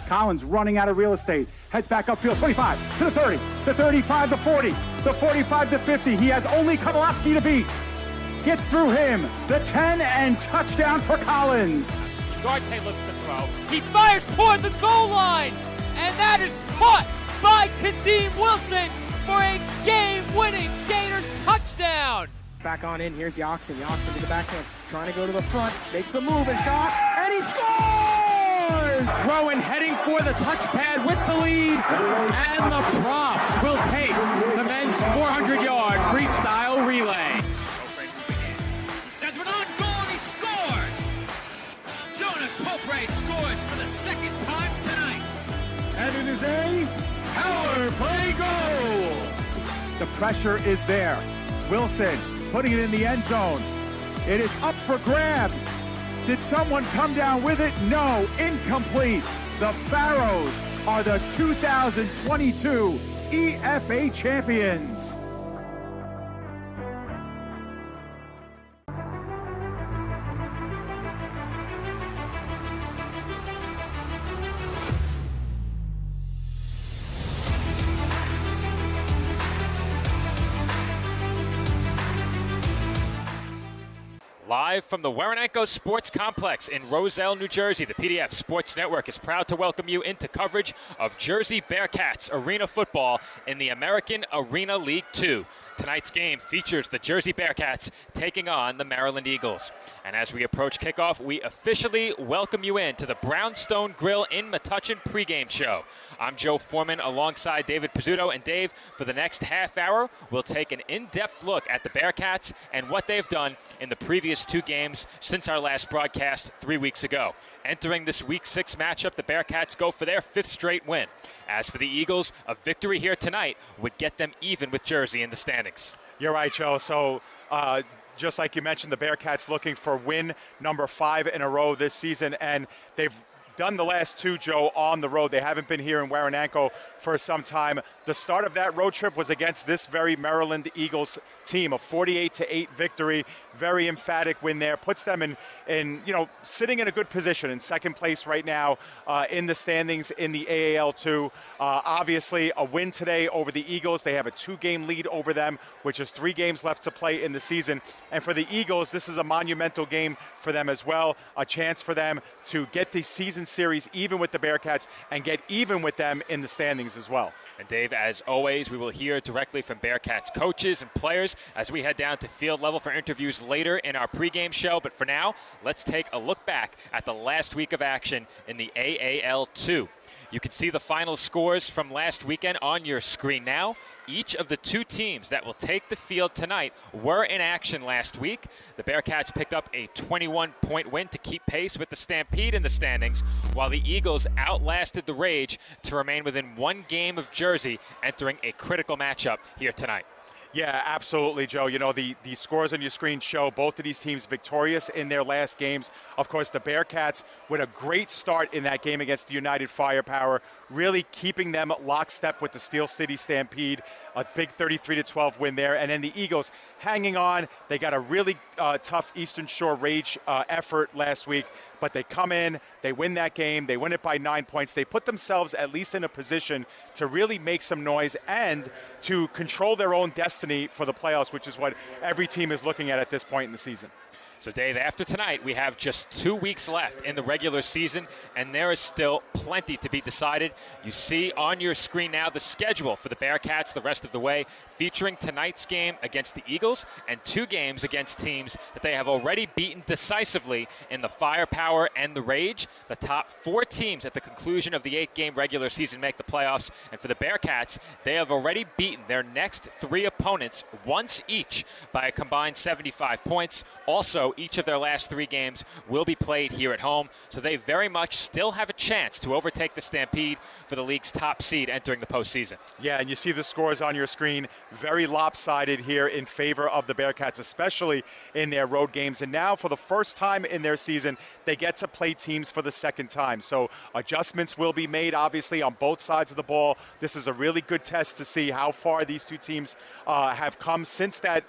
Collins running out of real estate. Heads back upfield. 25 to the 30. The 35 to 40. The 45 to 50. He has only Kovalevsky to beat. Gets through him. The 10 and touchdown for Collins. Duarte looks to throw. He fires toward the goal line. And that is caught by Kadeem Wilson for a game-winning Gators touchdown. Back on in, here's Yoxon. Yoxon to the backhand, trying to go to the front, makes the move, a shot, and he scores! Rowan heading for the touchpad with the lead, and the Props will take the men's 400-yard freestyle relay. He sends one on goal, and he scores! Jonah Popre scores for the second time tonight. And it is a power play goal! The pressure is there. Wilson putting it in the end zone. It is up for grabs. Did someone come down with it? No, incomplete. The Pharaohs are the 2022 EFA champions. Live from the Waranenko Sports Complex in Roselle, New Jersey, the PDF Sports Network is proud to welcome you into coverage of Jersey Bearcats Arena football in the American Arena League 2. Tonight's game features the Jersey Bearcats taking on the Maryland Eagles. And as we approach kickoff, we officially welcome you in to the Brownstone Grill in Metuchen pregame show. I'm Joe Foreman alongside David Pizzuto. And Dave, for the next half hour, we'll take an in-depth look at the Bearcats and what they've done in the previous two games since our last broadcast 3 weeks ago. Entering this Week 6 matchup, the Bearcats go for their fifth straight win. As for the Eagles, a victory here tonight would get them even with Jersey in the standings. You're right, Joe. So just like you mentioned, the Bearcats looking for win number 5 in a row this season, and they've done the last two, Joe, on the road. They haven't been here in Waranenko for some time. The start of that road trip was against this very Maryland Eagles team, a 48-8 victory. Very emphatic win there. Puts them in sitting in a good position in second place right now in the standings in the AAL2. Obviously, a win today over the Eagles. They have a 2-game lead over them, which is 3 games left to play in the season. And for the Eagles, this is a monumental game for them as well. A chance for them to get the season series even with the Bearcats and get even with them in the standings as well. And Dave, as always, we will hear directly from Bearcats coaches and players as we head down to field level for interviews later in our pregame show. But for now, let's take a look back at the last week of action in the AAL2. You can see the final scores from last weekend on your screen now. Each of the two teams that will take the field tonight were in action last week. The Bearcats picked up a 21-point win to keep pace with the Stampede in the standings, while the Eagles outlasted the Rage to remain within 1 game of Jersey, entering a critical matchup here tonight. Yeah, absolutely, Joe. You know, the scores on your screen show both of these teams victorious in their last games. Of course, the Bearcats with a great start in that game against the United Firepower, really keeping them lockstep with the Steel City Stampede, a big 33-12 win there. And then the Eagles hanging on. They got a really tough Eastern Shore Rage effort last week, but they come in, they win that game, they win it by 9 points. They put themselves at least in a position to really make some noise and to control their own destiny for the playoffs, which is what every team is looking at this point in the season. So, Dave, after tonight, we have just 2 weeks left in the regular season, and there is still plenty to be decided. You see on your screen now the schedule for the Bearcats the rest of the way, featuring tonight's game against the Eagles and 2 games against teams that they have already beaten decisively in the Firepower and the Rage. The top 4 teams at the conclusion of the 8-game regular season make the playoffs, and for the Bearcats, they have already beaten their next 3 opponents once each by a combined 75 points. Also, each of their last 3 games will be played here at home, so they very much still have a chance to overtake the Stampede for the league's top seed entering the postseason. Yeah, and you see the scores on your screen, very lopsided here in favor of the Bearcats, especially in their road games. And now, for the first time in their season, they get to play teams for the second time. So adjustments will be made, obviously, on both sides of the ball. This is a really good test to see how far these two teams have come since that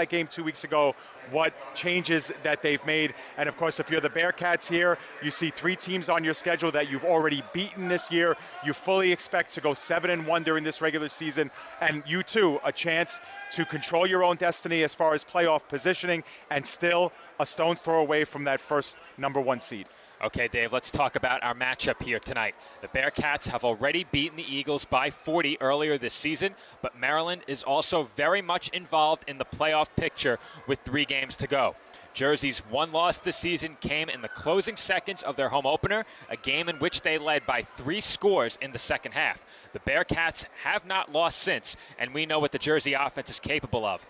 game 2 weeks ago, what changes changes that they've made. And of course, if you're the Bearcats here, you see 3 teams on your schedule that you've already beaten this year. You fully expect to go 7-1 during this regular season, and you too, a chance to control your own destiny as far as playoff positioning, and still a stone's throw away from that first number 1 seed. Okay, Dave, let's talk about our matchup here tonight. The Bearcats have already beaten the Eagles by 40 earlier this season, but Maryland is also very much involved in the playoff picture with 3 games to go. Jersey's one loss this season came in the closing seconds of their home opener, a game in which they led by 3 scores in the second half. The Bearcats have not lost since, and we know what the Jersey offense is capable of.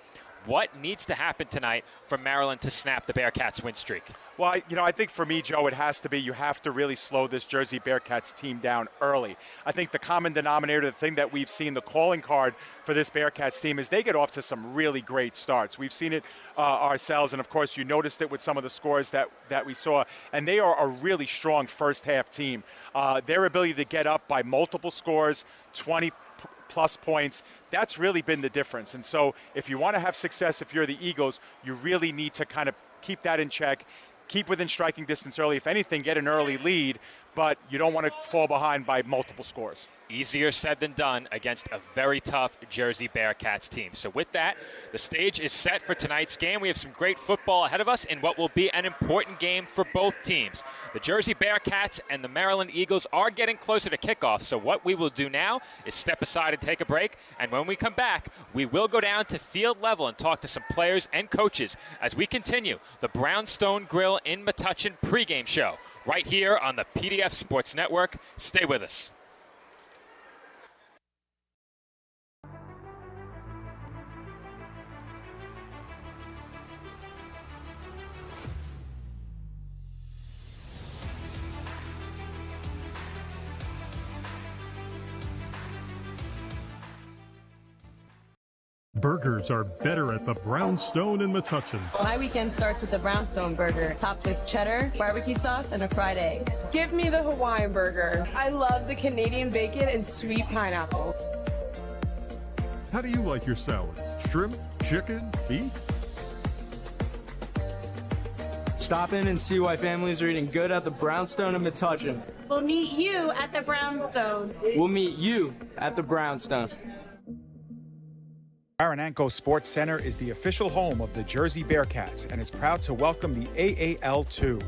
What needs to happen tonight for Maryland to snap the Bearcats' win streak? Well, I think for me, Joe, it has to be you have to really slow this Jersey Bearcats team down early. I think the common denominator, the thing that we've seen, the calling card for this Bearcats team is they get off to some really great starts. We've seen it ourselves, and of course you noticed it with some of the scores that we saw, and they are a really strong first half team. Their ability to get up by multiple scores, 20 plus points, that's really been the difference. And so if you want to have success, if you're the Eagles, you really need to kind of keep that in check, keep within striking distance early. If anything, get an early lead, but you don't want to fall behind by multiple scores. Easier said than done against a very tough Jersey Bearcats team. So with that, the stage is set for tonight's game. We have some great football ahead of us in what will be an important game for both teams. The Jersey Bearcats and the Maryland Eagles are getting closer to kickoff, so what we will do now is step aside and take a break, and when we come back, we will go down to field level and talk to some players and coaches as we continue the Brownstone Grill in Metuchen pregame show right here on the PDF Sports Network. Stay with us. Burgers are better at the Brownstone in Metuchen. My weekend starts with the Brownstone burger, topped with cheddar, barbecue sauce, and a fried egg. Give me the Hawaiian burger. I love the Canadian bacon and sweet pineapple. How do you like your salads? Shrimp, chicken, beef? Stop in and see why families are eating good at the Brownstone in Metuchen. We'll meet you at the Brownstone. We'll meet you at the Brownstone. Warananko Sports Center is the official home of the Jersey Bearcats and is proud to welcome the AAL2.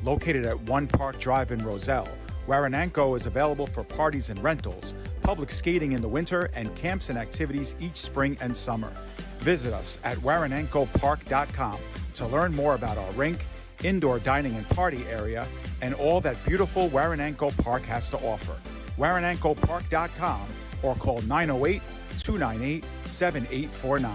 Located at 1 Park Drive in Roselle, Warananko is available for parties and rentals, public skating in the winter, and camps and activities each spring and summer. Visit us at waranankopark.com to learn more about our rink, indoor dining and party area, and all that beautiful Warananko Park has to offer. waranankopark.com or call 908-298-7849.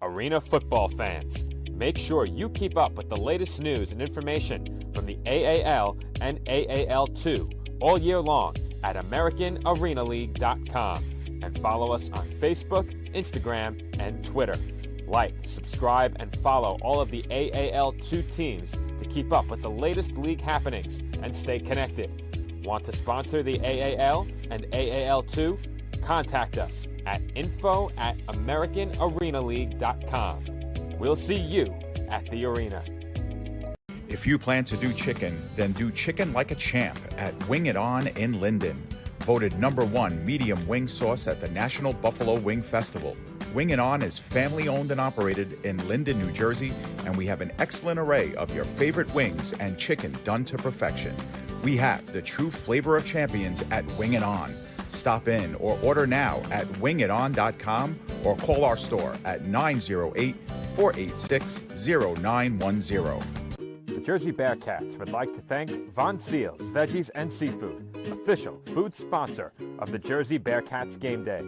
Arena football fans, make sure you keep up with the latest news and information from the AAL and AAL2 all year long at AmericanArenaLeague.com and follow us on Facebook, Instagram, and Twitter. Like, subscribe, and follow all of the AAL2 teams to keep up with the latest league happenings and stay connected. Want to sponsor the AAL and AAL2? Contact us at info@AmericanArenaLeague.com. We'll see you at the arena. If you plan to do chicken, then do chicken like a champ at Wing It On in Linden. Voted #1 medium wing sauce at the National Buffalo Wing Festival. Wing It On is family owned and operated in Linden, New Jersey, and we have an excellent array of your favorite wings and chicken done to perfection. We have the true flavor of champions at Wing It On. Stop in or order now at wingiton.com or call our store at 908-486-0910. The Jersey Bearcats would like to thank Von Seals Veggies and Seafood, official food sponsor of the Jersey Bearcats game day.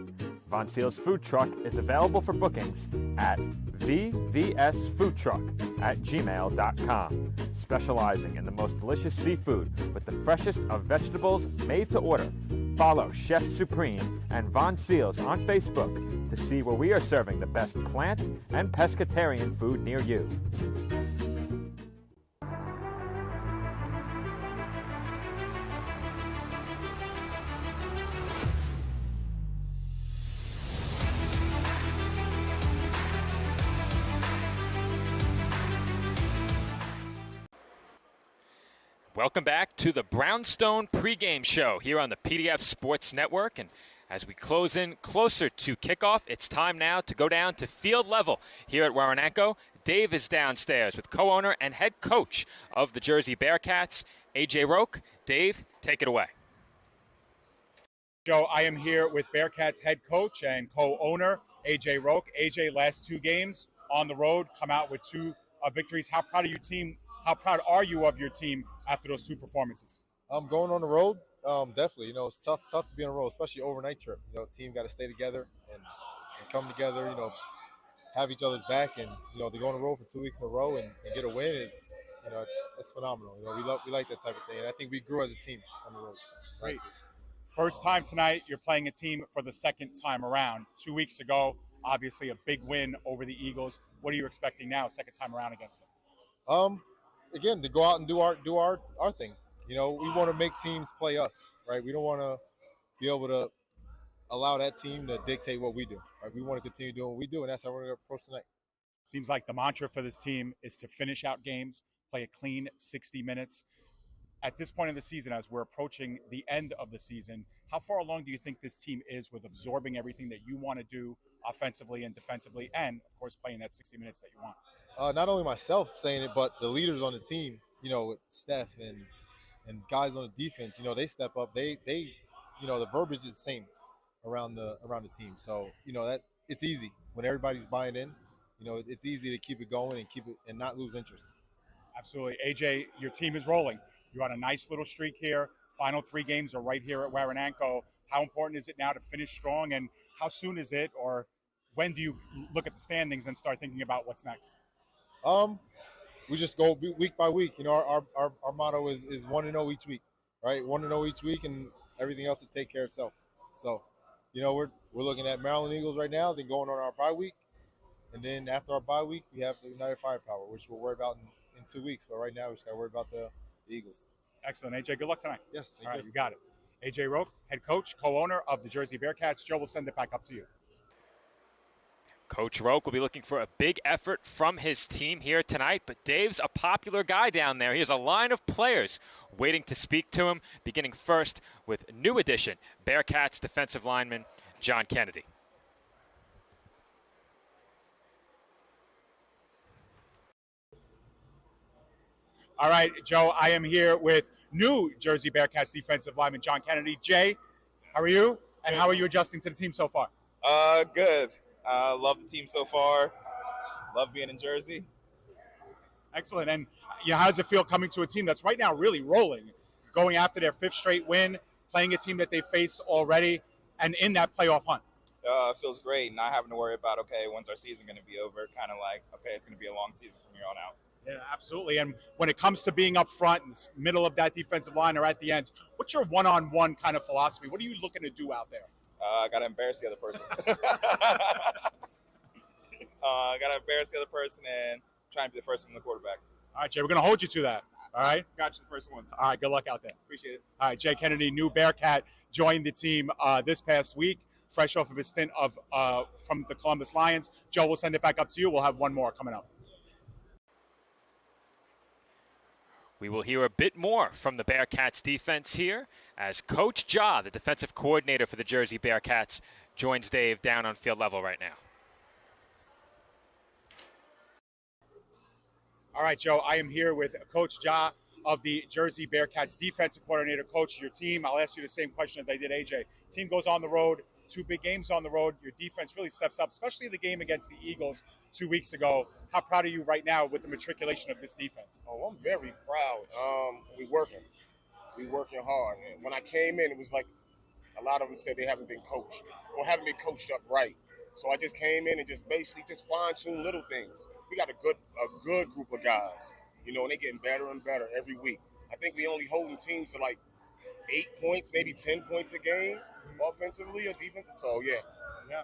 Von Seals Food Truck is available for bookings at vvsfoodtruck@gmail.com, specializing in the most delicious seafood with the freshest of vegetables made to order. Follow Chef Supreme and Von Seals on Facebook to see where we are serving the best plant and pescatarian food near you. Welcome back to the Brownstone pregame show here on the PDF Sports Network. And as we close in closer to kickoff, it's time now to go down to field level here at Waranenko. Dave is downstairs with co-owner and head coach of the Jersey Bearcats, A.J. Roque. Dave, take it away. Joe, I am here with Bearcats head coach and co-owner, A.J. Roque. A.J., last two games on the road, come out with two victories. How proud are you of your team after those two performances? Going on the road, definitely. It's tough to be on the road, especially overnight trip. Team got to stay together and come together. Have each other's back, and to go on the road for 2 weeks in a row and get a win is, it's phenomenal. We like that type of thing, and I think we grew as a team on the road. Great. First time tonight, you're playing a team for the second time around. 2 weeks ago, obviously a big win over the Eagles. What are you expecting now, second time around against them? Again, to go out and do our thing. We want to make teams play us, right? We don't want to be able to allow that team to dictate what we do. Right? We want to continue doing what we do, and that's how we're going to approach tonight. Seems like the mantra for this team is to finish out games, play a clean 60 minutes. At this point in the season, as we're approaching the end of the season, how far along do you think this team is with absorbing everything that you want to do offensively and defensively, and, of course, playing that 60 minutes that you want? Not only myself saying it, but the leaders on the team, with Steph and guys on the defense, they step up. They the verbiage is the same around the team. So, that it's easy when everybody's buying in. It's easy to keep it going and keep it and not lose interest. Absolutely. AJ, your team is rolling. You're on a nice little streak here. Final 3 games are right here at Waranenko. How important is it now to finish strong, and how soon is it, or when do you look at the standings and start thinking about what's next? We just go week by week. Our motto is 1-0 each week, right? 1-0 each week, and everything else will take care of itself. So, we're looking at Maryland Eagles right now, then going on our bye week, and then after our bye week, we have the United Firepower, which we'll worry about in 2 weeks. But right now, we just got to worry about the Eagles. Excellent, AJ. Good luck tonight. Yes, thank you. All right, you got it. AJ Roque, head coach, co-owner of the Jersey Bearcats. Joe, will send it back up to you. Coach Roque will be looking for a big effort from his team here tonight, but Dave's a popular guy down there. He has a line of players waiting to speak to him, beginning first with new addition, Bearcats defensive lineman John Kennedy. All right, Joe, I am here with new Jersey Bearcats defensive lineman John Kennedy. Jay, how are you? And how are you adjusting to the team so far? Good. Love the team so far. Love being in Jersey. Excellent. And how does it feel coming to a team that's right now really rolling, going after their 5th straight win, playing a team that they faced already, and in that playoff hunt? It feels great, not having to worry about, okay, when's our season going to be over? Kind of like, okay, it's going to be a long season from here on out. Yeah, absolutely. And when it comes to being up front in the middle of that defensive line or at the ends, what's your one-on-one kind of philosophy? What are you looking to do out there? I got to embarrass the other person. Got to embarrass the other person and try and be the first one in the quarterback. All right, Jay, we're going to hold you to that. All right? Got you the first one. All right, good luck out there. Appreciate it. All right, Jay Kennedy, new Bearcat, joined the team this past week, fresh off of his stint from the Columbus Lions. Joe, we'll send it back up to you. We'll have one more coming up. We will hear a bit more from the Bearcats defense here as Coach Ja, the defensive coordinator for the Jersey Bearcats, joins Dave down on field level right now. All right, Joe, I am here with Coach Ja of the Jersey Bearcats defensive coordinator. Coach, your team, I'll ask you the same question as I did AJ. Team goes on the road, 2 big games on the road. Your defense really steps up, especially the game against the Eagles 2 weeks ago. How proud are you right now with the matriculation of this defense? Oh, I'm very proud. We're working hard. And when I came in, it was like a lot of them said they haven't been coached or haven't been coached up right. So I just came in and just basically just fine-tune little things. We got a good group of guys, and they're getting better and better every week. I think we only holding teams to like 8 points, maybe 10 points a game offensively or defense. So, yeah.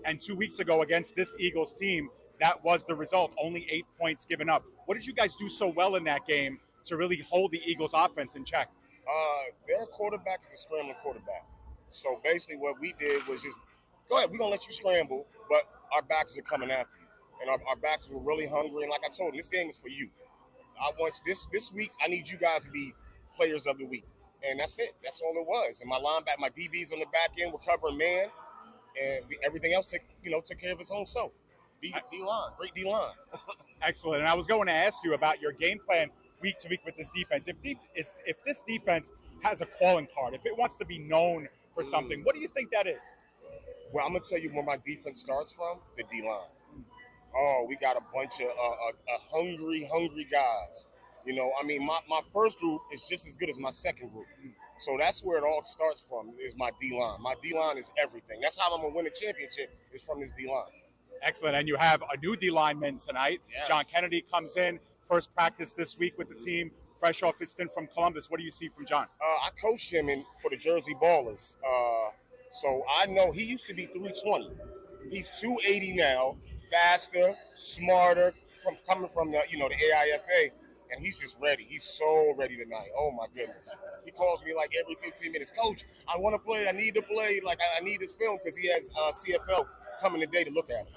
And 2 weeks ago against this Eagles team, that was the result, only 8 points given up. What did you guys do so well in that game to really hold the Eagles offense in check? Their quarterback is a scrambling quarterback. So basically what we did was just, go ahead, we're going to let you scramble, but our backs are coming after you. And our backs were really hungry. And like I told them, this game is for you. I want this week. I need you guys to be players of the week, and that's it. That's all it was. And my linebacker, my DBs on the back end were covering man, and everything else took care of its own self. D line, great D line. Excellent. And I was going to ask you about your game plan week to week with this defense. If this defense has a calling card, if it wants to be known for something, what do you think that is? Well, I'm gonna tell you where my defense starts from: the D line. Oh, we got a bunch of hungry guys. My first group is just as good as my second group. So that's where it all starts from, is my D-line. My D-line is everything. That's how I'm going to win a championship, is from this D-line. Excellent. And you have a new D-lineman tonight. Yes. John Kennedy comes in, first practice this week with the team, fresh off his stint from Columbus. What do you see from John? I coached him for the Jersey Ballers. So I know he used to be 320. He's 280 now. Faster, smarter, coming from the AIFA, and he's just ready. He's so ready tonight. Oh my goodness! He calls me like every 15 minutes. Coach, I want to play. I need to play. Like I need this film because he has CFL coming today to look at it.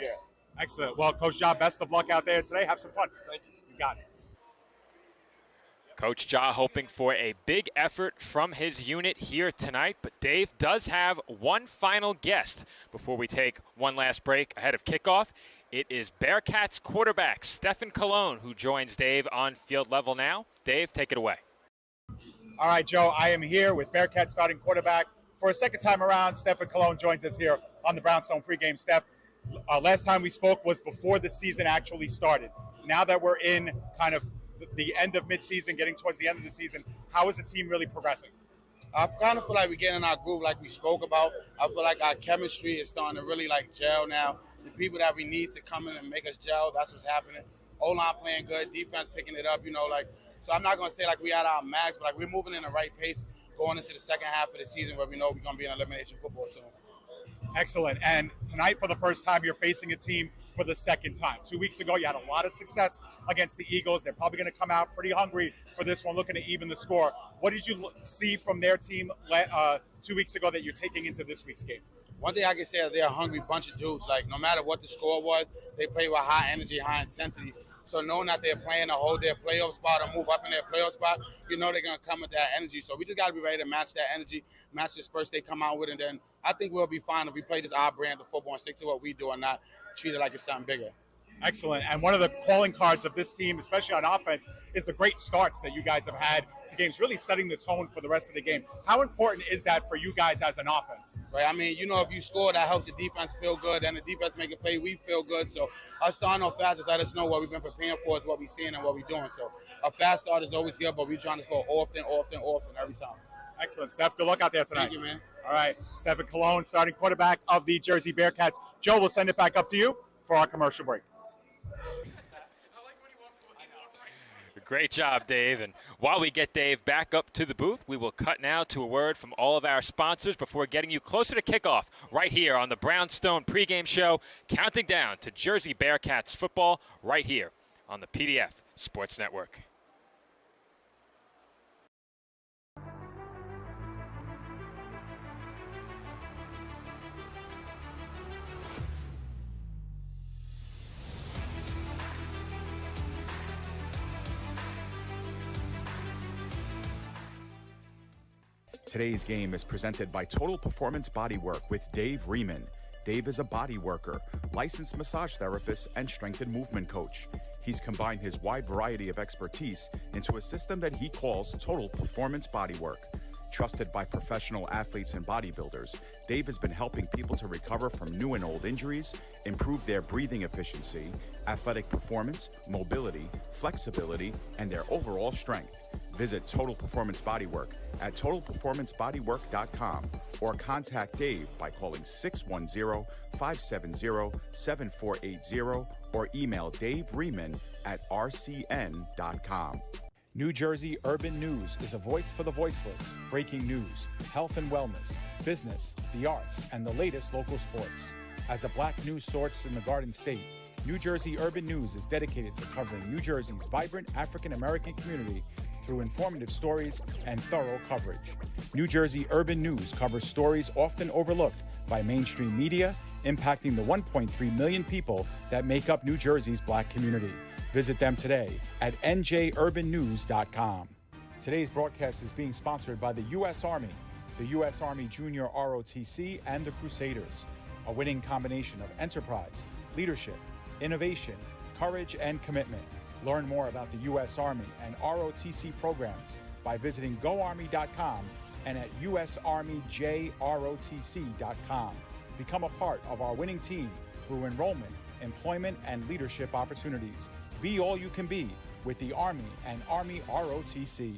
Yeah. Excellent. Well, Coach John, best of luck out there today. Have some fun. Thank you. You got it. Coach Ja hoping for a big effort from his unit here tonight, but Dave does have one final guest before we take one last break ahead of kickoff. It is Bearcats quarterback Stephen Colon who joins Dave on field level now. Dave, take it away. All right, Joe, I am here with Bearcats starting quarterback. For a second time around, Stephen Colon joins us here on the Brownstone pregame. Steph, last time we spoke was before the season actually started. Now that we're in kind of the end of midseason, getting towards the end of the season, how is the team really progressing? I kind of feel like we're getting in our groove like we spoke about. I feel like our chemistry is starting to really gel now. The people that we need to come in and make us gel, that's what's happening. O-line playing good, defense picking it up, so I'm not going to say we at our max, but we're moving in the right pace going into the second half of the season where we know we're going to be in elimination football soon. Excellent. And tonight, for the first time, you're facing a team for the second time. 2 weeks ago, you had a lot of success against the Eagles. They're probably going to come out pretty hungry for this one, looking to even the score. What did you see from their team 2 weeks ago that you're taking into this week's game? One thing I can say is they're a hungry bunch of dudes. No matter what the score was, they play with high energy, high intensity. So knowing that they're playing to hold their playoff spot or move up in their playoff spot, they're going to come with that energy. So we just got to be ready to match that energy, match the spurts they come out with, and then I think we'll be fine if we play this our brand of football and stick to what we do and not treat it like it's something bigger. Excellent. And one of the calling cards of this team, especially on offense, is the great starts that you guys have had to games, really setting the tone for the rest of the game. How important is that for you guys as an offense? Right. If you score, that helps the defense feel good, and the defense make a play, we feel good. So us starting off fast just let us know what we've been preparing for is what we're seeing and what we're doing. So a fast start is always good, but we're trying to score often every time. Excellent. Steph, good luck out there tonight. Thank you, man. All right. Stephen Colon, starting quarterback of the Jersey Bearcats. Joe, we'll send it back up to you for our commercial break. Great job, Dave. And while we get Dave back up to the booth, we will cut now to a word from all of our sponsors before getting you closer to kickoff right here on the Brownstone pregame show, counting down to Jersey Bearcats football right here on the PDF Sports Network. Today's game is presented by Total Performance Bodywork with Dave Riemann. Dave is a body worker, licensed massage therapist, and strength and movement coach. He's combined his wide variety of expertise into a system that he calls Total Performance Bodywork. Trusted by professional athletes and bodybuilders, Dave has been helping people to recover from new and old injuries, improve their breathing efficiency, athletic performance, mobility, flexibility, and their overall strength. Visit Total Performance Bodywork at TotalPerformanceBodywork.com or contact Dave by calling 610-570-7480 or email Dave Riemann at rcn.com. New Jersey Urban News is a voice for the voiceless. Breaking news, health and wellness, business, the arts, and the latest local sports. As a black news source in the Garden State, New Jersey Urban News is dedicated to covering New Jersey's vibrant African-American community through informative stories and thorough coverage. New Jersey Urban News covers stories often overlooked by mainstream media, impacting the 1.3 million people that make up New Jersey's black community. Visit them today at njurbannews.com. Today's broadcast is being sponsored by the U.S. Army, the U.S. Army Junior ROTC, and the Crusaders, a winning combination of enterprise, leadership, innovation, courage, and commitment. Learn more about the U.S. Army and ROTC programs by visiting goarmy.com and at usarmyjrotc.com. Become a part of our winning team through enrollment, employment, and leadership opportunities. Be all you can be with the Army and Army ROTC.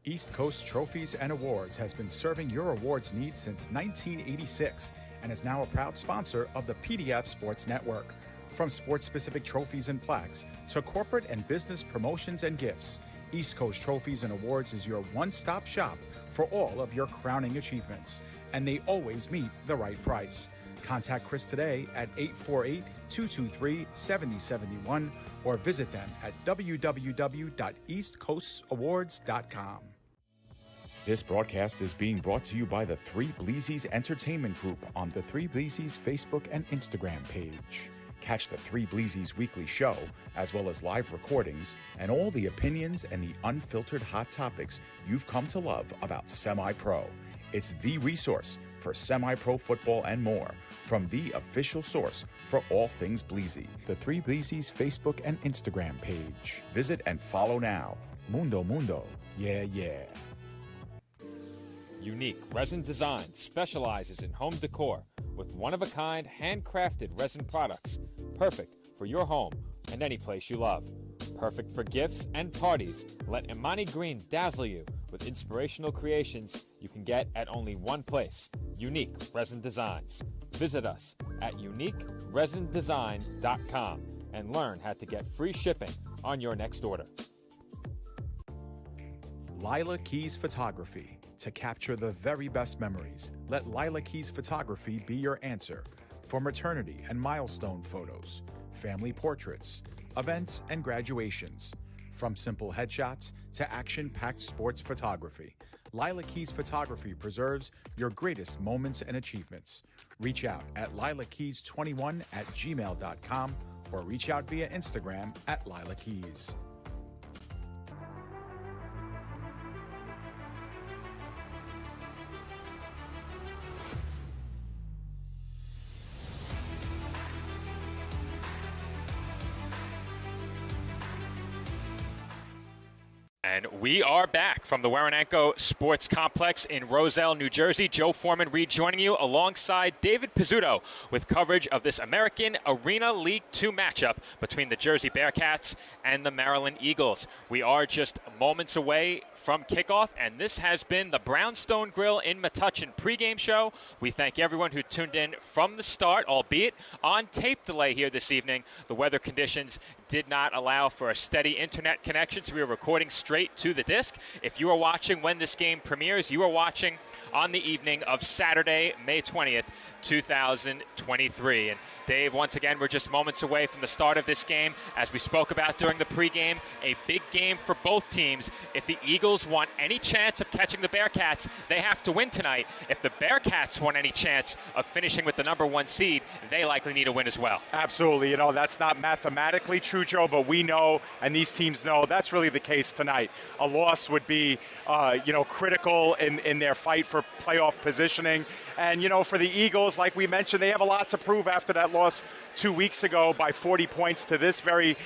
East Coast Trophies and Awards has been serving your awards needs since 1986 and is now a proud sponsor of the PDF Sports Network. From sports-specific trophies and plaques to corporate and business promotions and gifts, East Coast Trophies and Awards is your one-stop shop for all of your crowning achievements, and they always meet the right price. Contact Chris today at 848-223-7071 or visit them at www.eastcoastawards.com. This broadcast is being brought to you by the Three Bleezies Entertainment Group on the Three Bleezies Facebook and Instagram page. Catch the Three Bleezies weekly show, as well as live recordings and all the opinions and the unfiltered hot topics you've come to love about semi-pro. It's the resource for semi-pro football and more, from the official source for all things Bleezy. The Three Bleezies Facebook and Instagram page. Visit and follow now. Mundo, yeah, yeah. Unique Resin Design specializes in home decor with one-of-a-kind handcrafted resin products. Perfect for your home and any place you love. Perfect for gifts and parties. Let Imani Green dazzle you with inspirational creations you can get at only one place, Unique Resin Designs. Visit us at uniqueresindesign.com and learn how to get free shipping on your next order. Lila Keys Photography. To capture the very best memories, let Lila Keys Photography be your answer for maternity and milestone photos, family portraits, events, and graduations. From simple headshots to action-packed sports photography, Lila Keys Photography preserves your greatest moments and achievements. Reach out at lilakeys21@gmail.com or reach out via Instagram at Lila Keys. And we are back from the Waranenko Sports Complex in Roselle, New Jersey. Joe Foreman rejoining you alongside David Pizzuto with coverage of this American Arena League II matchup between the Jersey Bearcats and the Maryland Eagles. We are just moments away from kickoff, and this has been the Brownstone Grill in Metuchen pregame show. We thank everyone who tuned in from the start, albeit on tape delay here this evening. The weather conditions did not allow for a steady internet connection, so we were recording straight to the disc. If you are watching when this game premieres, you are watching on the evening of Saturday, May 20th, 2023. And Dave, once again, we're just moments away from the start of this game. As we spoke about during the pregame, a big game for both teams. If the Eagles want any chance of catching the Bearcats, they have to win tonight. If the Bearcats want any chance of finishing with the number one seed, they likely need a win as well. Absolutely. You know, that's not mathematically true, Joe, but we know, and these teams know, that's really the case tonight. A loss would be, critical in their fight for playoff positioning. And, for the Eagles, like we mentioned, they have a lot to prove after that loss 2 weeks ago by 40 points to this very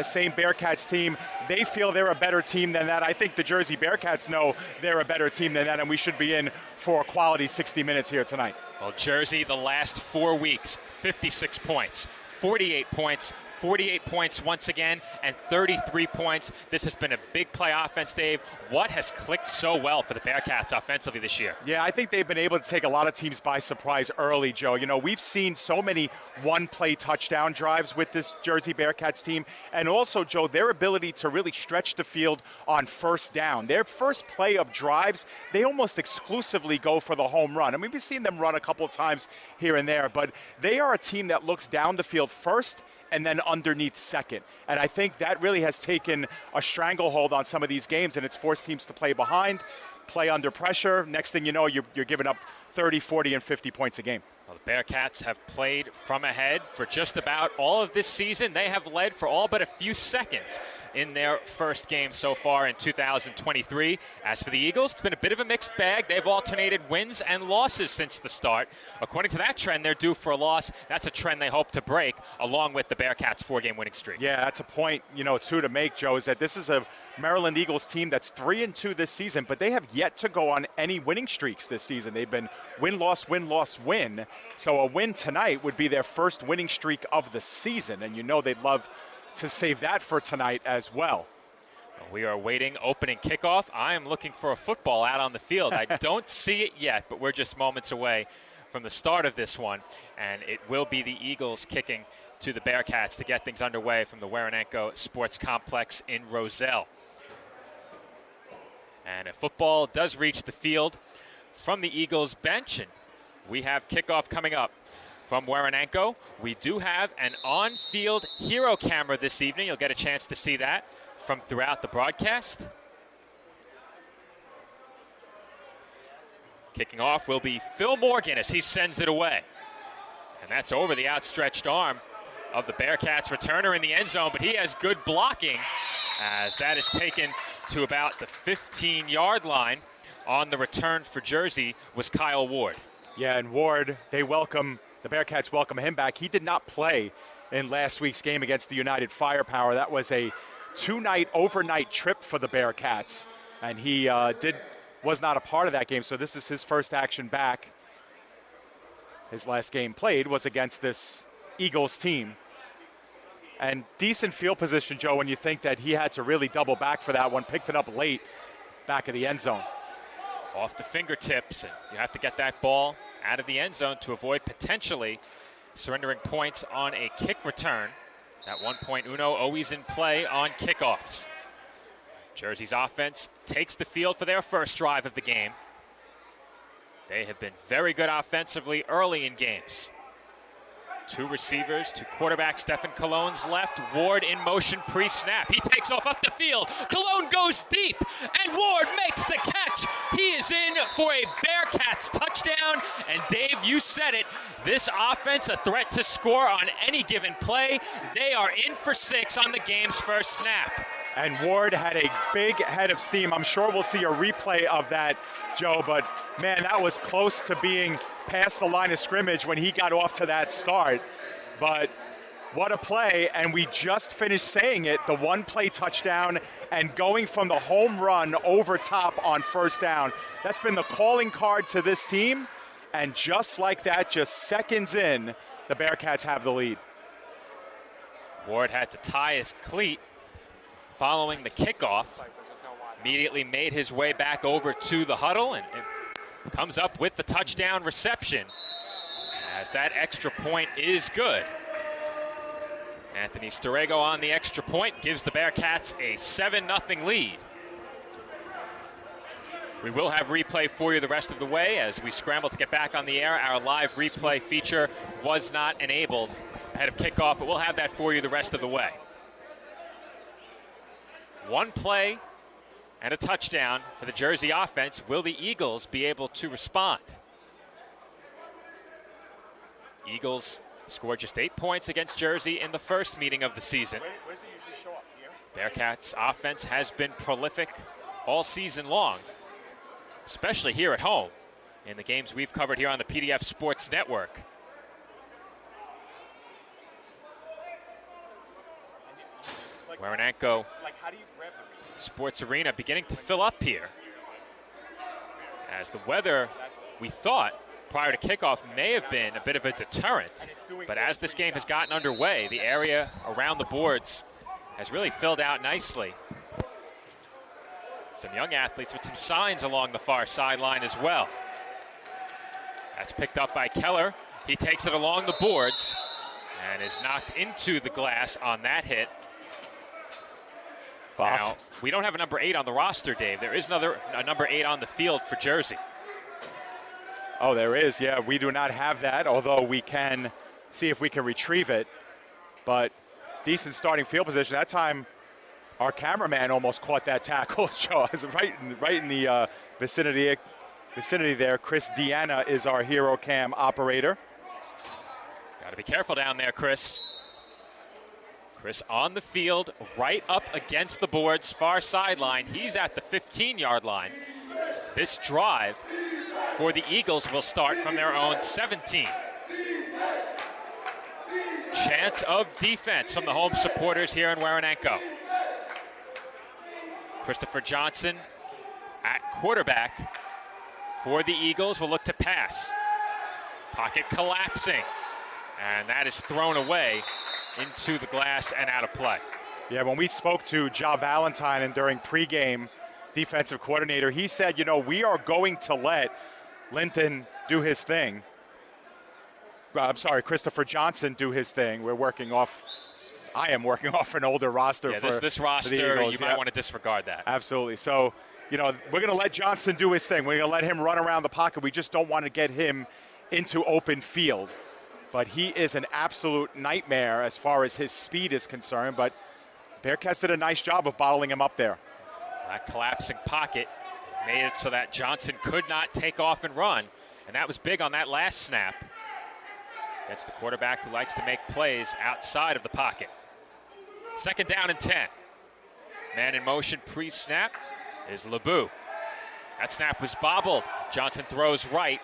same Bearcats team. They feel they're a better team than that. I think the Jersey Bearcats know they're a better team than that, and we should be in for a quality 60 minutes here tonight. Well, Jersey, the last 4 weeks, 56 points, 48 points, 48 points once again, and 33 points. This has been a big play offense, Dave. What has clicked so well for the Bearcats offensively this year? Yeah, I think they've been able to take a lot of teams by surprise early, Joe. We've seen so many one-play touchdown drives with this Jersey Bearcats team, and also, Joe, their ability to really stretch the field on first down. Their first play of drives, they almost exclusively go for the home run. I mean, we've seen them run a couple of times here and there, but they are a team that looks down the field first and then underneath second. And I think that really has taken a stranglehold on some of these games, and it's forced teams to play behind, play under pressure. Next thing you know, you're giving up 30, 40, and 50 points a game. Well, the Bearcats have played from ahead for just about all of this season. They have led for all but a few seconds in their first game so far in 2023. As for the Eagles, it's been a bit of a mixed bag. They've alternated wins and losses since the start. According to that trend, they're due for a loss. That's a trend they hope to break, along with the Bearcats' 4-game winning streak. Yeah, that's a point, too, to make, Joe, is that this is a Maryland Eagles team that's 3-2 this season, but they have yet to go on any winning streaks this season. They've been win-loss, win-loss, win. So a win tonight would be their first winning streak of the season, and they'd love to save that for tonight as well. We are waiting opening kickoff. I am looking for a football out on the field. I don't see it yet, but we're just moments away from the start of this one, and it will be the Eagles kicking to the Bearcats to get things underway from the Waranenko Sports Complex in Roselle. And a football does reach the field from the Eagles bench, and we have kickoff coming up from Waranenko. We do have an on-field hero camera this evening. You'll get a chance to see that from throughout the broadcast. Kicking off will be Phil Morgan as he sends it away. And that's over the outstretched arm of the Bearcats returner in the end zone, but he has good blocking as that is taken to about the 15-yard line. On the return for Jersey was Kyle Ward. Yeah, and Ward, the Bearcats welcome him back. He did not play in last week's game against the United Firepower. That was a 2-night overnight trip for the Bearcats, and he was not a part of that game, so this is his first action back. His last game played was against this Eagles team. And decent field position, Joe, when you think that he had to really double back for that one, picked it up late back of the end zone. Off the fingertips, and you have to get that ball out of the end zone to avoid potentially surrendering points on a kick return. That 1-point Uno always in play on kickoffs. Jersey's offense takes the field for their first drive of the game. They have been very good offensively early in games. Two receivers, two quarterbacks. Stephen Cologne's left. Ward in motion pre-snap. He takes off up the field. Cologne goes deep, and Ward makes the catch. He is in for a Bearcats touchdown. And Dave, you said it. This offense, a threat to score on any given play. They are in for 6 on the game's first snap. And Ward had a big head of steam. I'm sure we'll see a replay of that, Joe, but man, that was close to being past the line of scrimmage when he got off to that start. But what a play, and we just finished saying it, the one-play touchdown and going from the home run over top on first down. That's been the calling card to this team, and just like that, just seconds in, the Bearcats have the lead. Ward had to tie his cleat following the kickoff. Immediately made his way back over to the huddle and comes up with the touchdown reception, as that extra point is good. Anthony Storego on the extra point gives the Bearcats a 7-0 lead. We will have replay for you the rest of the way as we scramble to get back on the air. Our live replay feature was not enabled ahead of kickoff, but we'll have that for you the rest of the way. One play and a touchdown for the Jersey offense. Will the Eagles be able to respond? Eagles scored just 8 points against Jersey in the first meeting of the season. Where does it usually show up? Here? Bearcats offense has been prolific all season long, especially here at home in the games we've covered here on the PDF Sports Network. Waranenko Sports Arena beginning to fill up here, as the weather, we thought prior to kickoff, may have been a bit of a deterrent, but as this game has gotten underway, the area around the boards has really filled out nicely. Some young athletes with some signs along the far sideline as well. That's picked up by Keller. He takes it along the boards and is knocked into the glass on that hit. Now, we don't have a number 8 on the roster, Dave. There is a number 8 on the field for Jersey. Oh, there is. Yeah, we do not have that, although we can see if we can retrieve it. But decent starting field position. That time, our cameraman almost caught that tackle. Joe, right in the vicinity vicinity there. Chris Deanna is our Hero Cam operator. Got to be careful down there, Chris. Chris on the field, right up against the boards, far sideline. He's at the 15-yard line. This drive for the Eagles will start from their own 17. Chance of defense from the home supporters here in Waranenko. Christopher Johnson at quarterback for the Eagles will look to pass. Pocket collapsing, and that is thrown away into the glass and out of play. Yeah, when we spoke to Ja Valentine and during pregame defensive coordinator, he said, you know, we are going to let Linton do his thing. Christopher Johnson do his thing. I am working off an older roster. Yeah, for this roster, the Eagles. you might want to disregard that. Absolutely. So, you know, we're going to let Johnson do his thing. We're going to let him run around the pocket. We just don't want to get him into open field. But he is an absolute nightmare as far as his speed is concerned. But Bearcats did a nice job of bottling him up there. That collapsing pocket made it so that Johnson could not take off and run. And that was big on that last snap against a quarterback who likes to make plays outside of the pocket. 2nd down and 10. Man in motion pre-snap is LeBeau. That snap was bobbled. Johnson throws right,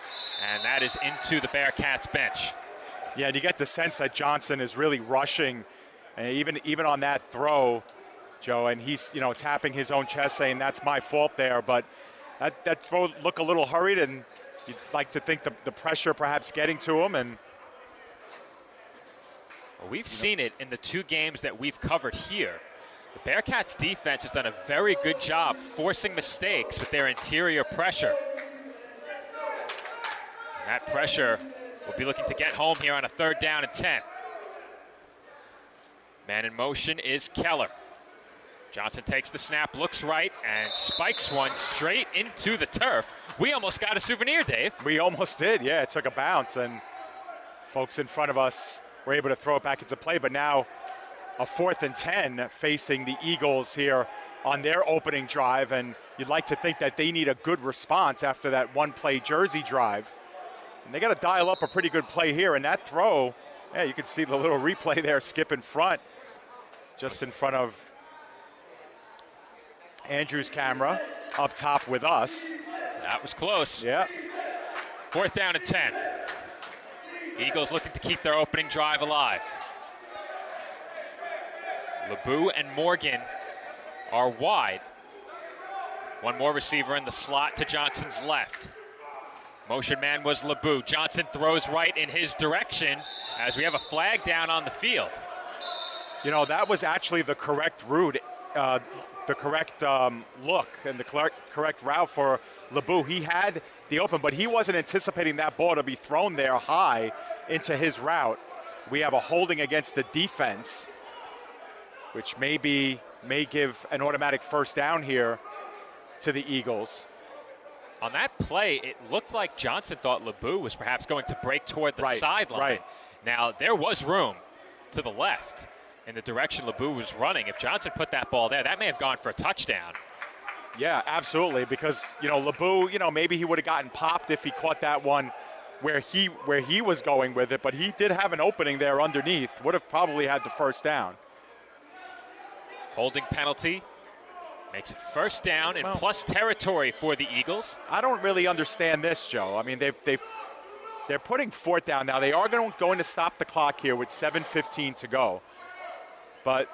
and that is into the Bearcats bench. Yeah, and you get the sense that Johnson is really rushing, even on that throw, Joe, and he's, you know, tapping his own chest saying that's my fault there, but that throw looked a little hurried, and you'd like to think the pressure perhaps getting to him. And well, we've seen it in the 2 games that we've covered here. The Bearcats defense has done a very good job forcing mistakes with their interior pressure. And that pressure will be looking to get home here on a 3rd down and 10. Man in motion is Keller. Johnson takes the snap, looks right, and spikes one straight into the turf. We almost got a souvenir, Dave. We almost did, yeah. It took a bounce, and folks in front of us were able to throw it back into play. But now a 4th and 10 facing the Eagles here on their opening drive, and you'd like to think that they need a good response after that one-play Jersey drive. And they got to dial up a pretty good play here, and that throw, yeah, you can see the little replay there, skip in front, just in front of Andrew's camera up top with us. That was close. Yeah. 4th down and 10. Eagles looking to keep their opening drive alive. LeBeau and Morgan are wide. One more receiver in the slot to Johnson's left. Motion man was LeBeau. Johnson throws right in his direction as we have a flag down on the field. You know, that was actually the correct route, the correct look and the correct route for LeBeau. He had the open, but he wasn't anticipating that ball to be thrown there high into his route. We have a holding against the defense, which may give an automatic 1st down here to the Eagles. On that play, it looked like Johnson thought LeBeau was perhaps going to break toward the sideline. Right. Now, there was room to the left in the direction LeBeau was running. If Johnson put that ball there, that may have gone for a touchdown. Yeah, absolutely, because, you know, LeBeau, you know, maybe he would have gotten popped if he caught that one where he was going with it, but he did have an opening there underneath. Would have probably had the 1st down. Holding penalty makes it 1st down in plus territory for the Eagles. I don't really understand this, Joe. I mean, they're putting 4th down now. They are going to stop the clock here with 7:15 to go. But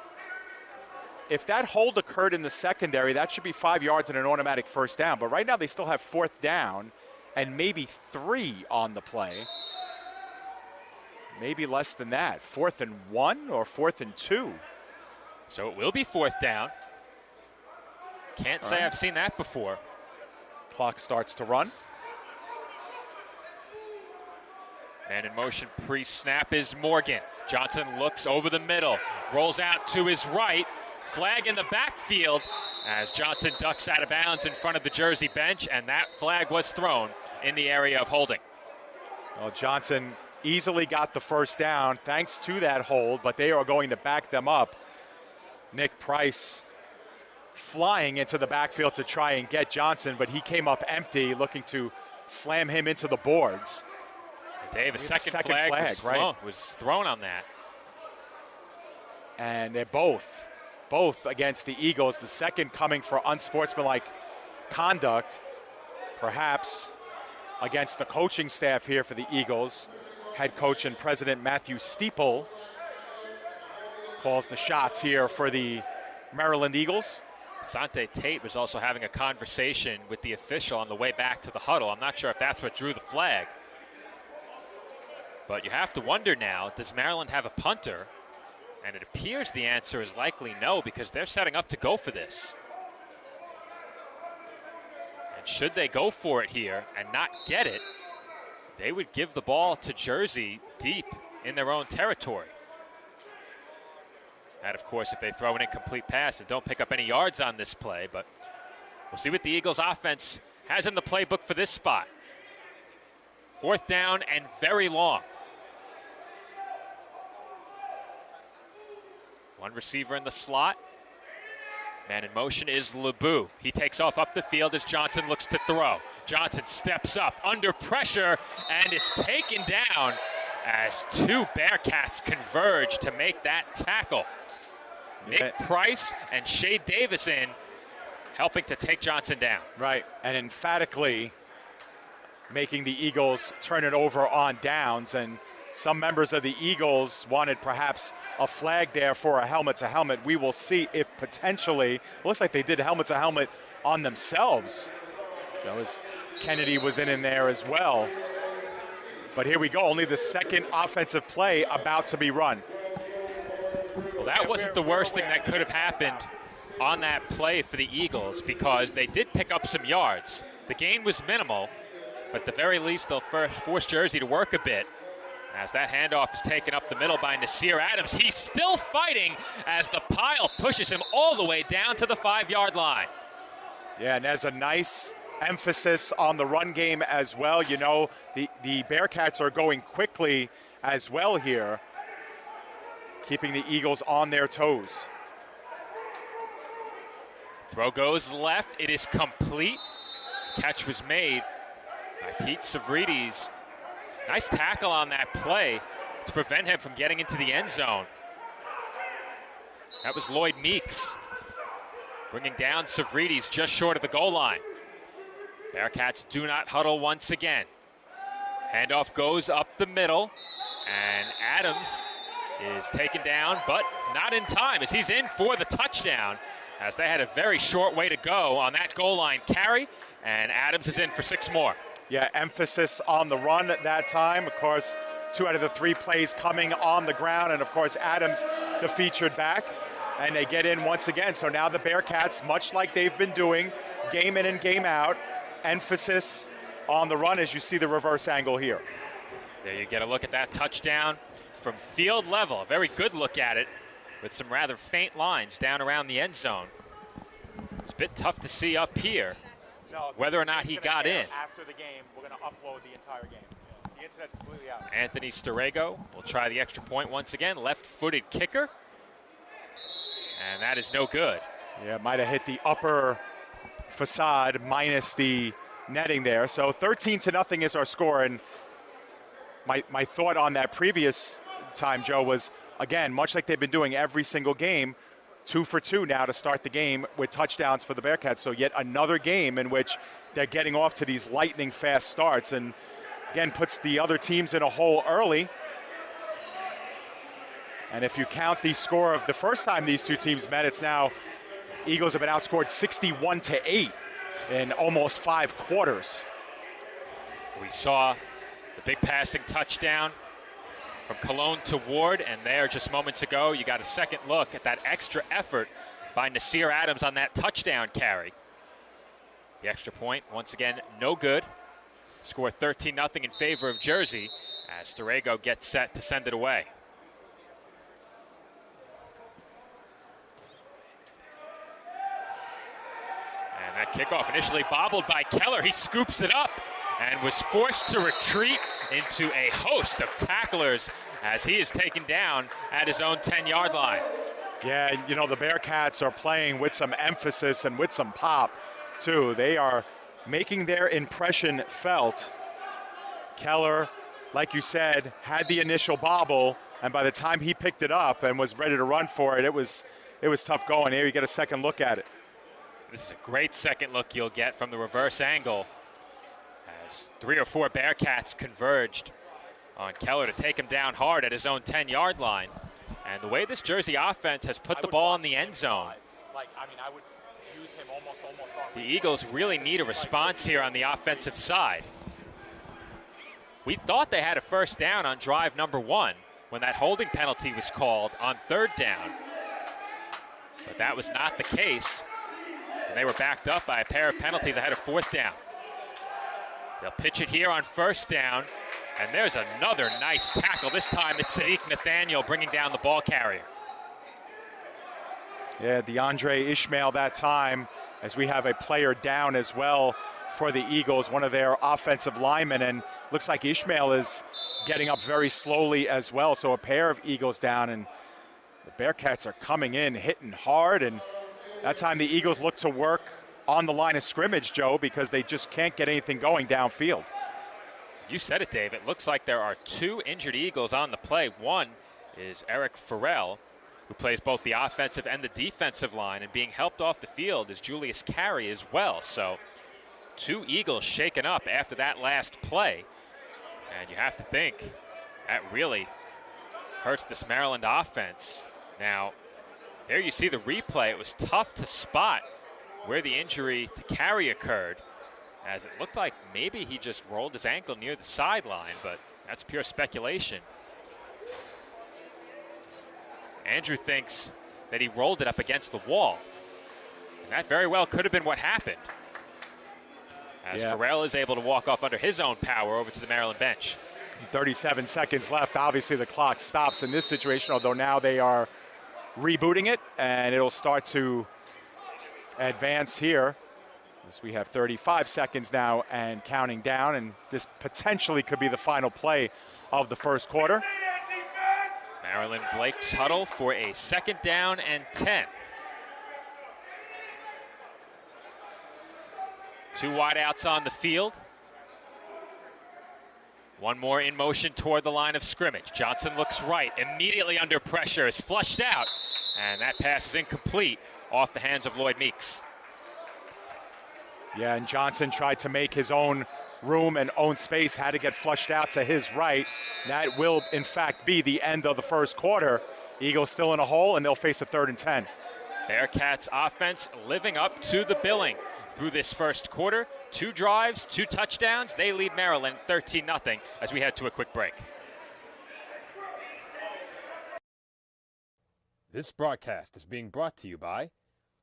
if that hold occurred in the secondary, that should be 5 yards and an automatic 1st down. But right now they still have 4th down and maybe 3 on the play. Maybe less than that. 4th and 1 or 4th and 2. So it will be 4th down. Can't say I've seen that before. Clock starts to run. Man in motion pre-snap is Morgan. Johnson looks over the middle, rolls out to his right. Flag in the backfield as Johnson ducks out of bounds in front of the Jersey bench, and that flag was thrown in the area of holding. Well, Johnson easily got the 1st down thanks to that hold, but they are going to back them up. Nick Price flying into the backfield to try and get Johnson, but he came up empty, looking to slam him into the boards. Dave, a second flag was thrown on that. And they're both against the Eagles. The second coming for unsportsmanlike conduct, perhaps against the coaching staff here for the Eagles. Head coach and president Matthew Steeple calls the shots here for the Maryland Eagles. Sante Tate was also having a conversation with the official on the way back to the huddle. I'm not sure if that's what drew the flag. But you have to wonder now, does Maryland have a punter? And it appears the answer is likely no, because they're setting up to go for this. And should they go for it here and not get it, they would give the ball to Jersey deep in their own territory. And of course, if they throw an incomplete pass and don't pick up any yards on this play, but we'll see what the Eagles offense has in the playbook for this spot. 4th down and very long. One receiver in the slot. Man in motion is LeBeau. He takes off up the field as Johnson looks to throw. Johnson steps up under pressure and is taken down as 2 Bearcats converge to make that tackle. Nick Price and Shea Davison helping to take Johnson down. Right, and emphatically making the Eagles turn it over on downs. And some members of the Eagles wanted perhaps a flag there for a helmet-to-helmet. We will see if potentially, looks like they did helmet-to-helmet on themselves. That was, Kennedy was in there as well. But here we go, only the second offensive play about to be run. Well, that wasn't the worst thing that could have happened on that play for the Eagles, because they did pick up some yards. The gain was minimal, but at the very least they'll force Jersey to work a bit. As that handoff is taken up the middle by Nasir Adams. He's still fighting as the pile pushes him all the way down to the 5-yard line. Yeah, and there's a nice emphasis on the run game as well. You know, the Bearcats are going quickly as well here, keeping the Eagles on their toes. Throw goes left. It is complete. Catch was made by Pete Savridis. Nice tackle on that play to prevent him from getting into the end zone. That was Lloyd Meeks bringing down Savridis just short of the goal line. Bearcats do not huddle once again. Handoff goes up the middle, and Adams is taken down, but not in time as he's in for the touchdown, as they had a very short way to go on that goal line carry, and Adams is in for 6 more. Yeah, emphasis on the run at that time. Of course, 2 out of the 3 plays coming on the ground, and of course Adams, the featured back, and they get in once again. So now the Bearcats, much like they've been doing, game in and game out, emphasis on the run as you see the reverse angle here. There you get a look at that touchdown from field level. A very good look at it with some rather faint lines down around the end zone. It's a bit tough to see up here whether or not he got in. After the game, we're going to upload the entire game. The internet's completely out. Anthony Sturego will try the extra point once again. Left-footed kicker. And that is no good. Yeah, might have hit the upper facade minus the netting there. So 13-0 is our score. And my thought on that previous time, Joe, was, again, much like they've been doing every single game, 2 for 2 now to start the game with touchdowns for the Bearcats. So yet another game in which they're getting off to these lightning fast starts, and again puts the other teams in a hole early. And if you count the score of the first time these two teams met, it's now Eagles have been outscored 61-8 in almost 5 quarters. We saw the big passing touchdown from Cologne to Ward, and there just moments ago you got a second look at that extra effort by Nasir Adams on that touchdown carry. The extra point, once again, no good. Score 13-0 in favor of Jersey as Sturego gets set to send it away. And that kickoff initially bobbled by Keller. He scoops it up and was forced to retreat into a host of tacklers as he is taken down at his own 10-yard line. Yeah, you know, the Bearcats are playing with some emphasis and with some pop, too. They are making their impression felt. Keller, like you said, had the initial bobble, and by the time he picked it up and was ready to run for it, it was tough going. Here you get a second look at it. This is a great second look you'll get from the reverse angle as 3 or 4 Bearcats converged on Keller to take him down hard at his own 10-yard line. And the way this Jersey offense has put the ball in the end zone, I would use him almost on the Eagles really need a response here on the offensive side. We thought they had a first down on drive number 1 when that holding penalty was called on 3rd down. But that was not the case. And they were backed up by a pair of penalties ahead of 4th down. They'll pitch it here on 1st down. And there's another nice tackle. This time it's Sadiq Nathaniel bringing down the ball carrier. Yeah, DeAndre Ishmael that time, as we have a player down as well for the Eagles, one of their offensive linemen, and looks like Ishmael is getting up very slowly as well. So a pair of Eagles down, and the Bearcats are coming in, hitting hard, and that time the Eagles look to work on the line of scrimmage, Joe, because they just can't get anything going downfield. You said it, Dave. It looks like there are 2 injured Eagles on the play. One is Eric Farrell, who plays both the offensive and the defensive line, and being helped off the field is Julius Carey as well. So 2 Eagles shaken up after that last play. And you have to think that really hurts this Maryland offense. Now, there you see the replay. It was tough to spot where the injury to Carey occurred, as it looked like maybe he just rolled his ankle near the sideline, but that's pure speculation. Andrew thinks that he rolled it up against the wall, and that very well could have been what happened, as Farrell is able to walk off under his own power over to the Maryland bench. 37 seconds left. Obviously the clock stops in this situation, although now they are rebooting it, and it'll start to advance here. As we have 35 seconds now and counting down, and this potentially could be the final play of the first quarter. Maryland Blake's huddle for a 2nd down and 10. 2 wideouts on the field. One more in motion toward the line of scrimmage. Johnson looks right, immediately under pressure, is flushed out, and that pass is incomplete off the hands of Lloyd Meeks. Yeah, and Johnson tried to make his own room and own space, had to get flushed out to his right. That will, in fact, be the end of the first quarter. Eagles still in a hole, and they'll face a 3rd and 10. Bearcats offense living up to the billing through this first quarter. 2 drives, 2 touchdowns. They lead Maryland 13-0 as we head to a quick break. This broadcast is being brought to you by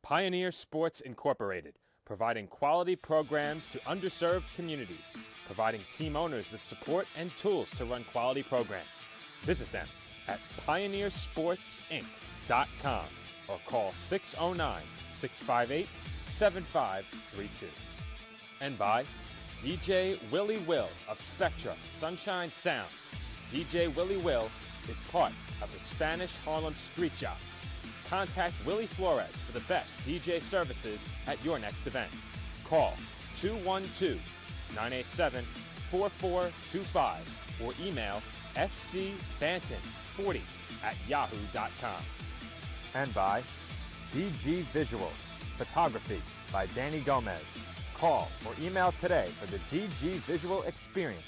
Pioneer Sports Incorporated, providing quality programs to underserved communities, providing team owners with support and tools to run quality programs. Visit them at pioneersportsinc.com or call 609-658-7532. And by DJ Willie Will of Spectra Sunshine Sounds. DJ Willie Will is part of the Spanish Harlem Street Jocks. Contact Willie Flores for the best DJ services at your next event. Call 212-987-4425 or email scbanton40@yahoo.com. And by DG Visuals, photography by Danny Gomez. Call or email today for the DG Visual Experience,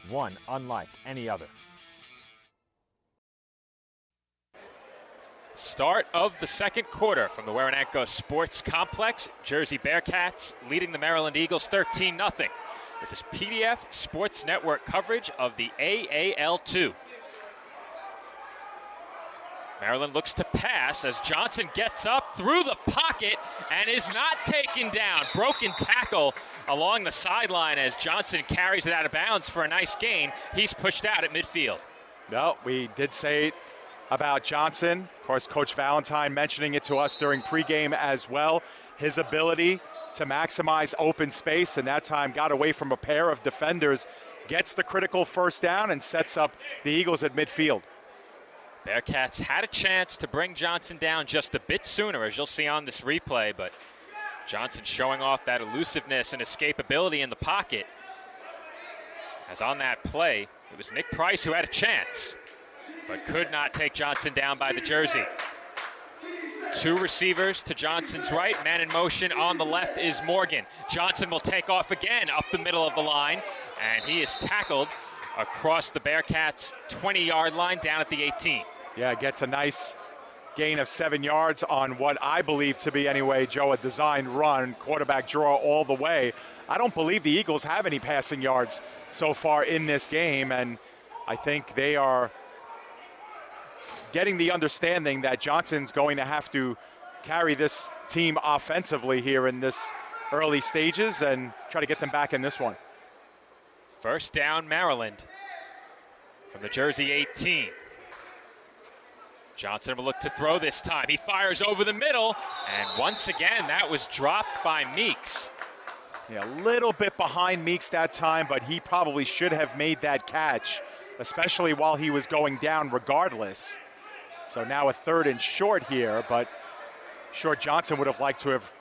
one unlike any other. Start of the second quarter from the Waranenko Sports Complex. Jersey Bearcats leading the Maryland Eagles 13-0. This is PDF Sports Network coverage of the AAL2. Maryland looks to pass as Johnson gets up through the pocket and is not taken down. Broken tackle along the sideline as Johnson carries it out of bounds for a nice gain. He's pushed out at midfield. No, we did say about Johnson. Of course, Coach Valentine mentioning it to us during pregame as well. His ability to maximize open space, and that time got away from a pair of defenders, gets the critical first down, and sets up the Eagles at midfield. Bearcats had a chance to bring Johnson down just a bit sooner, as you'll see on this replay, but Johnson showing off that elusiveness and escapability in the pocket. As on that play, it was Nick Price who had a chance, but could not take Johnson down by the jersey. Two receivers to Johnson's right, man in motion on the left is Morgan. Johnson will take off again up the middle of the line, and he is tackled across the Bearcats' 20-yard line down at the 18. Yeah, gets a nice gain of 7 yards on what I believe to be, anyway, Joe, a designed run, quarterback draw all the way. I don't believe the Eagles have any passing yards so far in this game, and I think they are getting the understanding that Johnson's going to have to carry this team offensively here in this early stages and try to get them back in this one. First down, Maryland from the jersey 18. Johnson will look to throw this time. He fires over the middle, and once again, that was dropped by Meeks. Yeah, a little bit behind Meeks that time, but he probably should have made that catch, especially while he was going down regardless. So now a 3rd and short here, but sure Johnson would have liked to have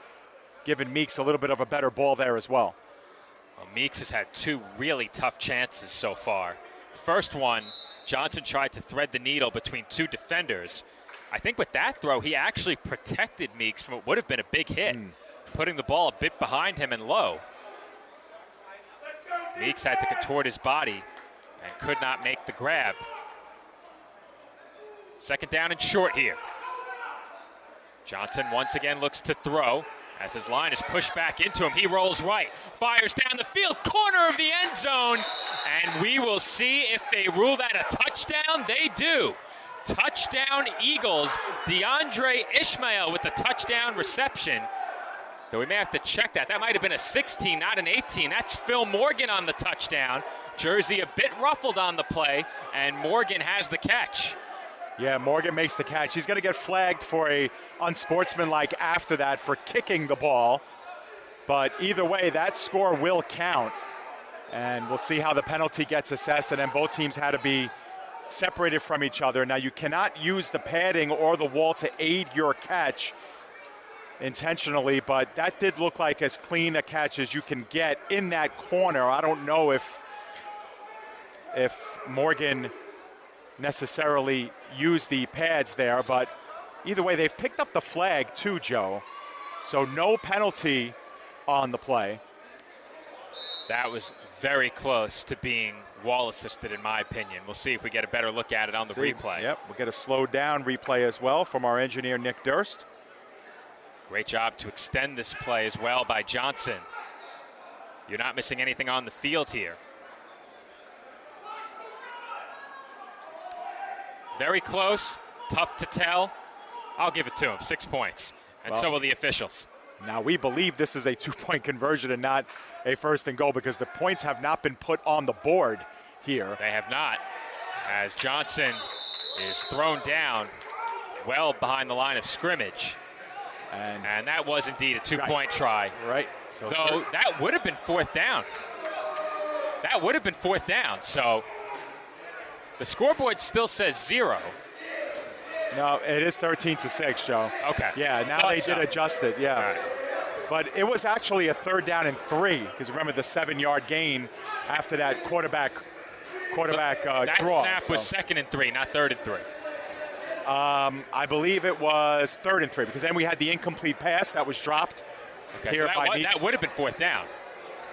given Meeks a little bit of a better ball there as well. Well, Meeks has had 2 really tough chances so far. First one, Johnson tried to thread the needle between 2 defenders. I think with that throw, he actually protected Meeks from what would have been a big hit, putting the ball a bit behind him and low. Meeks had to contort his body and could not make the grab. Second down and short here. Johnson once again looks to throw as his line is pushed back into him. He rolls right, fires down the field, corner of the end zone, and we will see if they rule that a touchdown. They do. Touchdown Eagles. DeAndre Ishmael with the touchdown reception. Though we may have to check that. That might have been a 16, not an 18. That's Phil Morgan on the touchdown. Jersey a bit ruffled on the play, and Morgan has the catch. Yeah, Morgan makes the catch. He's going to get flagged for a unsportsmanlike after that for kicking the ball. But either way, that score will count. And we'll see how the penalty gets assessed. And then both teams had to be separated from each other. Now, you cannot use the padding or the wall to aid your catch intentionally, but that did look like as clean a catch as you can get in that corner. I don't know if Morgan necessarily used the pads there, but either way, they've picked up the flag too, Joe. So no penalty on the play. That was very close to being wall assisted, in my opinion. We'll see if we get a better look at it on the replay. Yep, we'll get a slowed down replay as well from our engineer, Nick Durst. Great job to extend this play as well by Johnson. You're not missing anything on the field here. Very close, tough to tell. I'll give it to him, 6 points. And well, so will the officials. Now we believe this is a 2-point conversion and not a 1st and goal because the points have not been put on the board here. They have not, as Johnson is thrown down well behind the line of scrimmage. And that was indeed a 2-point try. Right. So though that would have been 4th down. That would have been 4th down. So the scoreboard still says 0. No, it is 13-6, Joe. Okay. Yeah, now they did adjust it, yeah. Right. But it was actually a 3rd down and 3, because remember the 7-yard gain after that quarterback so that draw. Snap was 2nd and 3, not 3rd and 3. I believe it was 3rd and 3, because then we had the incomplete pass that was dropped. Okay, here so that would have been 4th down.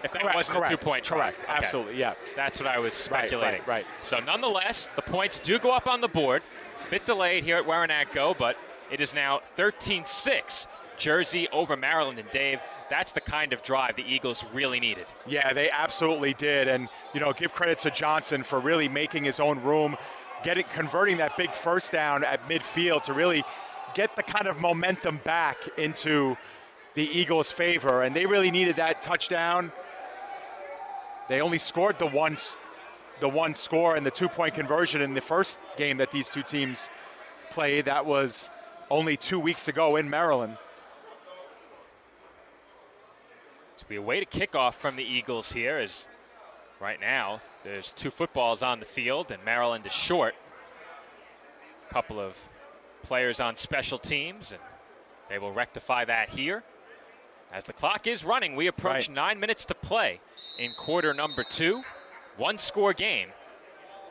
If that wasn't a 2-point try. Correct, Okay. Absolutely, yeah. That's what I was speculating. Right. So nonetheless, the points do go up on the board. A bit delayed here at Waranaco, but it is now 13-6. Jersey over Maryland. And Dave, that's the kind of drive the Eagles really needed. Yeah, they absolutely did. And, give credit to Johnson for really making his own room, converting that big 1st down at midfield to really get the kind of momentum back into the Eagles' favor. And they really needed that touchdown. They only scored the one score and the 2-point conversion in the first game that these two teams played. That was only 2 weeks ago in Maryland. It's be a way to kick off from the Eagles here, as right now there's 2 footballs on the field and Maryland is short. A couple of players on special teams, and they will rectify that here As the clock is running, we approach 9 minutes to play in quarter number 2. One-score game.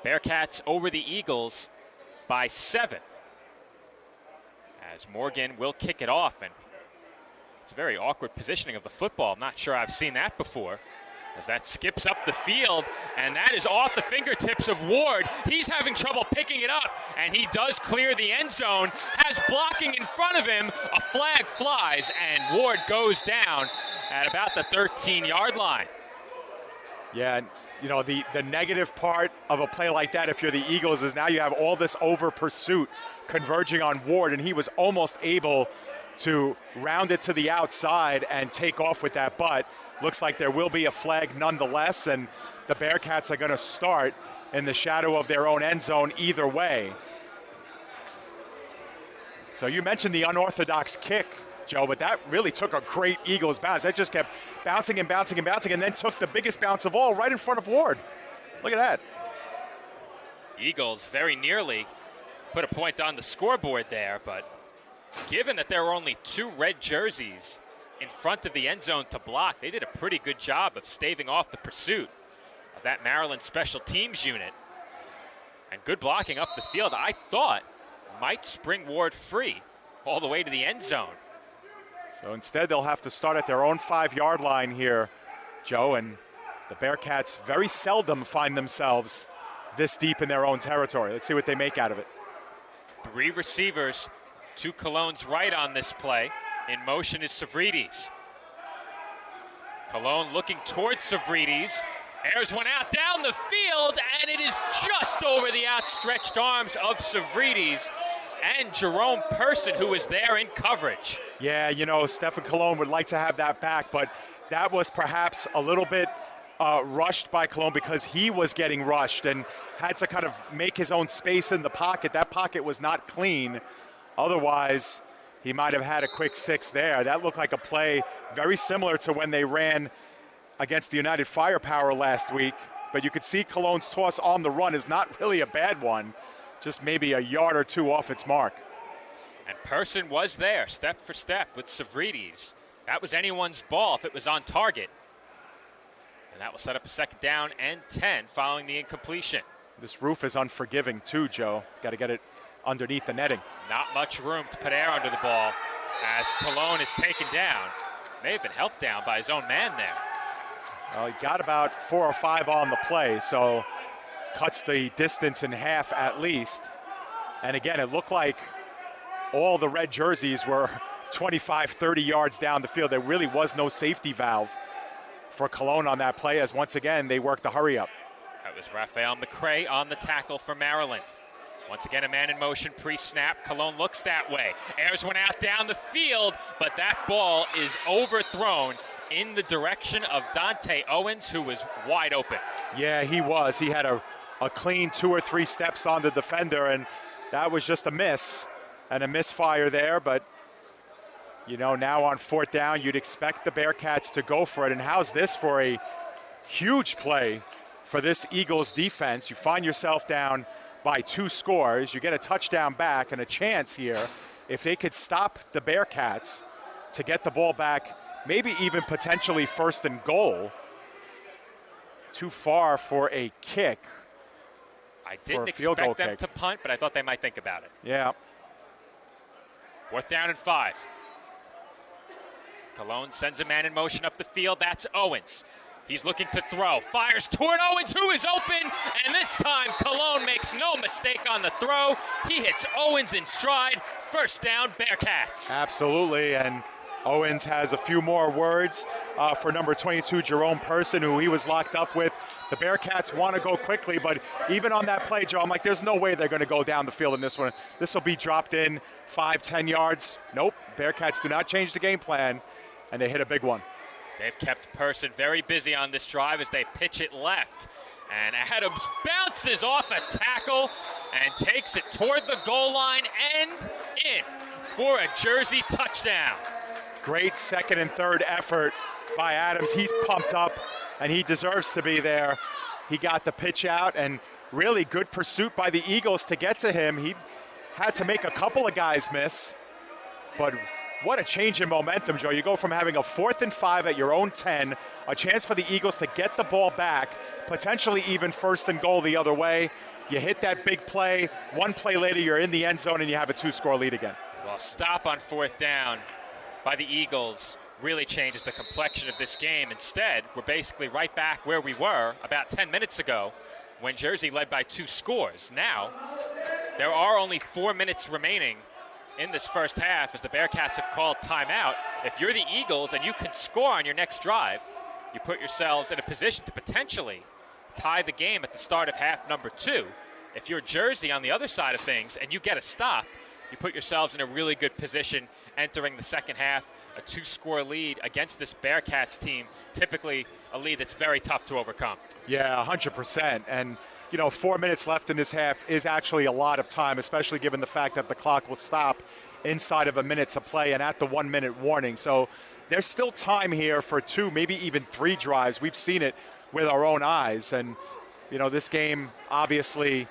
Bearcats over the Eagles by 7. As Morgan will kick it off, and it's a very awkward positioning of the football. I'm not sure I've seen that before. As that skips up the field, and that is off the fingertips of Ward. He's having trouble picking it up, and he does clear the end zone, has blocking in front of him. A flag flies, and Ward goes down at about the 13-yard line. Yeah, you know, the negative part of a play like that, if you're the Eagles, is now you have all this over pursuit converging on Ward, and he was almost able to round it to the outside and take off with that, but looks like there will be a flag nonetheless, and the Bearcats are going to start in the shadow of their own end zone either way. So you mentioned the unorthodox kick, Joe, but that really took a great Eagles bounce. That just kept bouncing and bouncing and bouncing, and then took the biggest bounce of all right in front of Ward. Look at that. Eagles very nearly put a point on the scoreboard there, but given that there were only 2 red jerseys in front of the end zone to block, they did a pretty good job of staving off the pursuit of that Maryland special teams unit. And good blocking up the field, I thought, might spring Ward free all the way to the end zone. So instead, they'll have to start at their own 5-yard line here, Joe, and the Bearcats very seldom find themselves this deep in their own territory. Let's see what they make out of it. 3 receivers to Cologne's right on this play. In motion is Savridis. Cologne looking towards Savridis. Airs one out down the field, and it is just over the outstretched arms of Savridis and Jerome Person, who was there in coverage. Yeah, you know, Stephen Cologne would like to have that back, but that was perhaps a little bit rushed by Cologne because he was getting rushed and had to kind of make his own space in the pocket. That pocket was not clean. Otherwise, he might have had a quick 6 there. That looked like a play very similar to when they ran against the United Firepower last week. But you could see Cologne's toss on the run is not really a bad one, just maybe a yard or 2 off its mark. And Person was there, step for step with Savridis. That was anyone's ball if it was on target. And that will set up a 2nd down and 10 following the incompletion. This roof is unforgiving too, Joe. Got to get it underneath the netting. Not much room to put air under the ball as Cologne is taken down. May have been helped down by his own man there. Well, he got about 4 or 5 on the play, so cuts the distance in half at least. And again, it looked like all the red jerseys were 25, 30 yards down the field. There really was no safety valve for Cologne on that play, as once again, they worked the hurry up. That was Raphael McCray on the tackle for Maryland. Once again, a man in motion pre-snap. Cologne looks that way. Airs one out down the field, but that ball is overthrown in the direction of Dante Owens, who was wide open. Yeah, he was. He had a clean 2 or 3 steps on the defender, and that was just a miss and a misfire there. But, you know, now on 4th down, you'd expect the Bearcats to go for it. And how's this for a huge play for this Eagles defense? You find yourself down by 2 scores. You get a touchdown back and a chance here, if they could stop the Bearcats, to get the ball back, maybe even potentially 1st and goal. Too far for a kick. I didn't expect them to punt, but I thought they might think about it. Yeah. 4th down and 5. Cologne sends a man in motion up the field. That's Owens. He's looking to throw. Fires toward Owens, who is open. And this time, Cologne makes no mistake on the throw. He hits Owens in stride. 1st down, Bearcats. Absolutely. And Owens has a few more words for number 22, Jerome Person, who he was locked up with. The Bearcats want to go quickly, but even on that play, Joe, I'm like, there's no way they're going to go down the field in this one. This will be dropped in 5-10 yards. Nope. Bearcats do not change the game plan, and they hit a big one. They've kept Person very busy on this drive as they pitch it left. And Adams bounces off a tackle and takes it toward the goal line and in for a Jersey touchdown. Great 2nd and 3rd effort by Adams. He's pumped up, and he deserves to be there. He got the pitch out, and really good pursuit by the Eagles to get to him. He had to make a couple of guys miss, but what a change in momentum, Joe. You go from having a 4th and 5 at your own 10, a chance for the Eagles to get the ball back, potentially even 1st and goal the other way. You hit that big play. One play later, you're in the end zone, and you have a 2-score lead again. Well, stop on 4th down by the Eagles really changes the complexion of this game. Instead, we're basically right back where we were about 10 minutes ago when Jersey led by 2 scores. Now, there are only 4 minutes remaining in this first half as the Bearcats have called timeout. If you're the Eagles and you can score on your next drive, you put yourselves in a position to potentially tie the game at the start of half number 2. If you're Jersey on the other side of things and you get a stop, you put yourselves in a really good position entering the second half, a 2-score lead against this Bearcats team, typically a lead that's very tough to overcome. Yeah, 100%. And 4 minutes left in this half is actually a lot of time, especially given the fact that the clock will stop inside of a minute to play and at the 1-minute warning. So there's still time here for 2, maybe even 3 drives. We've seen it with our own eyes. And, this game obviously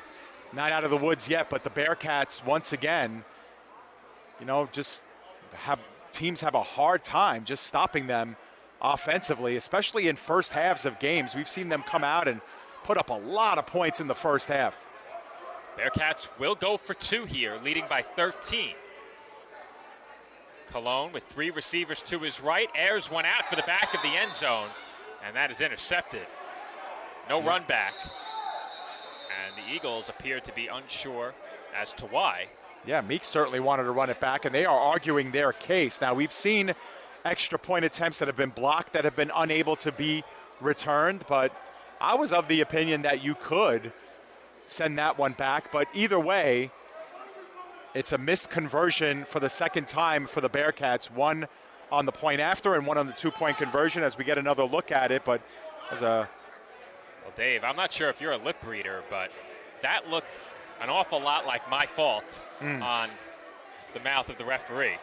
not out of the woods yet, but the Bearcats, once again, just teams have a hard time just stopping them offensively, especially in first halves of games. We've seen them come out and put up a lot of points in the first half. Bearcats will go for 2 here, leading by 13. Cologne with 3 receivers to his right, airs one out for the back of the end zone, and that is intercepted. No run back. And the Eagles appear to be unsure as to why. Yeah, Meeks certainly wanted to run it back, and they are arguing their case. Now, we've seen extra point attempts that have been blocked that have been unable to be returned, but I was of the opinion that you could send that one back. But either way, it's a missed conversion for the second time for the Bearcats, one on the point after and one on the 2-point conversion as we get another look at it. But as a... Well, Dave, I'm not sure if you're a lip reader, but that looked an awful lot like my fault on the mouth of the referee.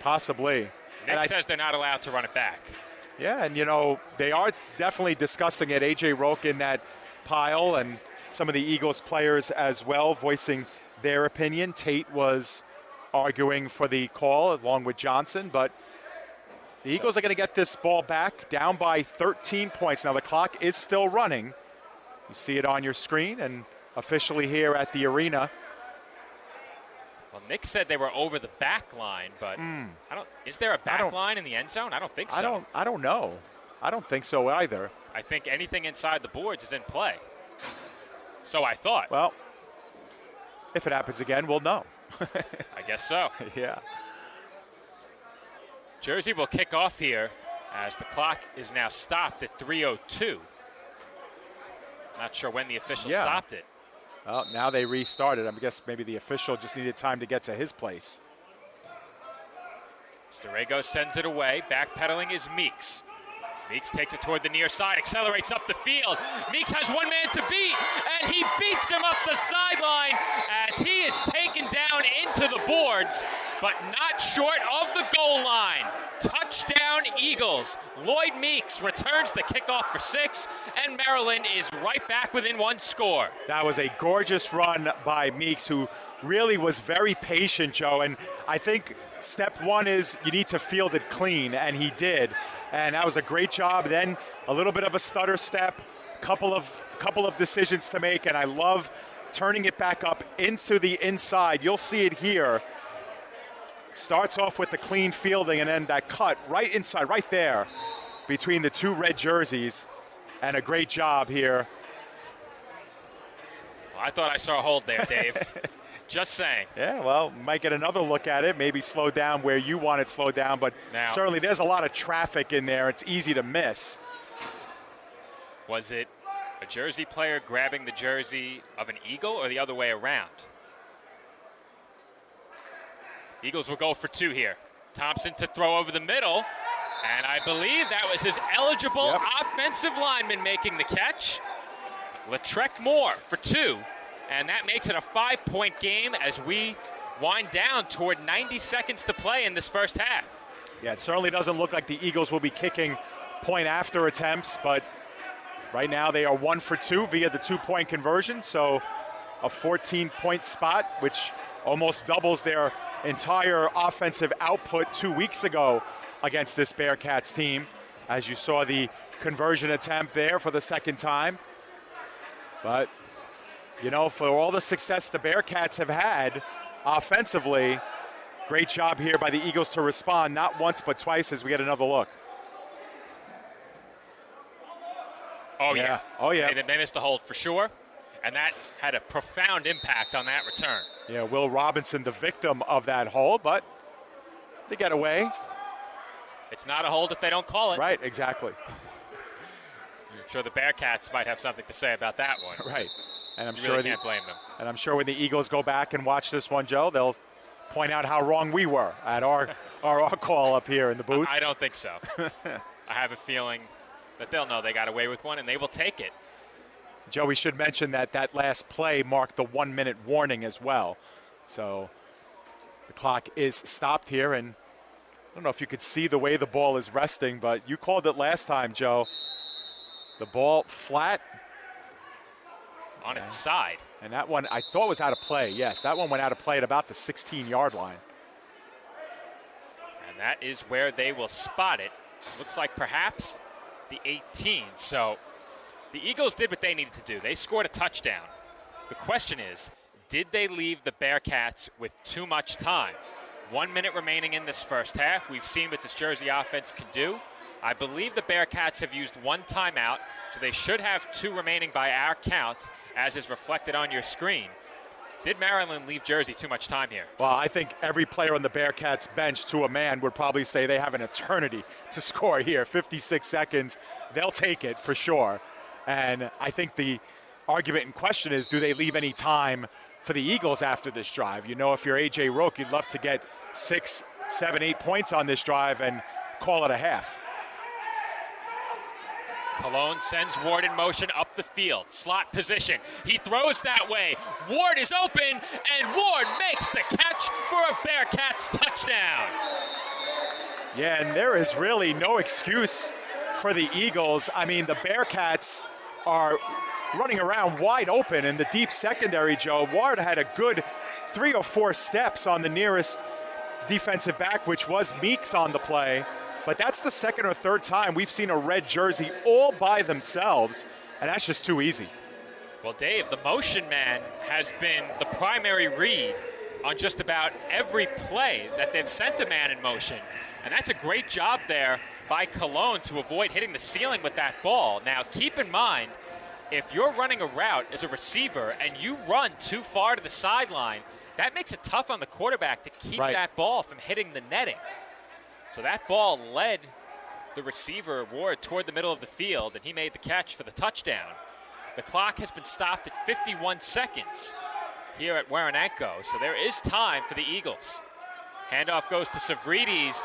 Possibly. Nick says they're not allowed to run it back. Yeah, and they are definitely discussing it. A.J. Roque in that pile and some of the Eagles players as well voicing their opinion. Tate was arguing for the call along with Johnson, but the Eagles are going to get this ball back down by 13 points. Now the clock is still running. You see it on your screen and officially here at the arena. Well, Nick said they were over the back line, but is there a back line in the end zone? I don't think so. I don't know. I don't think so either. I think anything inside the boards is in play. So I thought. Well, if it happens again, we'll know. I guess so. Yeah. Jersey will kick off here as the clock is now stopped at 3:02. Not sure when the official stopped it. Well, now they restarted. I guess maybe the official just needed time to get to his place. Storego sends it away. Backpedaling is Meeks. Meeks takes it toward the near side, accelerates up the field. Meeks has one man to beat, and he beats him up the sideline as he is taken down into the boards, but not short of the goal line. Touchdown Eagles. Lloyd Meeks returns the kickoff for 6, and Maryland is right back within 1 score. That was a gorgeous run by Meeks, who really was very patient, Joe. And I think step 1 is you need to field it clean, and he did. And that was a great job. Then a little bit of a stutter step, couple of decisions to make, and I love turning it back up into the inside. You'll see it here. Starts off with the clean fielding, and then that cut right inside, right there, between the 2 red jerseys, and a great job here. Well, I thought I saw a hold there, Dave. Just saying. Yeah, well, might get another look at it, maybe slow down where you want it slowed down, but certainly there's a lot of traffic in there. It's easy to miss. Was it a Jersey player grabbing the jersey of an Eagle or the other way around? Eagles will go for 2 here. Thompson to throw over the middle, and I believe that was his eligible offensive lineman making the catch. Latrec Moore for 2. And that makes it a 5-point game as we wind down toward 90 seconds to play in this first half. Yeah, it certainly doesn't look like the Eagles will be kicking point after attempts, but right now they are 1 for 2 via the 2-point conversion. So a 14-point spot, which almost doubles their entire offensive output 2 weeks ago against this Bearcats team, as you saw the conversion attempt there for the second time. But, you know, for all the success the Bearcats have had offensively, great job here by the Eagles to respond, not once but twice, as we get another look. Oh, yeah. Oh, yeah. They missed the hold for sure, and that had a profound impact on that return. Yeah, Will Robinson, the victim of that hold, but they get away. It's not a hold if they don't call it. Right, exactly. I'm sure the Bearcats might have something to say about that one. Right. And I'm you sure really can't blame them. And I'm sure when the Eagles go back and watch this one, Joe, they'll point out how wrong we were at our call up here in the booth. I don't think so. I have a feeling that they'll know they got away with one, and they will take it. Joe, we should mention that last play marked the 1-minute warning as well. So the clock is stopped here, and I don't know if you could see the way the ball is resting, but you called it last time, Joe. The ball flat. On its side. And that one I thought was out of play. Yes, that one went out of play at about the 16-yard line. And that is where they will spot it. Looks like perhaps the 18. So the Eagles did what they needed to do. They scored a touchdown. The question is, did they leave the Bearcats with too much time? 1 minute remaining in this first half. We've seen what this Jersey offense can do. I believe the Bearcats have used one timeout, so they should have 2 remaining by our count, as is reflected on your screen. Did Maryland leave Jersey too much time here? Well, I think every player on the Bearcats bench to a man would probably say they have an eternity to score here. 56 seconds, they'll take it for sure. And I think the argument in question is, do they leave any time for the Eagles after this drive? You know, if you're A.J. Roque, you'd love to get 6, 7, 8 points on this drive and call it a half. Cologne sends Ward in motion up the field. Slot position. He throws that way. Ward is open, and Ward makes the catch for a Bearcats touchdown. Yeah, and there is really no excuse for the Eagles. I mean, the Bearcats are running around wide open in the deep secondary, Joe. Ward had a good 3 or 4 steps on the nearest defensive back, which was Meeks on the play. But that's the second or third time we've seen a red jersey all by themselves, and that's just too easy. Well, Dave, the motion man has been the primary read on just about every play that they've sent a man in motion. And that's a great job there by Cologne to avoid hitting the ceiling with that ball. Now, keep in mind, if you're running a route as a receiver and you run too far to the sideline, that makes it tough on the quarterback to keep that ball from hitting the netting. So that ball led the receiver, Ward, toward the middle of the field, and he made the catch for the touchdown. The clock has been stopped at 51 seconds here at Waranenko, so there is time for the Eagles. Handoff goes to Savridis,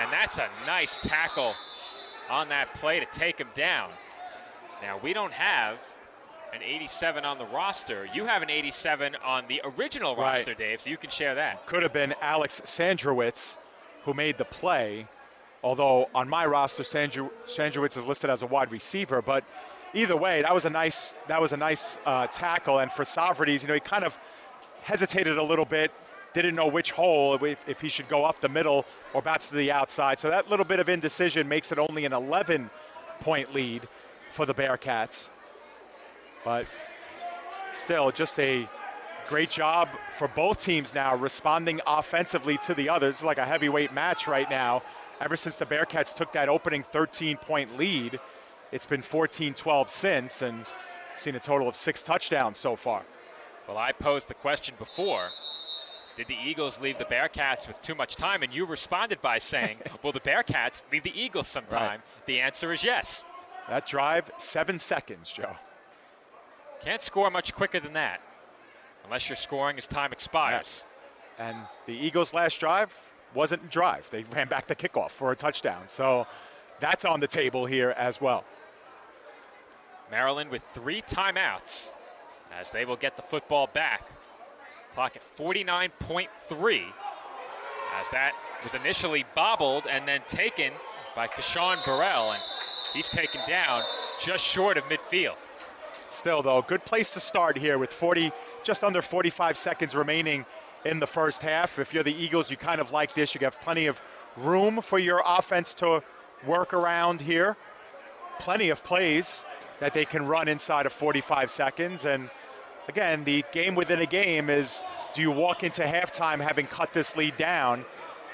and that's a nice tackle on that play to take him down. Now, we don't have an 87 on the roster. You have an 87 on the original roster, Dave, so you can share that. Could have been Alex Sandrowitz who made the play, although on my roster, Sandrowitz is listed as a wide receiver. But either way, that was a nice tackle. And for Savridis, you know, he kind of hesitated a little bit, didn't know which hole, if he should go up the middle or bounce to the outside. So that little bit of indecision makes it only an 11-point lead for the Bearcats. But still, just a great job for both teams now responding offensively to the others. It's like a heavyweight match right now. Ever since the Bearcats took that opening 13-point lead, it's been 14-12 since, and seen a total of 6 touchdowns so far. Well, I posed the question before. Did the Eagles leave the Bearcats with too much time? And you responded by saying, will the Bearcats leave the Eagles some time? Right. The answer is yes. That drive, 7 seconds, Joe. Can't score much quicker than that, unless you're scoring as time expires. Yeah. And the Eagles' last drive wasn't a drive. They ran back the kickoff for a touchdown. So that's on the table here as well. Maryland with 3 timeouts as they will get the football back. Clock at 49.3 as that was initially bobbled and then taken by Kashawn Burrell, and he's taken down just short of midfield. Still, though, good place to start here with just under 45 seconds remaining in the first half. If you're the Eagles, you kind of like this. You have plenty of room for your offense to work around here. Plenty of plays that they can run inside of 45 seconds. And again, the game within a game is, do you walk into halftime having cut this lead down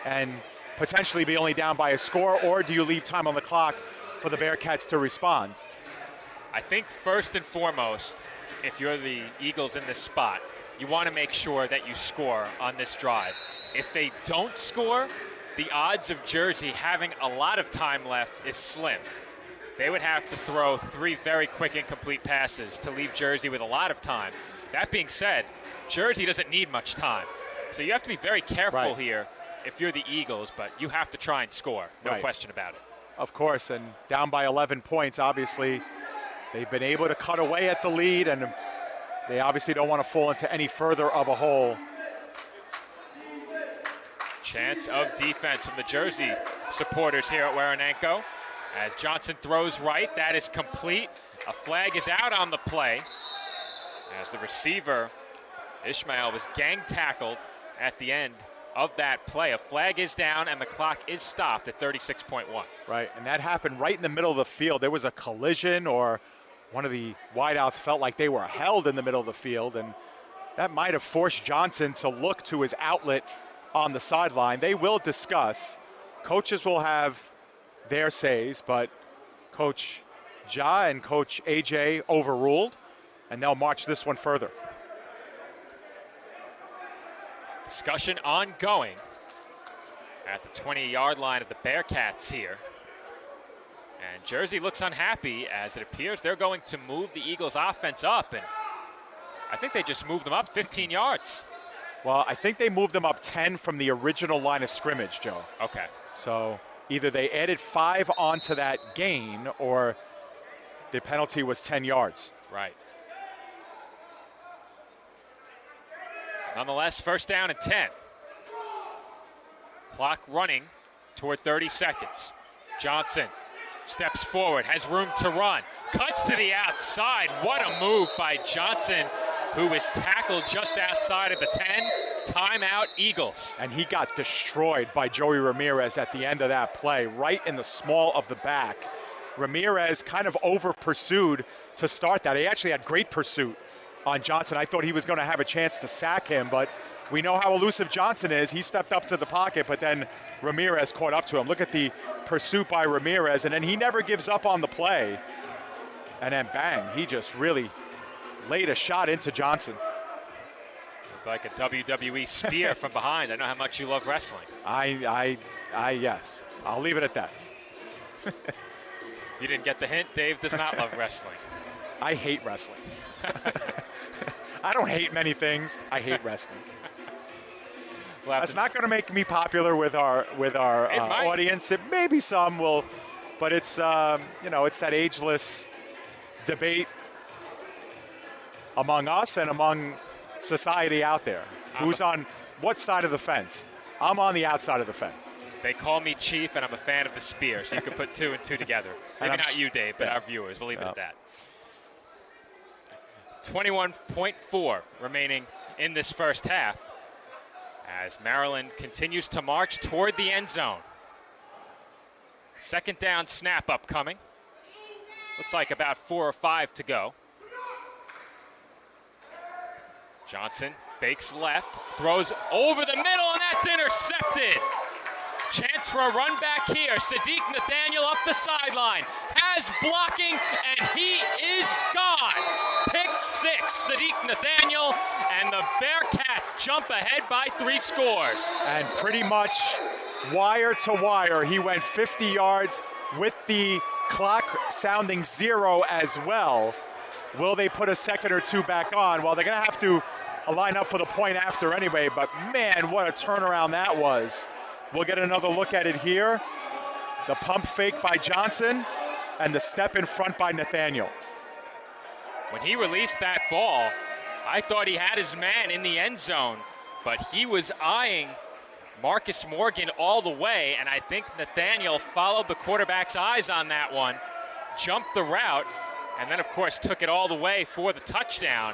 and potentially be only down by a score, or do you leave time on the clock for the Bearcats to respond? I think first and foremost, if you're the Eagles in this spot, you want to make sure that you score on this drive. If they don't score, the odds of Jersey having a lot of time left is slim. They would have to throw 3 very quick incomplete passes to leave Jersey with a lot of time. That being said, Jersey doesn't need much time. So you have to be very careful here if you're the Eagles, but you have to try and score. No question about it. Of course, and down by 11 points, obviously, they've been able to cut away at the lead, and they obviously don't want to fall into any further of a hole. Chance of defense from the Jersey supporters here at Waranenko. As Johnson throws right, that is complete. A flag is out on the play as the receiver, Ishmael, was gang tackled at the end of that play. A flag is down and the clock is stopped at 36.1. Right, and that happened right in the middle of the field. There was a collision, or one of the wideouts felt like they were held in the middle of the field, and that might have forced Johnson to look to his outlet on the sideline. They will discuss. Coaches will have their says, but Coach Ja and Coach AJ overruled, and they'll march this one further. Discussion ongoing at the 20-yard line of the Bearcats here. And Jersey looks unhappy as it appears they're going to move the Eagles' offense up. And I think they just moved them up 15 yards. Well, I think they moved them up 10 from the original line of scrimmage, Joe. Okay. So either they added 5 onto that gain, or the penalty was 10 yards. Right. Nonetheless, first down and 10. Clock running toward 30 seconds. Johnson steps forward, has room to run, cuts to the outside. What a move by Johnson, who was tackled just outside of the 10. Timeout, Eagles. And he got destroyed by Joey Ramirez at the end of that play, right in the small of the back. Ramirez kind of over-pursued to start that. He actually had great pursuit on Johnson. I thought he was going to have a chance to sack him, but we know how elusive Johnson is. He stepped up to the pocket, but then Ramirez caught up to him. Look at the pursuit by Ramirez, and then he never gives up on the play. And then bang, he just really laid a shot into Johnson. Looked like a WWE spear from behind. I know how much you love wrestling. Yes. I'll leave it at that. You didn't get the hint. Dave does not love wrestling. I hate wrestling. I don't hate many things. I hate wrestling. That's not going to make me popular with our audience. It maybe some will, but it's it's that ageless debate among us and among society out there. Who's on what side of the fence? I'm on the outside of the fence. They call me Chief, and I'm a fan of the spear, so you can put 2 and 2 together. Maybe not you, Dave, but our viewers. We'll leave it at that. 21.4 remaining in this first half as Maryland continues to march toward the end zone. Second down snap upcoming. Looks like about 4 or 5 to go. Johnson fakes left, throws over the middle, and that's intercepted. Chance for a run back here. Sadiq Nathaniel up the sideline. Has blocking, and he is gone. Pick 6, Sadiq Nathaniel, and the Bearcats jump ahead by 3 scores. And pretty much wire to wire, he went 50 yards with the clock sounding 0 as well. Will they put a second or 2 back on? Well, they're going to have to line up for the point after anyway, but man, what a turnaround that was. We'll get another look at it here. The pump fake by Johnson and the step in front by Nathaniel. When he released that ball, I thought he had his man in the end zone, but he was eyeing Marcus Morgan all the way, and I think Nathaniel followed the quarterback's eyes on that one, jumped the route, and then, of course, took it all the way for the touchdown.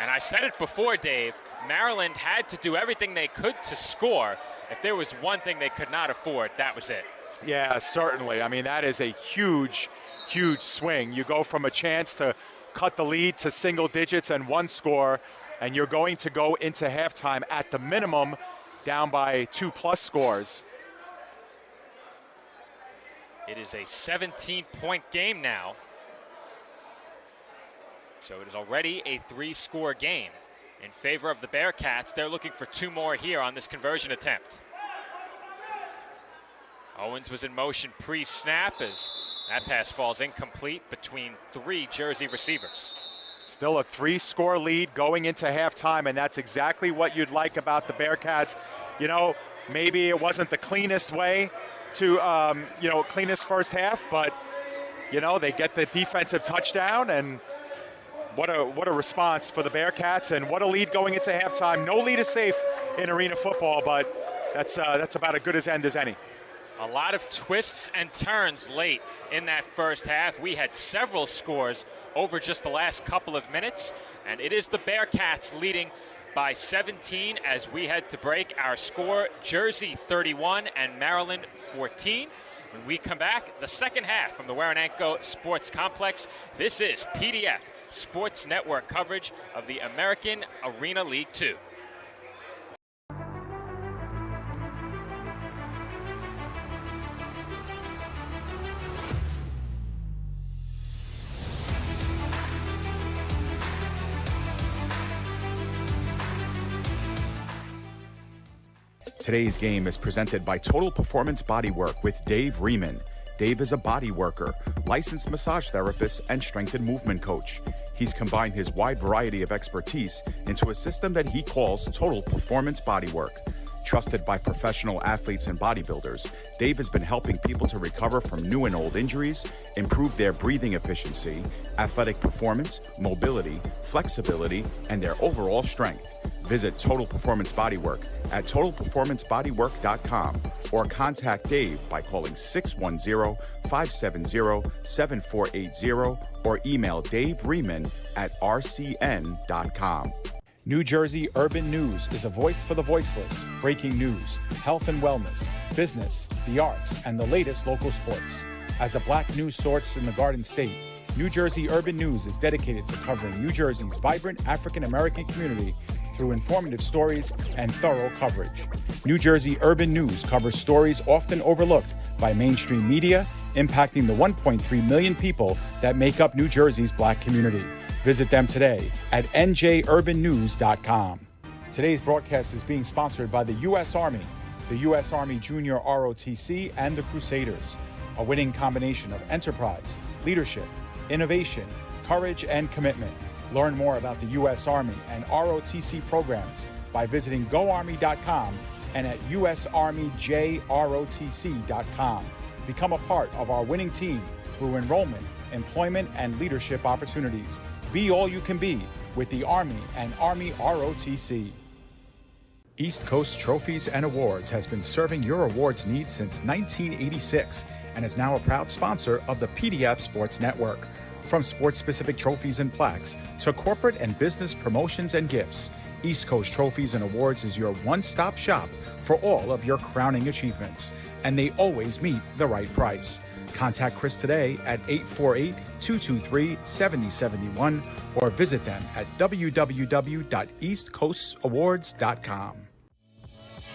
And I said it before, Dave, Maryland had to do everything they could to score. If there was one thing they could not afford, that was it. Yeah, certainly. I mean, that is a huge, huge swing. You go from a chance to cut the lead to single digits and one score, and you're going to go into halftime at the minimum down by 2+ scores. It is a 17-point game now. So it is already a 3-score game in favor of the Bearcats. They're looking for 2 more here on this conversion attempt. Owens was in motion pre-snap as that pass falls incomplete between 3 Jersey receivers. Still a 3-score lead going into halftime, and that's exactly what you'd like about the Bearcats. You know, maybe it wasn't the cleanest way to, cleanest first half, but, they get the defensive touchdown, and what a response for the Bearcats, and what a lead going into halftime. No lead is safe in arena football, but that's about as good as end as any. A lot of twists and turns late in that first half. We had several scores over just the last couple of minutes, and it is the Bearcats leading by 17 as we head to break. Our score, Jersey 31 and Maryland 14. When we come back, the second half from the Waranenko Sports Complex. This is PDF Sports Network coverage of the American Arena League 2. Today's game is presented by Total Performance Bodywork with Dave Riemann. Dave is a body worker, licensed massage therapist, and strength and movement coach. He's combined his wide variety of expertise into a system that he calls Total Performance Bodywork. Trusted by professional athletes and bodybuilders, Dave has been helping people to recover from new and old injuries, improve their breathing efficiency, athletic performance, mobility, flexibility, and their overall strength. Visit Total Performance Bodywork at TotalPerformanceBodywork.com or contact Dave by calling 610-570-7480 or email daveriemann@rcn.com. New Jersey Urban News is a voice for the voiceless. Breaking news, health and wellness, business, the arts, and the latest local sports. As a black news source in the Garden State, New Jersey Urban News is dedicated to covering New Jersey's vibrant African-American community through informative stories and thorough coverage. New Jersey Urban News covers stories often overlooked by mainstream media, impacting the 1.3 million people that make up New Jersey's black community. Visit them today at njurbannews.com. Today's broadcast is being sponsored by the U.S. Army, the U.S. Army Junior ROTC, and the Crusaders, a winning combination of enterprise, leadership, innovation, courage, and commitment. Learn more about the U.S. Army and ROTC programs by visiting goarmy.com and at usarmyjrotc.com. Become a part of our winning team through enrollment, employment, and leadership opportunities. Be all you can be with the Army and Army ROTC. East Coast Trophies and Awards has been serving your awards needs since 1986 and is now a proud sponsor of the PDF Sports Network. From sports-specific trophies and plaques to corporate and business promotions and gifts, East Coast Trophies and Awards is your one-stop shop for all of your crowning achievements, and they always meet the right price. Contact Chris today at 848-223-7071 or visit them at www.eastcoastawards.com.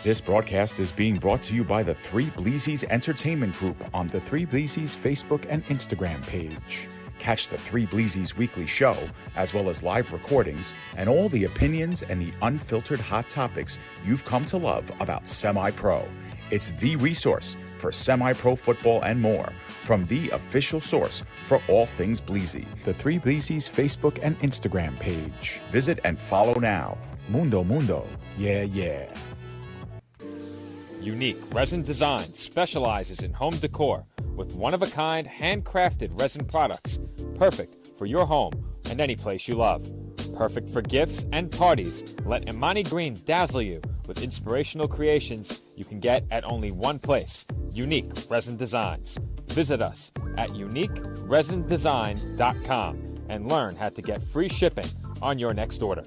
This broadcast is being brought to you by the Three Bleezies Entertainment Group on the Three Bleezies Facebook and Instagram page. Catch the Three Bleezies weekly show, as well as live recordings and all the opinions and the unfiltered hot topics you've come to love about semi-pro. It's the resource for semi-pro football and more, from the official source for all things Bleezy. The Three Bleezies Facebook and Instagram page. Visit and follow now. Mundo, yeah. Unique Resin Design specializes in home decor with one-of-a-kind handcrafted resin products, perfect for your home and any place you love. Perfect for gifts and parties. Let Imani Green dazzle you with inspirational creations you can get at only one place, Unique Resin Designs. Visit us at uniqueresindesign.com and learn how to get free shipping on your next order.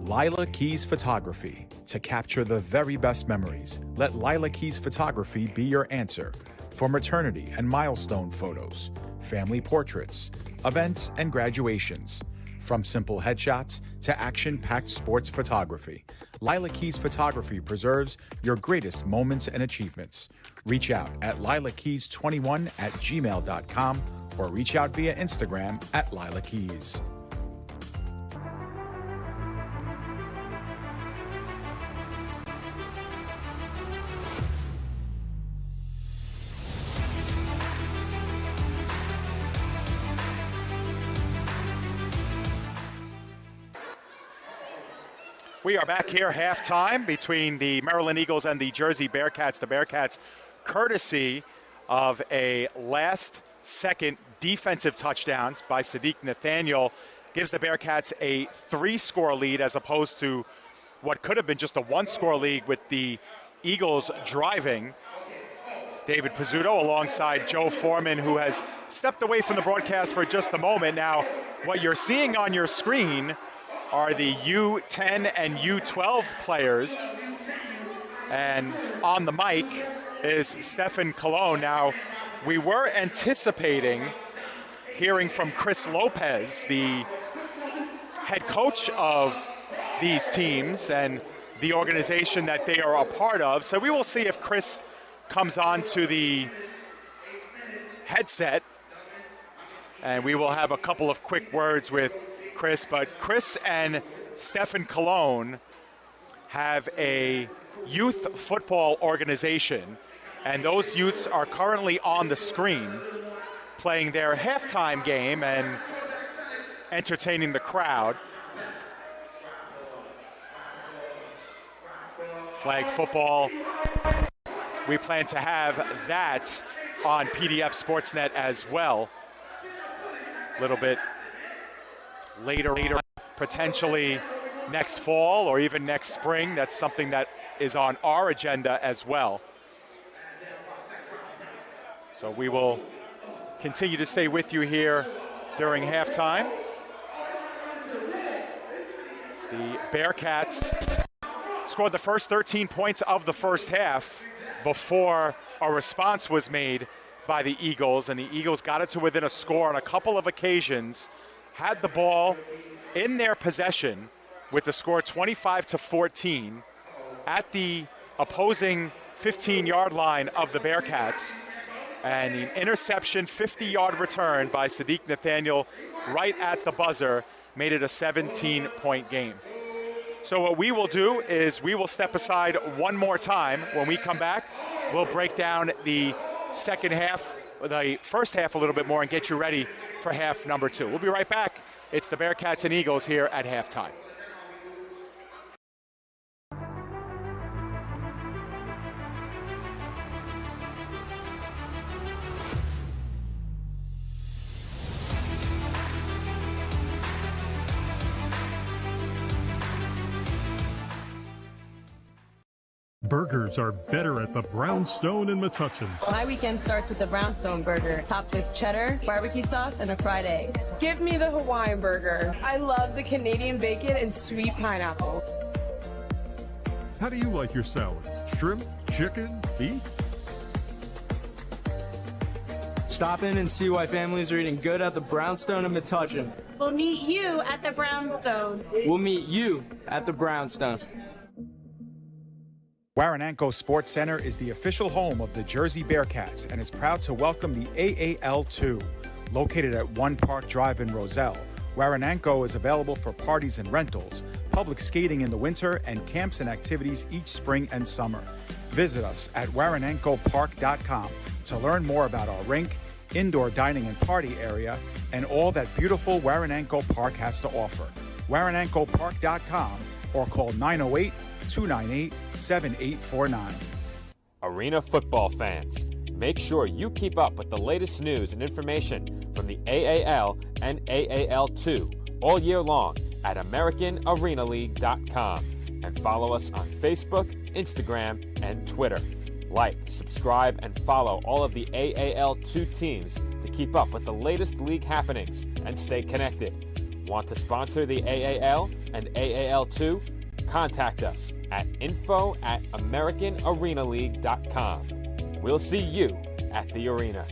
Lila Keys Photography. To capture the very best memories, let Lila Keys Photography be your answer for maternity and milestone photos, family portraits, events, and graduations. From simple headshots to action-packed sports photography, Lila Keys Photography preserves your greatest moments and achievements. Reach out at lilakeys21@gmail.com or reach out via Instagram at Lila Keys. We are back here halftime between the Maryland Eagles and the Jersey Bearcats. The Bearcats, courtesy of a last-second defensive touchdown by Sadiq Nathaniel, gives the Bearcats a 3-score lead as opposed to what could have been just a 1-score lead with the Eagles driving. David Pizzuto alongside Joe Foreman, who has stepped away from the broadcast for just a moment. Now, what you're seeing on your screen are the U10 and U12 players. And on the mic is Stephen Colon. Now, we were anticipating hearing from Chris Lopez, the head coach of these teams and the organization that they are a part of. So we will see if Chris comes on to the headset, and we will have a couple of quick words with Chris. But Chris and Stephen Colon have a youth football organization, and those youths are currently on the screen playing their halftime game and entertaining the crowd. Flag football. We plan to have that on PDF Sportsnet as well. A little bit later, potentially next fall or even next spring. That's something that is on our agenda as well. So we will continue to stay with you here during halftime. The Bearcats scored the first 13 points of the first half before a response was made by the Eagles, and the Eagles got it to within a score on a couple of occasions, had the ball in their possession with the score 25-14 at the opposing 15-yard line of the Bearcats, and an interception, 50-yard return by Sadiq Nathaniel right at the buzzer made it a 17-point game. So what we will do is we will step aside one more time. When we come back, we'll break down the second half, the first half a little bit more, and get you ready for half number 2. We'll be right back. It's the Bearcats and Eagles here at halftime. Burgers are better at the Brownstone in Metuchen. My weekend starts with the Brownstone burger, topped with cheddar, barbecue sauce, and a fried egg. Give me the Hawaiian burger. I love the Canadian bacon and sweet pineapple. How do you like your salads? Shrimp, chicken, beef? Stop in and see why families are eating good at the Brownstone in Metuchen. We'll meet you at the Brownstone. We'll meet you at the Brownstone. Warananko Sports Center is the official home of the Jersey Bearcats and is proud to welcome the AAL2. Located at 1 Park Drive in Roselle, Warananko is available for parties and rentals, public skating in the winter, and camps and activities each spring and summer. Visit us at waranankopark.com to learn more about our rink, indoor dining and party area, and all that beautiful Warananko Park has to offer. waranankopark.com or call 908-298-7849. Arena football fans, make sure you keep up with the latest news and information from the AAL and AAL2 all year long at AmericanArenaLeague.com and follow us on Facebook, Instagram, and Twitter. Like, subscribe, and follow all of the AAL2 teams to keep up with the latest league happenings and stay connected. Want to sponsor the AAL and AAL2? Contact us at info@AmericanArenaLeague.com. We'll see you at the arena.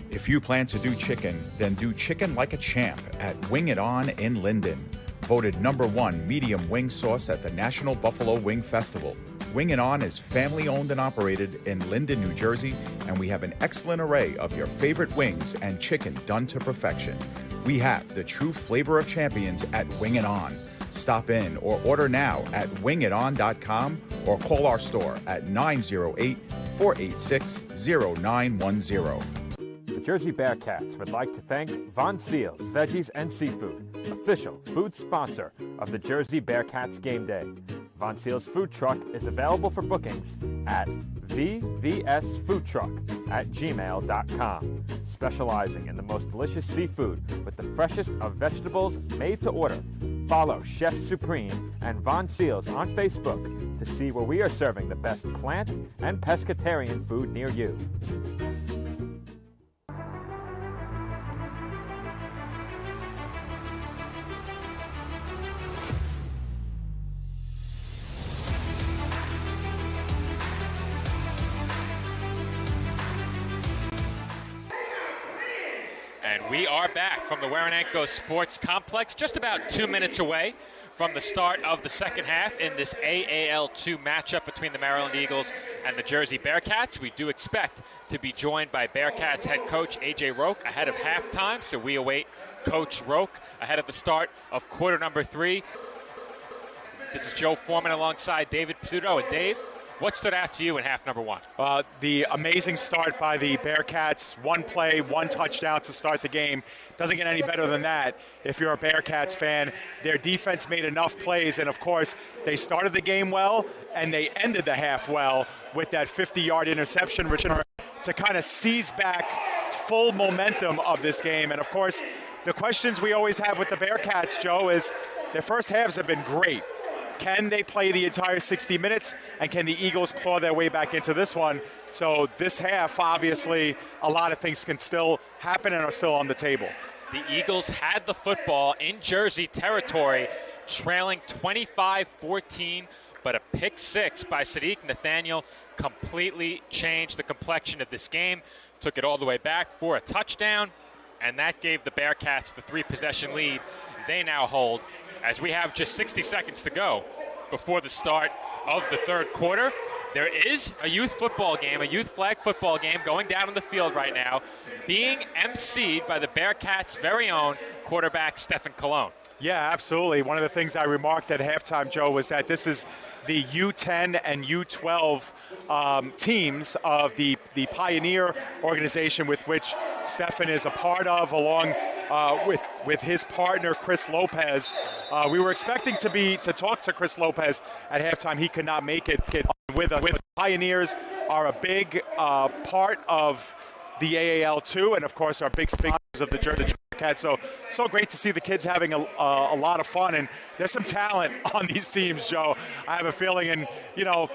If you plan to do chicken, then do chicken like a champ at Wing It On in Linden. Voted #1 medium wing sauce at the National Buffalo Wing Festival. Wing It On is family owned and operated in Linden, New Jersey, and we have an excellent array of your favorite wings and chicken done to perfection. We have the true flavor of champions at Wing It On. Stop in or order now at wingiton.com or call our store at 908-486-0910. The Jersey Bearcats would like to thank Von Seals Veggies and Seafood, official food sponsor of the Jersey Bearcats game day. Von Seals Food Truck is available for bookings at vvsfoodtruck@gmail.com, specializing in the most delicious seafood with the freshest of vegetables made to order. Follow Chef Supreme and Von Seals on Facebook to see where we are serving the best plant and pescatarian food near you. And we are back from the Waranenko Sports Complex, just about 2 minutes away from the start of the second half in this AAL2 matchup between the Maryland Eagles and the Jersey Bearcats. We do expect to be joined by Bearcats head coach A.J. Roque ahead of halftime, so we await Coach Roque ahead of the start of quarter number 3. This is Joe Foreman alongside David Pizzuto. And Dave, what stood out to you in half number 1? The amazing start by the Bearcats. One play, one touchdown to start the game. Doesn't get any better than that if you're a Bearcats fan. Their defense made enough plays, and of course, they started the game well, and they ended the half well with that 50-yard interception return to kind of seize back full momentum of this game. And of course, the questions we always have with the Bearcats, Joe, is their first halves have been great. Can they play the entire 60 minutes, and can the Eagles claw their way back into this one? So this half, obviously, a lot of things can still happen and are still on the table. The Eagles had the football in Jersey territory, trailing 25-14, but a pick six by Sadiq Nathaniel completely changed the complexion of this game, took it all the way back for a touchdown, and that gave the Bearcats the 3-possession lead they now hold. As we have just 60 seconds to go before the start of the third quarter, there is a youth football game, a youth flag football game going down on the field right now, being emceed by the Bearcats' very own quarterback, Stephen Colon. Yeah, absolutely. One of the things I remarked at halftime, Joe, was that this is the U10 and U12 teams of the Pioneer organization with which Stephen is a part of, along with his partner, Chris Lopez. We were expecting to talk to Chris Lopez at halftime. He could not make it with us. Pioneers are a big part of the AAL2, and of course, are big sponsors of the Jersey Bearcats. So great to see the kids having a lot of fun, and there's some talent on these teams, Joe. I have a feeling in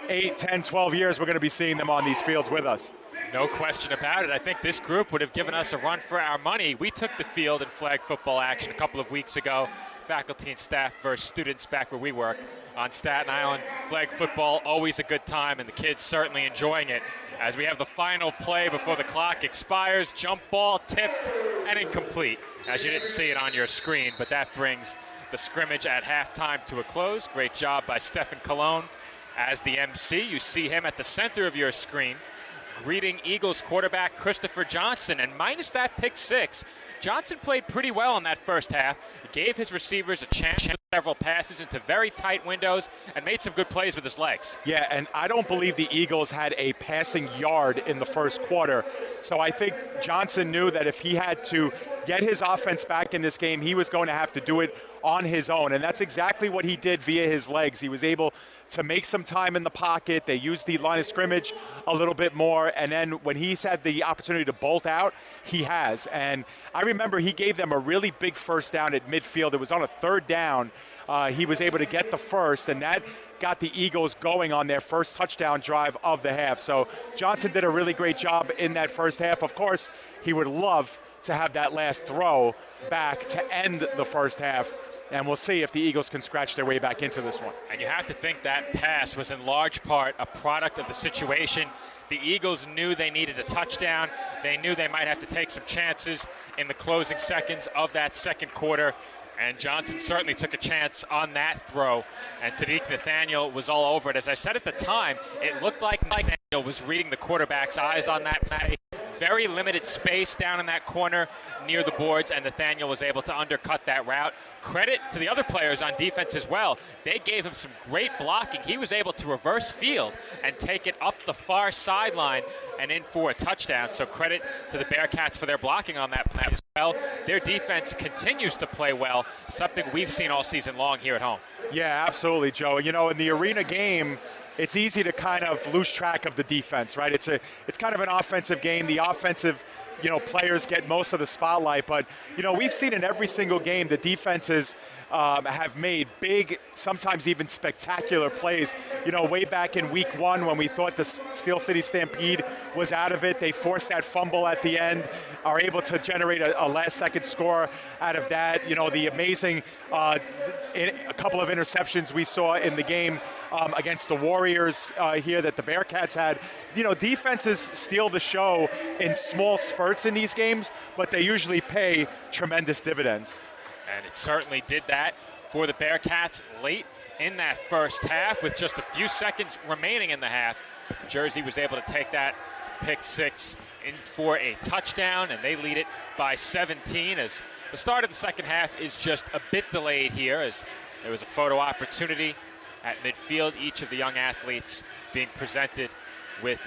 8, 10, 12 years we're going to be seeing them on these fields with us. No question about it. I think this group would have given us a run for our money. We took the field in flag football action a couple of weeks ago, faculty and staff versus students back where we work on Staten Island. Flag football, always a good time, and the kids certainly enjoying it. As we have the final play before the clock expires, jump ball tipped and incomplete. As you didn't see it on your screen, but that brings the scrimmage at halftime to a close. Great job by Stephen Colon as the MC. You see him at the center of your screen, greeting Eagles quarterback Christopher Johnson. And minus that pick six, Johnson played pretty well in that first half, gave his receivers a chance, several passes into very tight windows, and made some good plays with his legs. Yeah, and I don't believe the Eagles had a passing yard in the first quarter. So I think Johnson knew that if he had to get his offense back in this game, he was going to have to do it on his own. And that's exactly what he did via his legs. He was able to make some time in the pocket. They used the line of scrimmage a little bit more. And then when he's had the opportunity to bolt out, he has. And I remember he gave them a really big first down at midfield. It was on a third down. He was able to get the first, and that got the Eagles going on their first touchdown drive of the half. So Johnson did a really great job in that first half. Of course, he would love to have that last throw back to end the first half. And we'll see if the Eagles can scratch their way back into this one. And you have to think that pass was in large part a product of the situation. The Eagles knew they needed a touchdown. They knew they might have to take some chances in the closing seconds of that second quarter. And Johnson certainly took a chance on that throw. And Sadiq Nathaniel was all over it. As I said at the time, it looked like Nathaniel was reading the quarterback's eyes on that play. Very limited space down in that corner near the boards, and Nathaniel was able to undercut that route. Credit to the other players on defense as well. They gave him some great blocking. He was able to reverse field and take it up the far sideline and in for a touchdown. So credit to the Bearcats for their blocking on that play as well. Their defense continues to play well, something we've seen all season long here at home. Yeah, absolutely, Joe. You know, in the arena game, it's easy to kind of lose track of the defense, right? It's kind of an offensive game. The offensive, players get most of the spotlight. But, we've seen in every single game the defenses have made big, sometimes even spectacular plays. Way back in week 1 when we thought the Steel City Stampede was out of it, they forced that fumble at the end, are able to generate a last-second score out of that. The amazing a couple of interceptions we saw in the game against the Warriors here that the Bearcats had. Defenses steal the show in small spurts in these games, but they usually pay tremendous dividends. And it certainly did that for the Bearcats late in that first half with just a few seconds remaining in the half. Jersey was able to take that pick six in for a touchdown, and they lead it by 17 as the start of the second half is just a bit delayed here as there was a photo opportunity at midfield. Each of the young athletes being presented with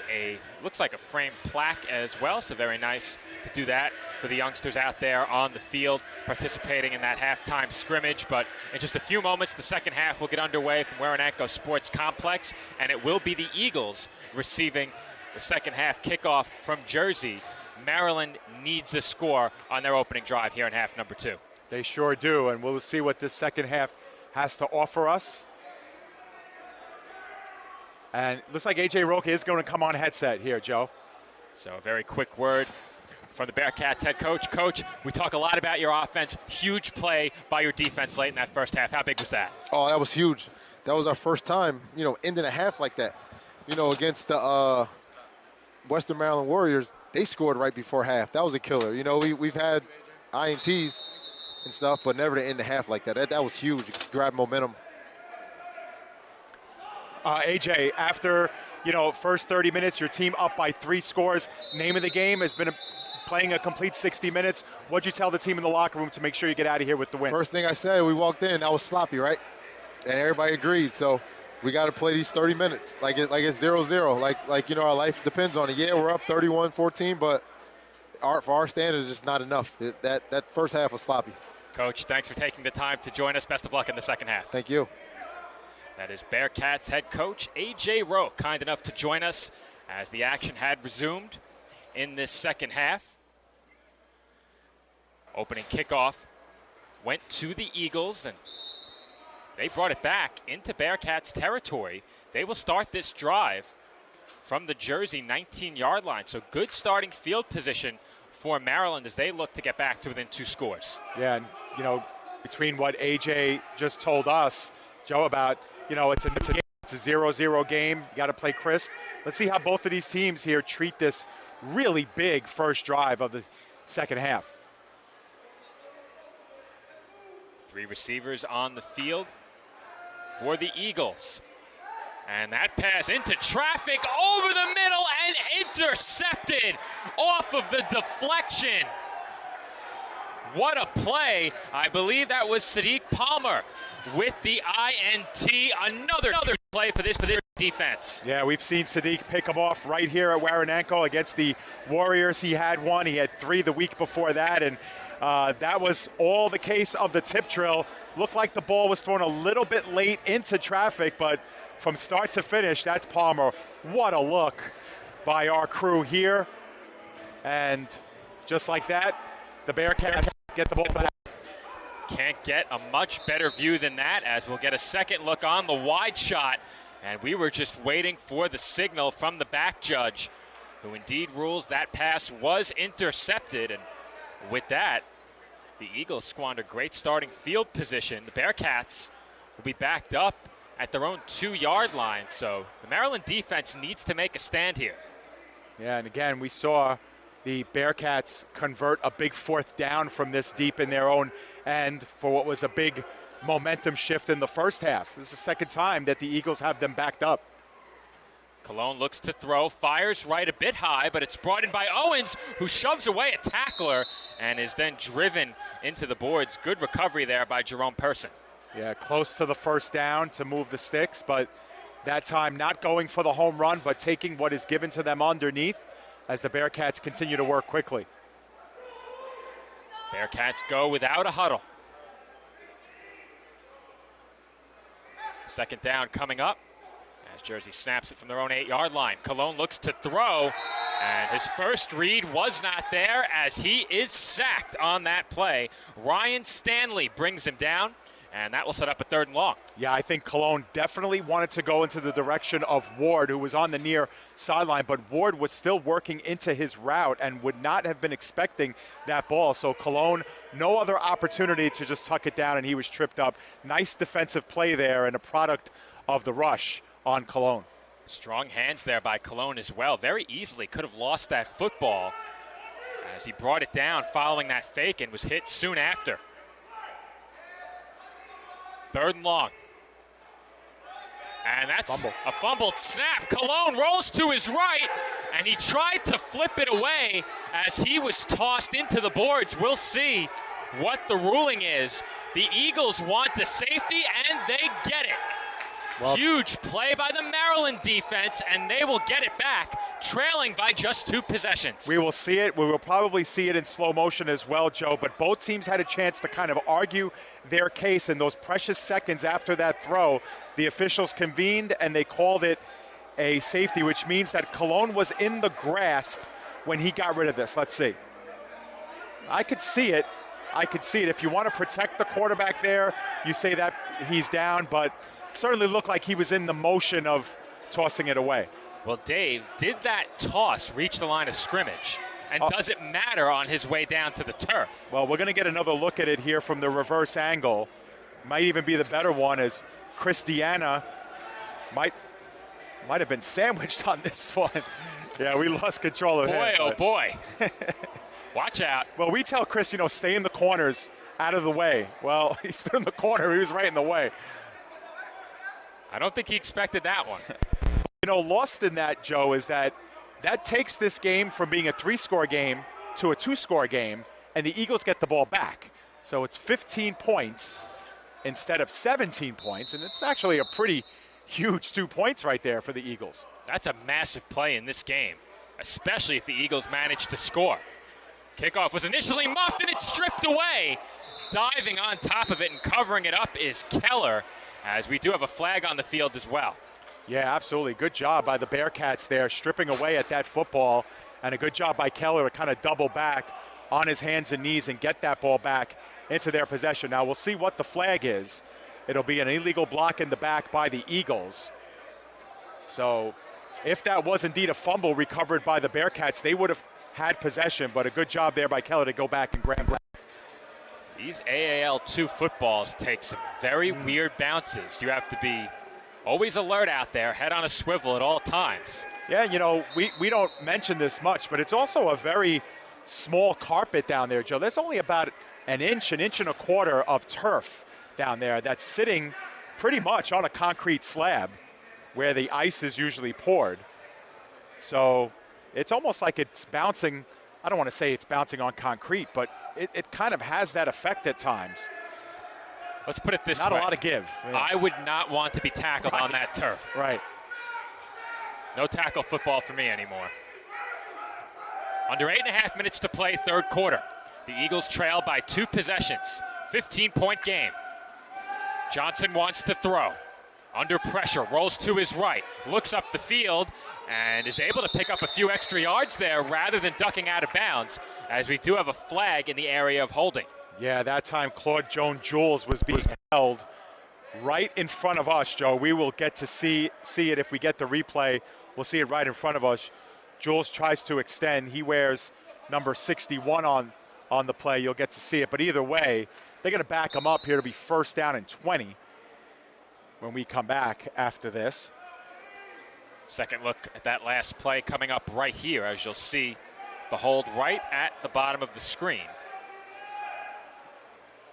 looks like a framed plaque as well, so very nice to do that for the youngsters out there on the field participating in that halftime scrimmage. But in just a few moments, the second half will get underway from Warananko Sports Complex, and it will be the Eagles receiving the second half kickoff from Jersey. Maryland needs a score on their opening drive here in half number 2. They sure do, and we'll see what this second half has to offer us. And it looks like A.J. Roca is going to come on headset here, Joe. So a very quick word from the Bearcats head coach. Coach, we talk a lot about your offense. Huge play by your defense late in that first half. How big was that? Oh, that was huge. That was our first time, ending a half like that. Against the Western Maryland Warriors, they scored right before half. That was a killer. We've had INTs and stuff, but never to end the half like that. That was huge. Grab momentum. AJ, after, first 30 minutes, your team up by 3 scores. Name of the game has been playing a complete 60 minutes. What'd you tell the team in the locker room to make sure you get out of here with the win? First thing I said, we walked in, that was sloppy, right? And everybody agreed. So we got to play these 30 minutes like it's 0-0. Like our life depends on it. Yeah, we're up 31-14, but for our standards, it's just not enough. That first half was sloppy. Coach, thanks for taking the time to join us. Best of luck in the second half. Thank you. That is Bearcats head coach A.J. Roque, kind enough to join us as the action had resumed in this second half. Opening kickoff went to the Eagles, and they brought it back into Bearcats territory. They will start this drive from the Jersey 19-yard line. So good starting field position for Maryland as they look to get back to within 2 scores. Yeah, and, between what A.J. just told us, Joe, about, it's a 0-0 game. You got to play crisp. Let's see how both of these teams here treat this really big first drive of the second half. 3 receivers on the field for the Eagles. And that pass into traffic over the middle and intercepted off of the deflection. What a play. I believe that was Sadiq Palmer with the INT. Another play for this defense. Yeah, we've seen Sadiq pick him off right here at Warananko against the Warriors. He had 1. He had 3 the week before that. And That was all the case of the tip drill. Looked like the ball was thrown a little bit late into traffic, but from start to finish, that's Palmer. What a look by our crew here. And just like that, the Bearcats get the ball back. Can't get a much better view than that, as we'll get a second look on the wide shot. And we were just waiting for the signal from the back judge, who indeed rules that pass was intercepted. And with that, the Eagles squander great starting field position. The Bearcats will be backed up at their own 2-yard line. So the Maryland defense needs to make a stand here. Yeah, and again, we saw the Bearcats convert a big 4th down from this deep in their own end for what was a big momentum shift in the first half. This is the second time that the Eagles have them backed up. Cologne looks to throw, fires right a bit high, but it's brought in by Owens, who shoves away a tackler and is then driven into the boards. Good recovery there by Jerome Person. Yeah, close to the first down to move the sticks, but that time not going for the home run, but taking what is given to them underneath as the Bearcats continue to work quickly. Bearcats go without a huddle. Second down coming up as Jersey snaps it from their own 8-yard line. Cologne looks to throw, and his first read was not there as he is sacked on that play. Ryan Stanley brings him down, and that will set up a 3rd and long. Yeah, I think Cologne definitely wanted to go into the direction of Ward, who was on the near sideline, but Ward was still working into his route and would not have been expecting that ball. So Cologne, no other opportunity to just tuck it down, and he was tripped up. Nice defensive play there and a product of the rush on Cologne. Strong hands there by Cologne as well. Very easily could have lost that football as he brought it down following that fake and was hit soon after. 3rd and long. And that's a fumbled snap. Cologne rolls to his right, and he tried to flip it away as he was tossed into the boards. We'll see what the ruling is. The Eagles want the safety, and they get it. Well, huge play by the Maryland defense, and they will get it back, trailing by just 2 possessions. We will see it. We will probably see it in slow motion as well, Joe, but both teams had a chance to kind of argue their case in those precious seconds after that throw. The officials convened, and they called it a safety, which means that Cologne was in the grasp when he got rid of this. Let's see. I could see it. I could see it. If you want to protect the quarterback there, you say that he's down, but certainly looked like he was in the motion of tossing it away. Well, Dave, did that toss reach the line of scrimmage? And does it matter on his way down to the turf? Well, we're going to get another look at it here from the reverse angle. Might even be the better one, as Christiana might have been sandwiched on this one. Yeah, we lost control of him. Boy, oh boy. Watch out. Well, we tell Chris, stay in the corners, out of the way. Well, he stood in the corner. He was right in the way. I don't think he expected that one. Lost in that, Joe, is that takes this game from being a 3-score game to a 2-score game, and the Eagles get the ball back. So it's 15 points instead of 17 points, and it's actually a pretty huge 2 points right there for the Eagles. That's a massive play in this game, especially if the Eagles manage to score. Kickoff was initially muffed, and it's stripped away. Diving on top of it and covering it up is Keller, as we do have a flag on the field as well. Yeah, absolutely. Good job by the Bearcats there, stripping away at that football, and a good job by Keller to kind of double back on his hands and knees and get that ball back into their possession. Now we'll see what the flag is. It'll be an illegal block in the back by the Eagles. So if that was indeed a fumble recovered by the Bearcats, they would have had possession, but a good job there by Keller to go back and grab that. These AAL2 footballs take some very weird bounces. You have to be always alert out there, head on a swivel at all times. Yeah, we don't mention this much, but it's also a very small carpet down there, Joe. There's only about an inch and a quarter of turf down there that's sitting pretty much on a concrete slab where the ice is usually poured. So it's almost like it's bouncing. I don't want to say it's bouncing on concrete, but it kind of has that effect at times. Let's put it this way. Not a lot of give. Yeah. I would not want to be tackled on that turf. Right. No tackle football for me anymore. Under 8.5 minutes to play, 3rd quarter. The Eagles trail by 2 possessions, 15-point game. Johnson wants to throw. Under pressure, rolls to his right, looks up the field, and is able to pick up a few extra yards there rather than ducking out of bounds, as we do have a flag in the area of holding. Yeah, that time Claude Jones-Jules was being held right in front of us, Joe. We will get to see it if we get the replay. We'll see it right in front of us. Jules tries to extend. He wears number 61 on the play. You'll get to see it. But either way, they're going to back him up here to be first down and 20 when we come back after this. Second look at that last play coming up right here, as you'll see the hold right at the bottom of the screen.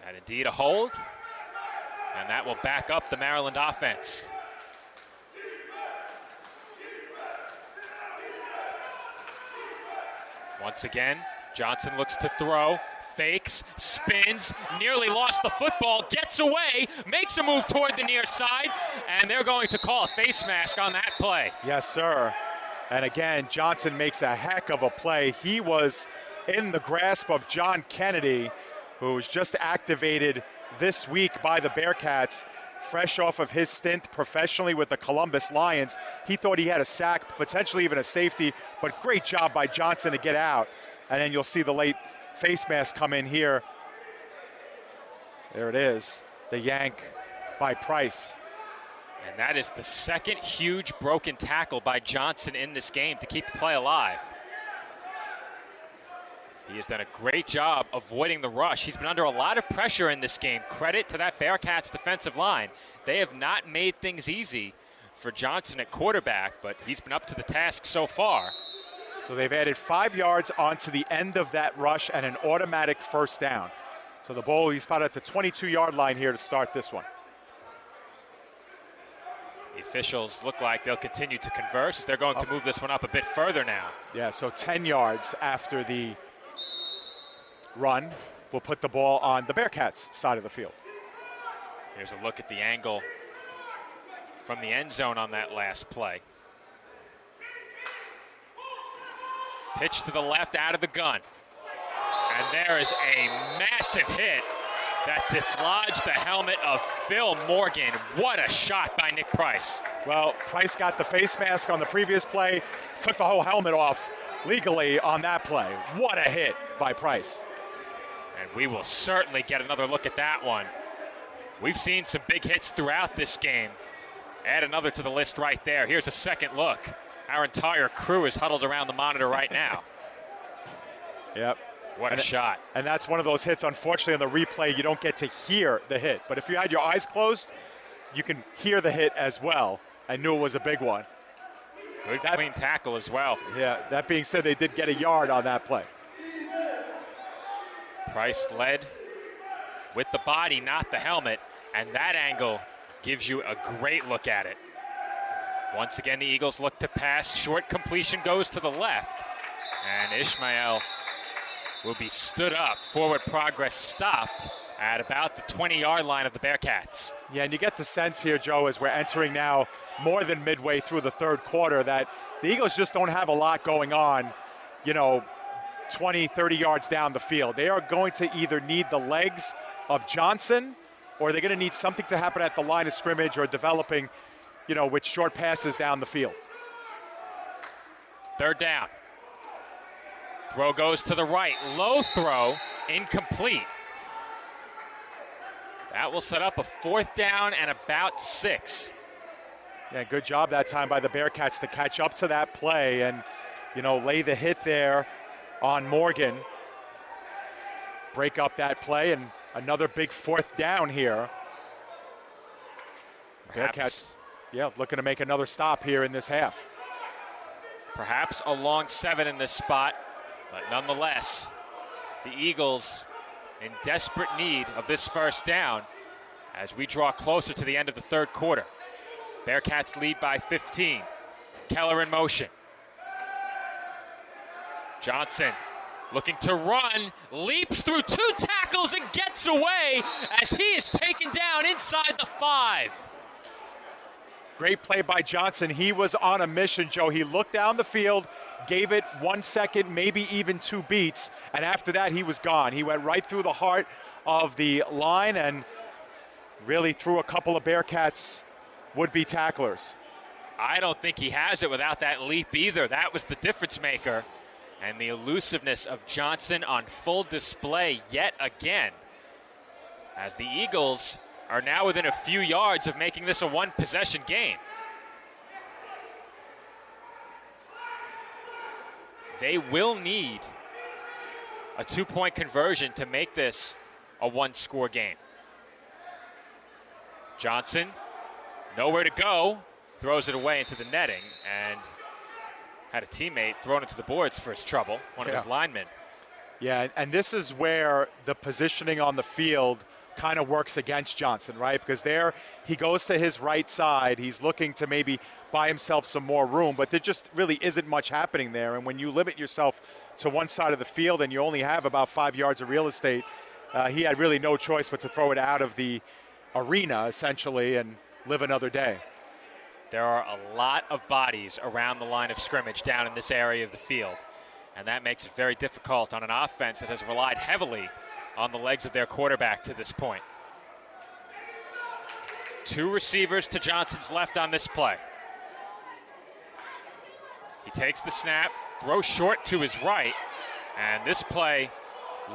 And indeed a hold, and that will back up the Maryland offense. Once again, Johnson looks to throw, fakes, spins, nearly lost the football, gets away, makes a move toward the near side, and they're going to call a face mask on that play. Yes, sir. And again, Johnson makes a heck of a play. He was in the grasp of John Kennedy, who was just activated this week by the Bearcats, fresh off of his stint professionally with the Columbus Lions. He thought he had a sack, potentially even a safety, but great job by Johnson to get out. And then you'll see the late face mask come in here. There it is, the yank by Price. And that is the second huge broken tackle by Johnson in this game to keep the play alive. He has done a great job avoiding the rush. He's been under a lot of pressure in this game. Credit to that Bearcats defensive line. They have not made things easy for Johnson at quarterback, but he's been up to the task so far. So they've added 5 yards onto the end of that rush and an automatic first down. So the ball, he's about at the 22-yard line here to start this one. The officials look like they'll continue to converse as they're going to move this one up a bit further now. Yeah, so 10 yards after the run will put the ball on the Bearcats side of the field. Here's a look at the angle from the end zone on that last play. Pitch to the left out of the gun. And there is a massive hit that dislodged the helmet of Phil Morgan. What a shot by Nick Price. Well, Price got the face mask on the previous play, took the whole helmet off legally on that play. What a hit by Price. And we will certainly get another look at that one. We've seen some big hits throughout this game. Add another to the list right there. Here's a second look. Our entire crew is huddled around the monitor right now. Yep. What a shot. And that's one of those hits, unfortunately, on the replay, you don't get to hear the hit. But if you had your eyes closed, you can hear the hit as well. I knew it was a big one. Good clean tackle as well. Yeah, that being said, they did get a yard on that play. Price led with the body, not the helmet, and that angle gives you a great look at it. Once again, the Eagles look to pass. Short completion goes to the left, and Ishmael will be stood up. Forward progress stopped at about the 20-yard line of the Bearcats. Yeah, and you get the sense here, Joe, as we're entering now more than midway through the third quarter, that the Eagles just don't have a lot going on, 20, 30 yards down the field. They are going to either need the legs of Johnson, or they're going to need something to happen at the line of scrimmage or developing, with short passes down the field. Third down. Throw goes to the right. Low throw, incomplete. That will set up a fourth down and about 6. Yeah, good job that time by the Bearcats to catch up to that play and, lay the hit there on Morgan. Break up that play, and another big fourth down here. Bearcats, looking to make another stop here in this half. Perhaps a long 7 in this spot, but nonetheless, the Eagles in desperate need of this first down as we draw closer to the end of the third quarter. Bearcats lead by 15. Keller in motion. Johnson looking to run, leaps through 2 tackles and gets away as he is taken down inside the 5. Great play by Johnson. He was on a mission, Joe. He looked down the field, gave it 1 second, maybe even 2 beats, and after that he was gone. He went right through the heart of the line and really threw a couple of Bearcats would-be tacklers. I don't think he has it without that leap either. That was the difference maker. And the elusiveness of Johnson on full display yet again, as the Eagles are now within a few yards of making this a one-possession game. They will need a 2-point conversion to make this a one-score game. Johnson, nowhere to go, throws it away into the netting, and had a teammate thrown into the boards for his trouble, one of his linemen. Yeah, and this is where the positioning on the field kind of works against Johnson, right? Because there he goes to his right side. He's looking to maybe buy himself some more room, but there just really isn't much happening there. And when you limit yourself to one side of the field and you only have about 5 yards of real estate, he had really no choice but to throw it out of the arena, essentially, and live another day. There are a lot of bodies around the line of scrimmage down in this area of the field, and that makes it very difficult on an offense that has relied heavily on the legs of their quarterback to this point. 2 receivers to Johnson's left on this play. He takes the snap, throws short to his right, and this play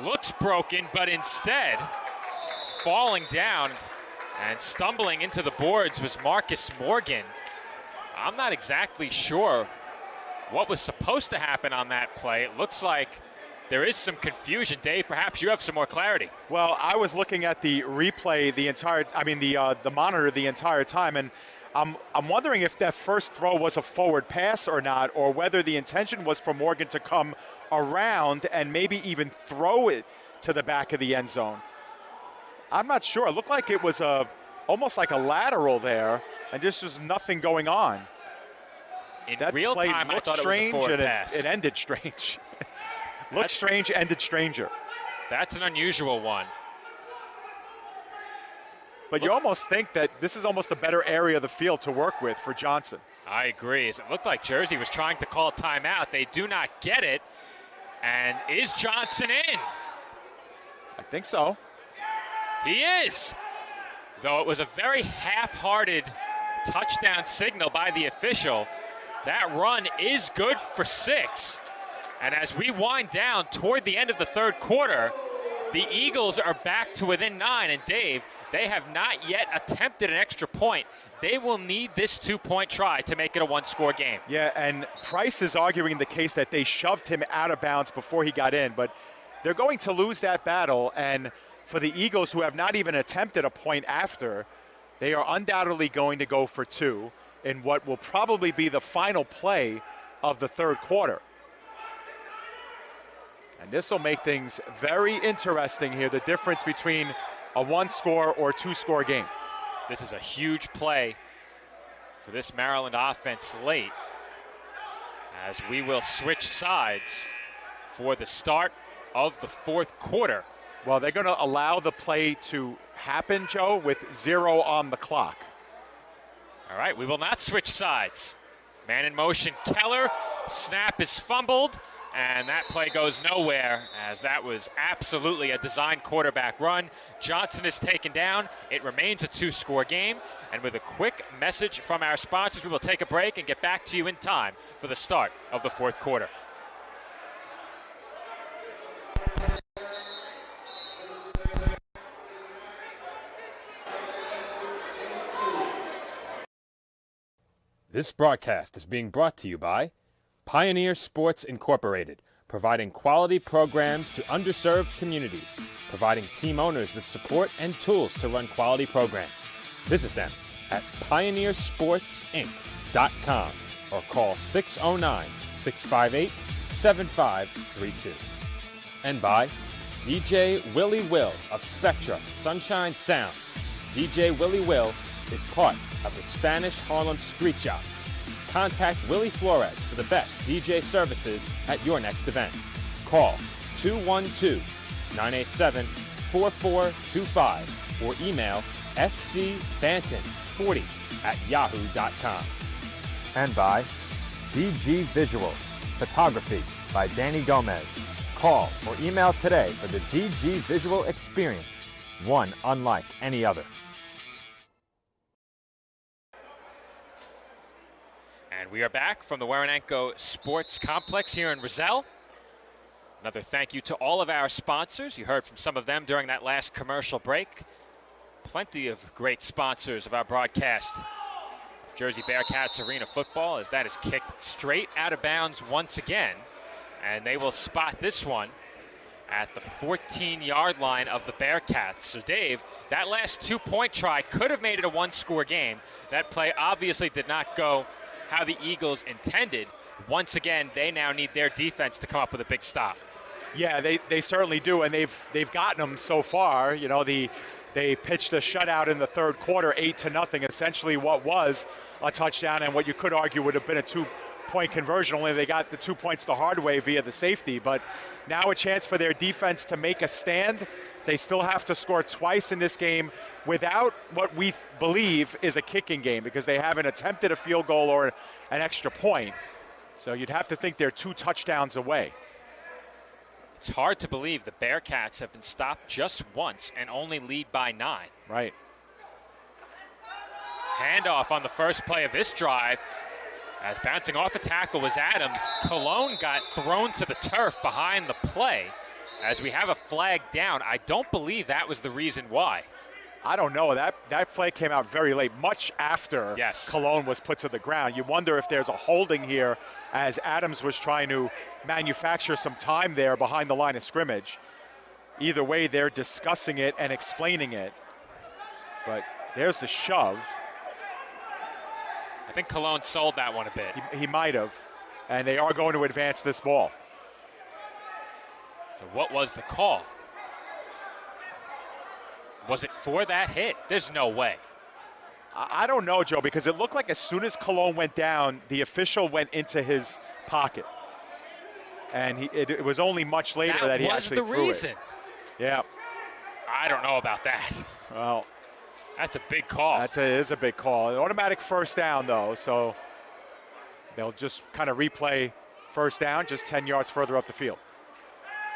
looks broken, but instead falling down and stumbling into the boards was Marcus Morgan. I'm not exactly sure what was supposed to happen on that play. It looks like there is some confusion. Dave, perhaps you have some more clarity. Well, I was looking at the replay the monitor the entire time, and I'm wondering if that first throw was a forward pass or not, or whether the intention was for Morgan to come around and maybe even throw it to the back of the end zone. I'm not sure. It looked like it was almost like a lateral there, and just was nothing going on. In that real play time, I looked thought it was a strange, forward and pass. it ended strange. Looked strange, ended stranger. That's an unusual one. But you almost think that this is almost a better area of the field to work with for Johnson. I agree. It looked like Jersey was trying to call timeout. They do not get it. And is Johnson in? I think so. He is. Though it was a very half-hearted touchdown signal by the official, that run is good for 6. And as we wind down toward the end of the third quarter, the Eagles are back to within 9. And Dave, they have not yet attempted an extra point. They will need this 2-point try to make it a one-score game. Yeah, and Price is arguing the case that they shoved him out of bounds before he got in, but they're going to lose that battle. And for the Eagles, who have not even attempted a point after, they are undoubtedly going to go for 2 in what will probably be the final play of the third quarter. And this will make things very interesting here, the difference between a 1-score or 2-score game. This is a huge play for this Maryland offense late, as we will switch sides for the start of the fourth quarter. Well, they're going to allow the play to happen, Joe, with 0 on the clock. All right, we will not switch sides. Man in motion, Keller. Snap is fumbled, and that play goes nowhere, as that was absolutely a designed quarterback run. Johnson is taken down. It remains a 2-score game. And with a quick message from our sponsors, we will take a break and get back to you in time for the start of the fourth quarter. This broadcast is being brought to you by Pioneer Sports Incorporated, providing quality programs to underserved communities, providing team owners with support and tools to run quality programs. Visit them at pioneersportsinc.com or call 609-658-7532. And by DJ Willie Will of Spectra Sunshine Sounds. DJ Willie Will is part of the Spanish Harlem Street Jocks. Contact Willie Flores for the best DJ services at your next event. Call 212-987-4425 or email scbanton40 @yahoo.com. And by DG Visuals, photography by Danny Gomez. Call or email today for the DG Visual Experience, one unlike any other. And we are back from the Waranenko Sports Complex here in Roselle. Another thank you to all of our sponsors. You heard from some of them during that last commercial break. Plenty of great sponsors of our broadcast of Jersey Bearcats Arena football, as that is kicked straight out of bounds once again. And they will spot this one at the 14-yard line of the Bearcats. So, Dave, that last two-point try could have made it a one-score game. That play obviously did not go how the Eagles intended. Once again, they now need their defense to come up with a big stop. Yeah, they certainly do, and they've gotten them so far. You know, they pitched a shutout in the third quarter, 8-0, essentially what was a touchdown and what you could argue would have been a two-point conversion, only they got the 2 points the hard way via the safety. But now a chance for their defense to make a stand. They still have to score twice in this game without what we believe is a kicking game, because they haven't attempted a field goal or an extra point. So you'd have to think they're 2 touchdowns away. It's hard to believe the Bearcats have been stopped just once and only lead by 9. Right. Handoff on the first play of this drive. As bouncing off a tackle was Adams. Cologne got thrown to the turf behind the play. As we have a flag down, I don't believe that was the reason why. I don't know. That flag came out very late, much after Cologne was put to the ground. You wonder if there's a holding here, as Adams was trying to manufacture some time there behind the line of scrimmage. Either way, they're discussing it and explaining it. But there's the shove. I think Cologne sold that one a bit. He might have. And they are going to advance this ball. So what was the call? Was it for that hit? There's no way. I don't know, Joe, because it looked like as soon as Cologne went down, the official went into his pocket. And it was only much later that he actually threw it. That was the reason. Yeah. I don't know about that. Well, that's a big call. It is a big call. An automatic first down, though, so they'll just kind of replay first down just 10 yards further up the field.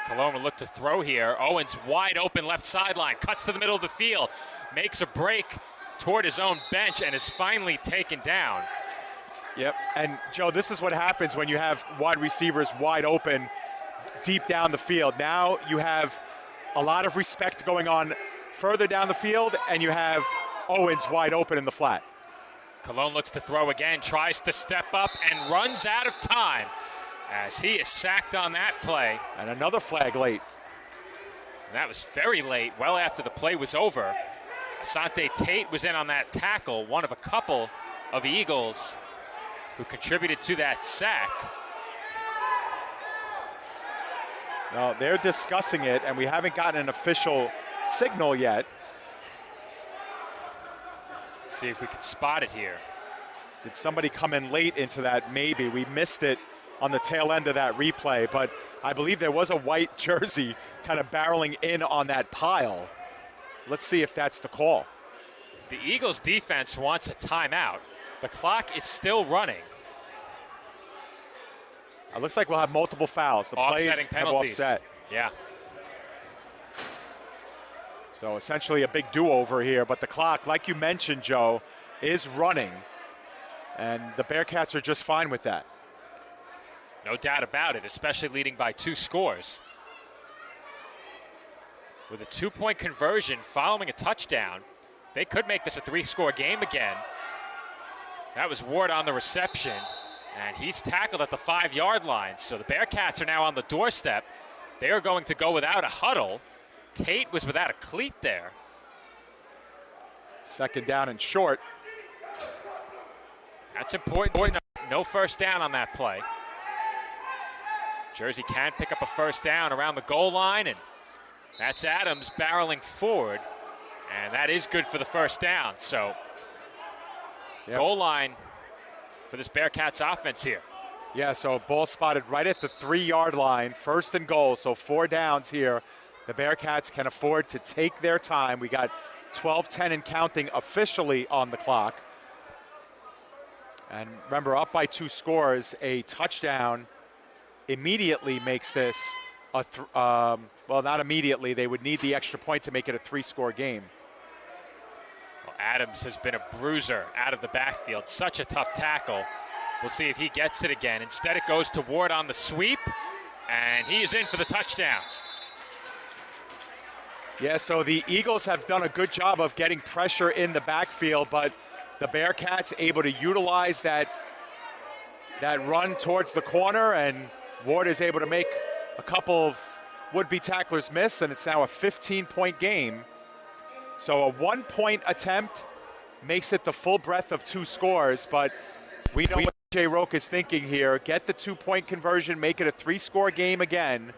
Cologne will look to throw here. Owens wide open left sideline, cuts to the middle of the field, makes a break toward his own bench, and is finally taken down. Yep, and Joe, this is what happens when you have wide receivers wide open deep down the field. Now you have a lot of respect going on further down the field, and you have Owens wide open in the flat. Cologne looks to throw again, tries to step up, and runs out of time as he is sacked on that play. And another flag late. And that was very late, well after the play was over. Asante Tate was in on that tackle, one of a couple of Eagles who contributed to that sack. No, they're discussing it, and we haven't gotten an official signal yet. Let's see if we can spot it here. Did somebody come in late into that? Maybe. We missed it on the tail end of that replay, but I believe there was a white jersey kind of barreling in on that pile. Let's see if that's the call. The Eagles defense wants a timeout. The clock is still running. It looks like we'll have multiple fouls. The plays have offset. Yeah. So essentially a big do-over here, but the clock, like you mentioned, Joe, is running, and the Bearcats are just fine with that. No doubt about it, especially leading by 2 scores. With a 2-point conversion following a touchdown, they could make this a 3-score game again. That was Ward on the reception, and he's tackled at the 5-yard line. So the Bearcats are now on the doorstep. They are going to go without a huddle. Tate was without a cleat there. Second down and short. That's important. No first down on that play. Jersey can pick up a first down around the goal line, and that's Adams barreling forward, and that is good for the first down. So goal line for this Bearcats offense here. Yeah, so ball spotted right at the 3-yard line, first and goal, so 4 downs here. The Bearcats can afford to take their time. We got 12-10 and counting officially on the clock. And remember, up by 2 scores, a touchdown immediately makes this well, not immediately. They would need the extra point to make it a 3-score game. Well, Adams has been a bruiser out of the backfield. Such a tough tackle. We'll see if he gets it again. Instead, it goes to Ward on the sweep, and he is in for the touchdown. Yeah, so the Eagles have done a good job of getting pressure in the backfield, but the Bearcats able to utilize that run towards the corner, and Ward is able to make a couple of would-be tacklers miss, and it's now a 15-point game. So a 1-point attempt makes it the full breadth of 2 scores, but we know what Jay Roque is thinking here. Get the 2-point conversion, make it a 3-score game again,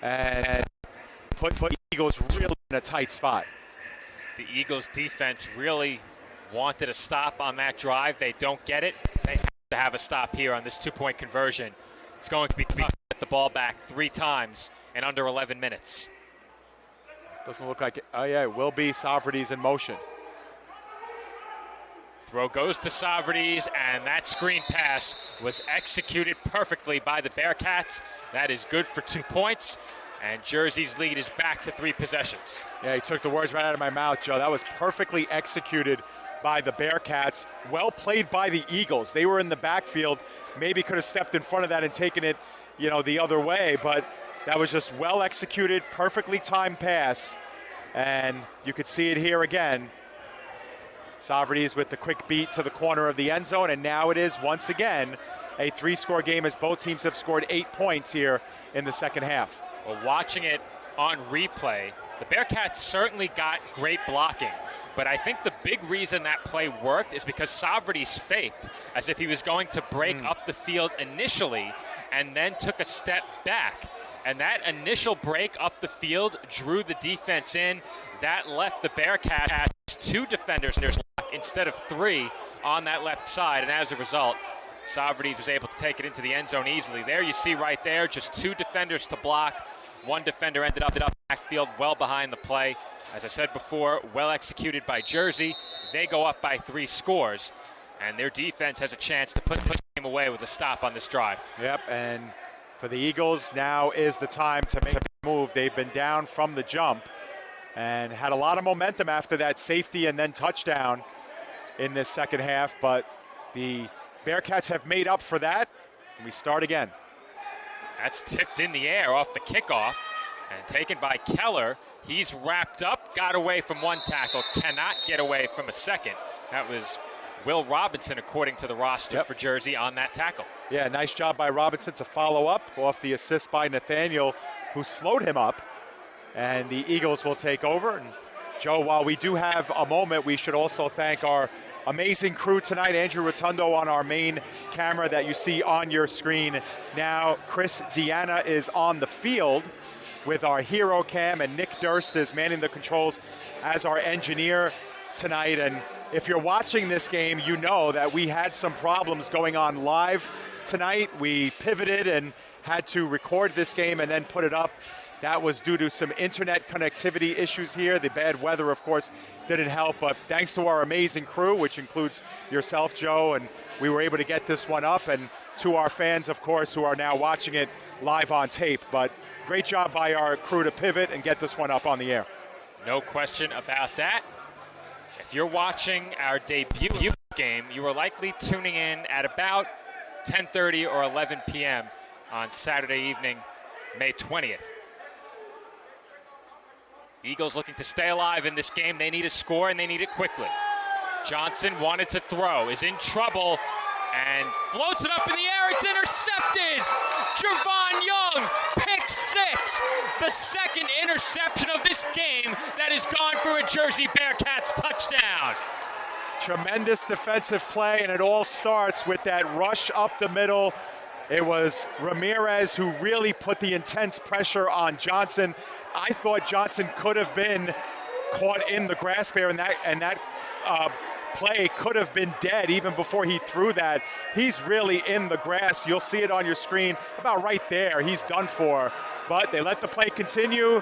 and put the Eagles really in a tight spot. The Eagles defense really wanted a stop on that drive. They don't get it. They have to have a stop here on this 2-point conversion. It's going to be tough to get the ball back 3 times in under 11 minutes. Doesn't look like it. Oh, yeah, it will be Socrates in motion. Throw goes to Socrates, and that screen pass was executed perfectly by the Bearcats. That is good for 2 points, and Jersey's lead is back to 3 possessions. Yeah, he took the words right out of my mouth, Joe. That was perfectly executed by the Bearcats. Well played by the Eagles. They were in the backfield. Maybe could have stepped in front of that and taken it, the other way, but that was just well executed, perfectly timed pass. And you could see it here again. Socrates with the quick beat to the corner of the end zone, and now it is once again a 3-score game as both teams have scored 8 points here in the second half. Well, watching it on replay, the Bearcats certainly got great blocking. But I think the big reason that play worked is because Socrates faked as if he was going to break up the field initially and then took a step back. And that initial break up the field drew the defense in. That left the Bearcats 2 defenders instead of 3 on that left side. And as a result, Socrates was able to take it into the end zone easily. There you see right there, just 2 defenders to block. 1 defender ended up backfield well behind the play. As I said before, well executed by Jersey. They go up by 3 scores, and their defense has a chance to put the game away with a stop on this drive. Yep, and for the Eagles, now is the time to make a move. They've been down from the jump and had a lot of momentum after that safety and then touchdown in this second half, but the Bearcats have made up for that, and we start again. That's tipped in the air off the kickoff and taken by Keller. He's wrapped up, got away from 1 tackle, cannot get away from a second. That was Will Robinson, according to the roster for Jersey, on that tackle. Yeah, nice job by Robinson to follow up off the assist by Nathaniel, who slowed him up. And the Eagles will take over. And Joe, while we do have a moment, we should also thank our amazing crew tonight. Andrew Rotundo on our main camera that you see on your screen now. Chris Deanna is on the field with our hero cam, and Nick Durst is manning the controls as our engineer tonight. And if you're watching this game, you know that we had some problems going on live tonight. We pivoted and had to record this game and then put it up. That was due to some internet connectivity issues here. The bad weather, of course, didn't help, but thanks to our amazing crew, which includes yourself, Joe, and we were able to get this one up, and to our fans, of course, who are now watching it live on tape. But great job by our crew to pivot and get this one up on the air. No question about that. If you're watching our debut game, you are likely tuning in at about 10:30 or 11 p.m. on Saturday evening, May 20th. Eagles looking to stay alive in this game. They need a score, and they need it quickly. Johnson wanted to throw, is in trouble, and floats it up in the air. It's intercepted. Javon Young, pick 6. The second interception of this game that has gone for a Jersey Bearcats touchdown. Tremendous defensive play, and it all starts with that rush up the middle. It was Ramirez who really put the intense pressure on Johnson. I thought Johnson could have been caught in the grasp there, and that play could have been dead even before he threw that. He's really in the grass. You'll see it on your screen about right there. He's done for. But they let the play continue,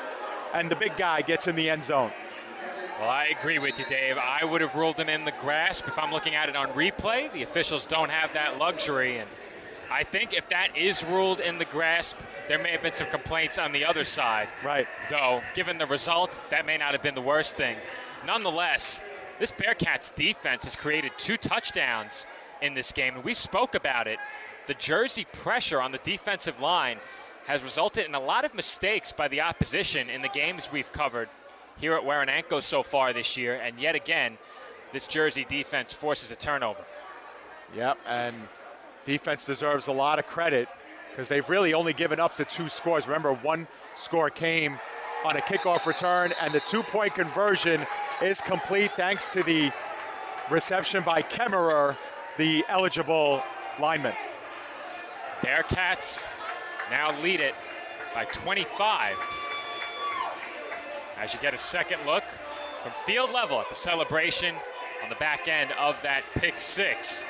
and the big guy gets in the end zone. Well, I agree with you, Dave. I would have ruled him in the grasp if I'm looking at it on replay. The officials don't have that luxury, and I think if that is ruled in the grasp, there may have been some complaints on the other side. Right. Though, given the results, that may not have been the worst thing. Nonetheless, this Bearcats defense has created 2 touchdowns in this game, and we spoke about it. The Jersey pressure on the defensive line has resulted in a lot of mistakes by the opposition in the games we've covered here at Waranenko so far this year, and yet again, this Jersey defense forces a turnover. Yep, and defense deserves a lot of credit because they've really only given up the 2 scores. Remember, 1 score came on a kickoff return, and the 2-point conversion is complete thanks to the reception by Kemmerer, the eligible lineman. Bearcats now lead it by 25. As you get a second look from field level at the celebration on the back end of that pick 6.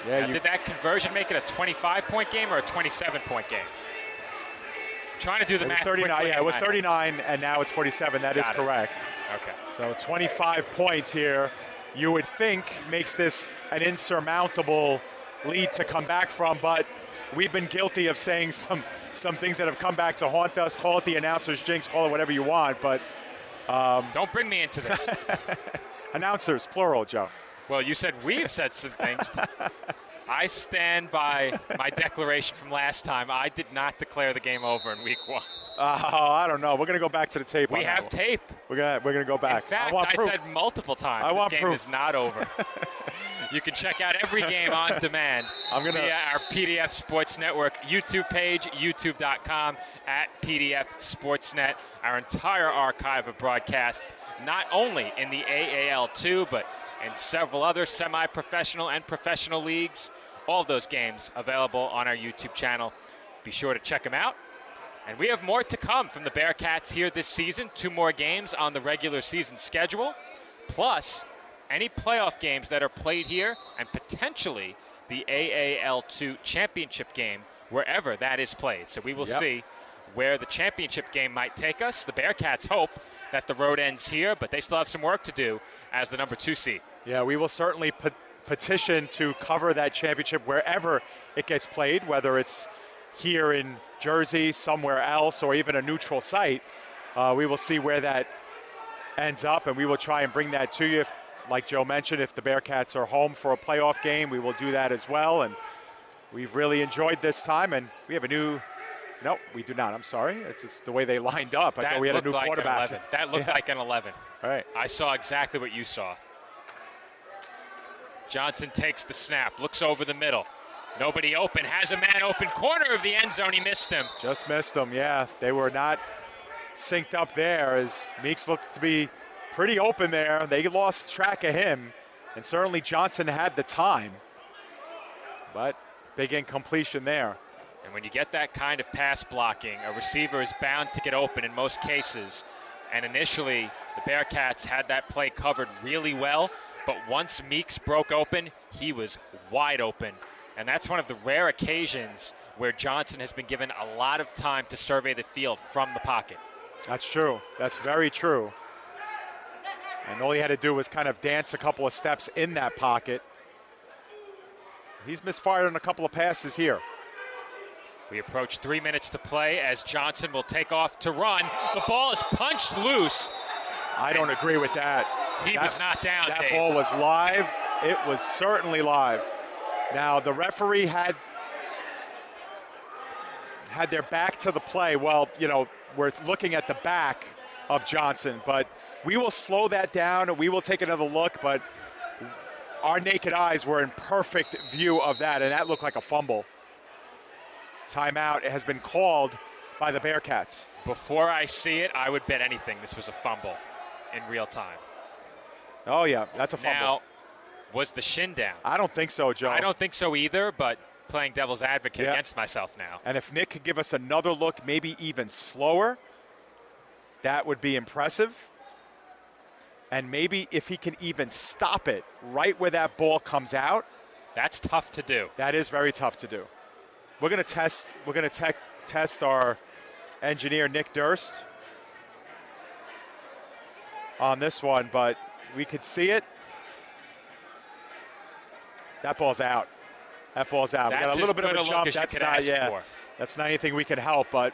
Yeah, did that conversion make it a 25-point game or a 27-point game? I'm trying to do the math. 39. Yeah, it was 39, and now it's 47. That is correct. Okay. So 25 points here, you would think makes this an insurmountable lead to come back from, but we've been guilty of saying some things that have come back to haunt us. Call it the announcer's jinx, call it whatever you want, but don't bring me into this. Announcers, plural, Joe. Well, you said we've said some things. I stand by my declaration from last time. I did not declare the game over in week 1. I don't know. We're going to go back to the tape. We have tape. We're gonna go back. In fact, I said multiple times this game is not over. You can check out every game on demand via our PDF Sports Network YouTube page, youtube.com /PDF Sportsnet. Our entire archive of broadcasts, not only in the AAL2, but in several other semi-professional and professional leagues. All of those games available on our YouTube channel. Be sure to check them out. And we have more to come from the Bearcats here this season. 2 more games on the regular season schedule, plus any playoff games that are played here, and potentially the AAL2 championship game, wherever that is played. So we will see where the championship game might take us. The Bearcats hope that the road ends here, but they still have some work to do as the number 2 seed. Yeah, we will certainly petition to cover that championship wherever it gets played, whether it's here in Jersey, somewhere else, or even a neutral site. We will see where that ends up, and we will try and bring that to you. Like Joe mentioned, if the Bearcats are home for a playoff game, we will do that as well. And we've really enjoyed this time, and we have a new – no, we do not. I'm sorry. It's just the way they lined up. I thought we had a new quarterback. That looked like an 11. All right. I saw exactly what you saw. Johnson takes the snap, looks over the middle. Nobody open, has a man open, corner of the end zone. He missed him. Just missed him, yeah. They were not synced up there as Meeks looked to be pretty open there. They lost track of him, and certainly Johnson had the time. But big incompletion there. And when you get that kind of pass blocking, a receiver is bound to get open in most cases. And initially, the Bearcats had that play covered really well, but once Meeks broke open, he was wide open. And that's one of the rare occasions where Johnson has been given a lot of time to survey the field from the pocket. That's true. That's very true. And all he had to do was kind of dance a couple of steps in that pocket. He's misfired on a couple of passes here. We approach 3 minutes to play as Johnson will take off to run. The ball is punched loose. I don't agree with that. He was not down, That Dave. ball was live. It was certainly live. Now, the referee had their back to the play. Well, you know, we're looking at the back of Johnson, but we will slow that down and we will take another look, but our naked eyes were in perfect view of that, and that looked like a fumble. Timeout has been called by the Bearcats. Before I see it, I would bet anything this was a fumble in real time. Oh, yeah, that's a fumble. Now, was the shin down? I don't think so, Joe. I don't think so either, but playing devil's advocate against myself now. And if Nick could give us another look, maybe even slower, that would be impressive. And maybe if he can even stop it right where that ball comes out. That's tough to do. That is very tough to do. We're going to test our engineer, Nick Durst. on this one, but we could see it. That ball's out. That ball's out. We got a little bit of a jump. That's not, that's not anything we can help, but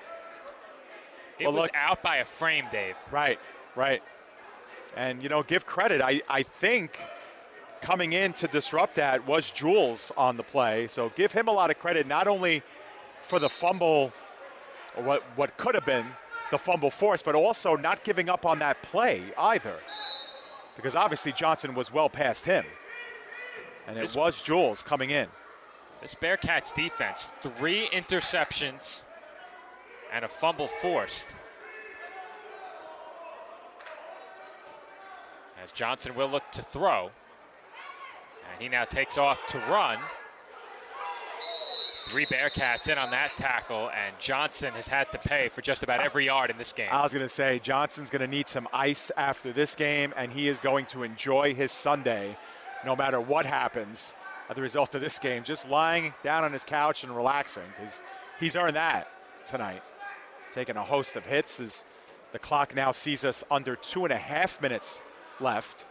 it was out by a frame, Dave. Right. And, give credit. I think coming in to disrupt that was Jules on the play. So give him a lot of credit, not only for the fumble, or what could have been the fumble force, but also not giving up on that play either. Because obviously Johnson was well past him. And it was Jules coming in. This Bearcats defense, 3 interceptions and a fumble forced. As Johnson will look to throw. And he now takes off to run. 3 Bearcats in on that tackle, and Johnson has had to pay for just about every yard in this game. I was going to say, Johnson's going to need some ice after this game, and he is going to enjoy his Sunday no matter what happens as a result of this game. Just lying down on his couch and relaxing, because he's earned that tonight. Taking a host of hits as the clock now sees us under 2.5 minutes left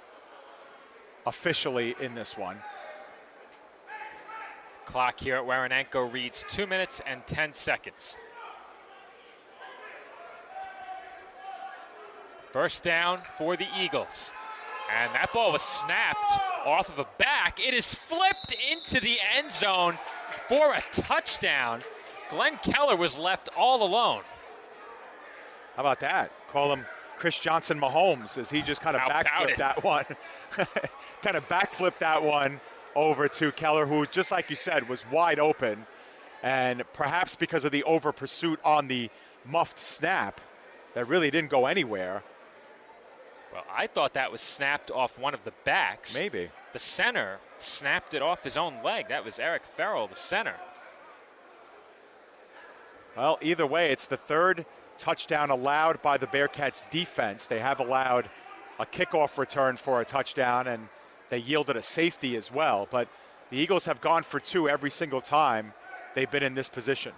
officially in this one. Clock here at Waranenko reads 2 minutes and 10 seconds. First down for the Eagles. And that ball was snapped off of a back. It is flipped into the end zone for a touchdown. Glenn Keller was left all alone. How about that? Call him Chris Johnson Mahomes, as he just kind of backflipped that one. Kind of backflipped that one over to Keller, who, just like you said, was wide open. And perhaps because of the over pursuit on the muffed snap, that really didn't go anywhere. Well, I thought that was snapped off one of the backs. Maybe. The center snapped it off his own leg. That was Eric Farrell, the center. Well, either way, it's the 3rd touchdown allowed by the Bearcats defense. They have allowed a kickoff return for a touchdown, and they yielded a safety as well. But the Eagles have gone for 2 every single time they've been in this position.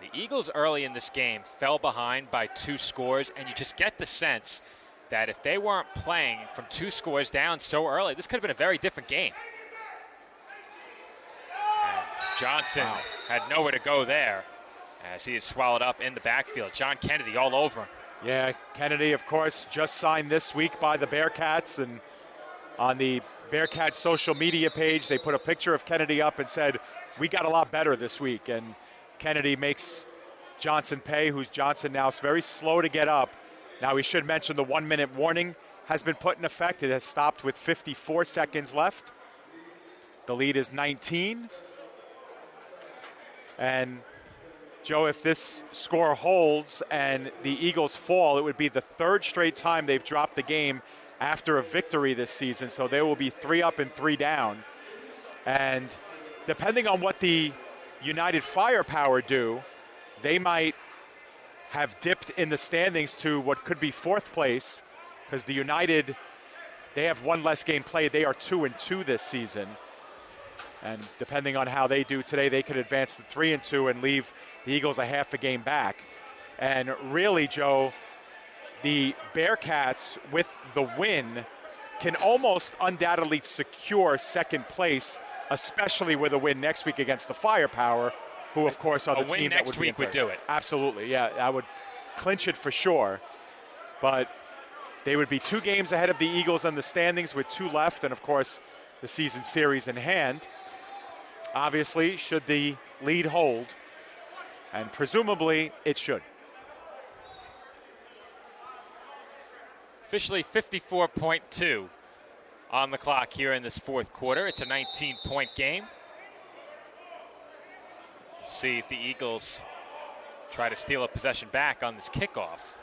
The Eagles early in this game fell behind by 2 scores, and you just get the sense that if they weren't playing from 2 scores down so early, this could have been a very different game. And Johnson had nowhere to go there as he is swallowed up in the backfield. John Kennedy all over him. Yeah, Kennedy, of course, just signed this week by the Bearcats, and on the Bearcats social media page, they put a picture of Kennedy up and said, "We got a lot better this week." And Kennedy makes Johnson pay, who's Johnson now is very slow to get up. Now, we should mention the 1-minute warning has been put in effect. It has stopped with 54 seconds left. The lead is 19. And, Joe, if this score holds and the Eagles fall, it would be the 3rd straight time they've dropped the game after a victory this season. So they will be 3 up and 3 down. And depending on what the United Firepower do, they might have dipped in the standings to what could be 4th place, because the United, they have 1 less game played. They are 2-2 this season. And depending on how they do today, they could advance to 3-2 and leave the Eagles a half a game back. And really, Joe, the Bearcats, with the win, can almost undoubtedly secure 2nd place, especially with a win next week against the Firepower, who, of course, are the team that would next week would do it. Absolutely, yeah. I would clinch it for sure. But they would be 2 games ahead of the Eagles in the standings with 2 left, and, of course, the season series in hand. Obviously, should the lead hold, and presumably it should. Officially 54.2 on the clock here in this 4th quarter. It's a 19-point game. See if the Eagles try to steal a possession back on this kickoff.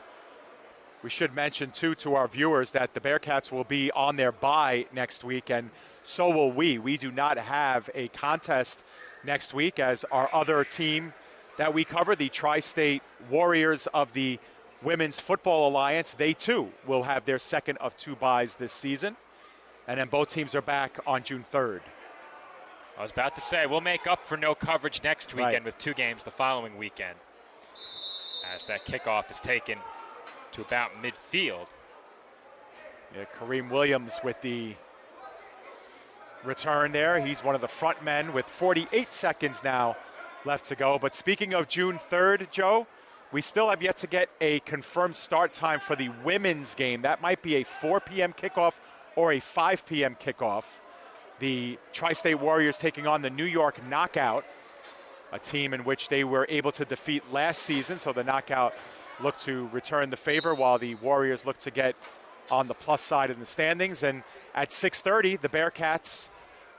We should mention, too, to our viewers that the Bearcats will be on their bye next week, and so will we. We do not have a contest next week, as our other team that we cover, the Tri-State Warriors of the Women's Football Alliance, they, too, will have their 2nd of 2 byes this season. And then both teams are back on June 3rd. I was about to say, we'll make up for no coverage next weekend with 2 games the following weekend, as that kickoff is taken to about midfield. Yeah, Kareem Williams with the return there. He's one of the front men with 48 seconds now left to go. But speaking of June 3rd, Joe, we still have yet to get a confirmed start time for the women's game. That might be a 4 p.m. kickoff or a 5 p.m. kickoff. The Tri-State Warriors taking on the New York Knockout, a team in which they were able to defeat last season. So the Knockout look to return the favor while the Warriors look to get on the plus side in the standings. And at 6:30, the Bearcats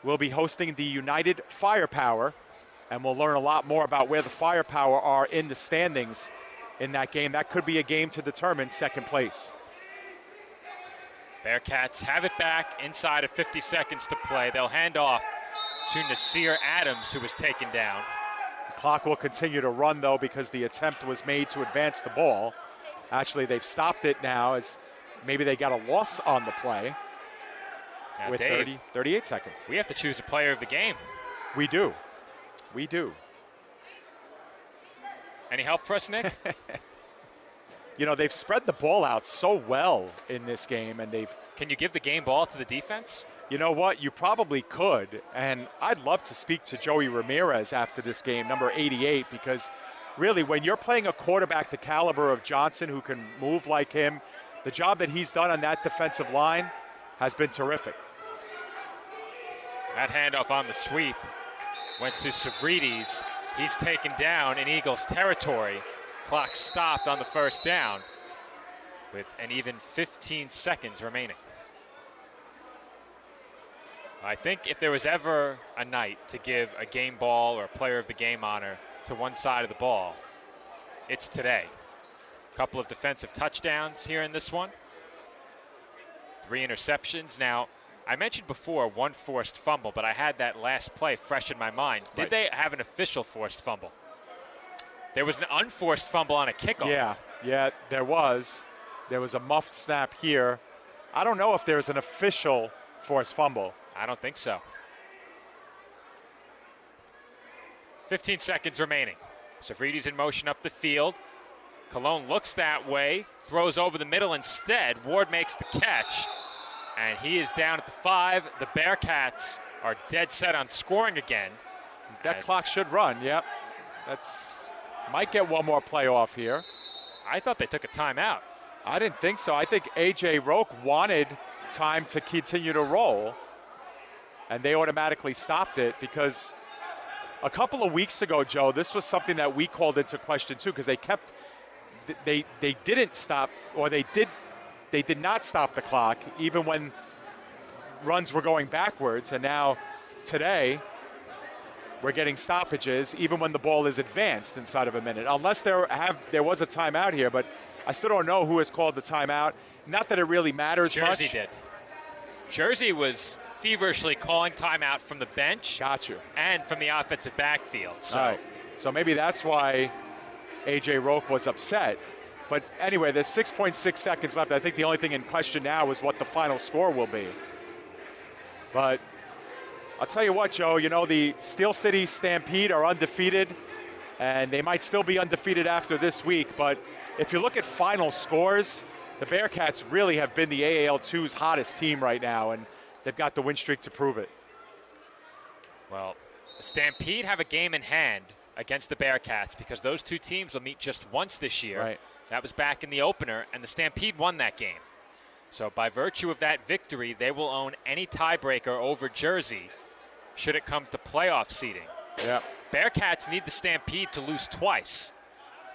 will be hosting the United Firepower, and we'll learn a lot more about where the Firepower are in the standings in that game. That could be a game to determine second place. Bearcats have it back inside of 50 seconds to play. They'll hand off to Nasir Adams, who was taken down. The clock will continue to run, though, because the attempt was made to advance the ball. Actually, they've stopped it now as maybe they got a loss on the play. Now, with Dave, 38 seconds. We have to choose a player of the game. We do. We do. Any help for us, Nick? You know, they've spread the ball out so well in this game, and they've... Can you give the game ball to the defense? You know what? You probably could, and I'd love to speak to Joey Ramirez after this game, number 88, because really when you're playing a quarterback the caliber of Johnson who can move like him, the job that he's done on that defensive line has been terrific. That handoff on the sweep went to Savridis. He's taken down in Eagles territory. Clock stopped on the first down with an even 15 seconds remaining. I think if there was ever a night to give a game ball or a player of the game honor to one side of the ball, it's today. A couple of defensive touchdowns here in this one. 3 interceptions. Now, I mentioned before one forced fumble, but I had that last play fresh in my mind. Did they have an official forced fumble? There was an unforced fumble on a kickoff. Yeah, there was. There was a muffed snap here. I don't know if there's an official forced fumble. I don't think so. 15 seconds remaining. Savridis in motion up the field. Cologne looks that way, throws over the middle instead. Ward makes the catch, and he is down at the 5. The Bearcats are dead set on scoring again. That clock should run, yep. Might get one more play off here. I thought they took a timeout. I didn't think so. I think A.J. Roque wanted time to continue to roll, and they automatically stopped it because a couple of weeks ago, Joe, this was something that we called into question too, because they didn't stop, or they did not stop the clock even when runs were going backwards, and now today we're getting stoppages even when the ball is advanced inside of a minute, unless there was a timeout here, but I still don't know who has called the timeout. Not that it really matters much. Jersey did. Jersey was feverishly calling timeout from the bench. Got you. And from the offensive backfield. So. All right. So maybe that's why A.J. Roque was upset. But anyway, there's 6.6 seconds left. I think the only thing in question now is what the final score will be. But I'll tell you what, Joe, you know, the Steel City Stampede are undefeated, and they might still be undefeated after this week. But if you look at final scores, the Bearcats really have been the AAL2's hottest team right now, and they've got the win streak to prove it. Well, the Stampede have a game in hand against the Bearcats because those two teams will meet just once this year. Right. That was back in the opener, and the Stampede won that game. So by virtue of that victory, they will own any tiebreaker over Jersey should it come to playoff seeding. Yeah. Bearcats need the Stampede to lose twice,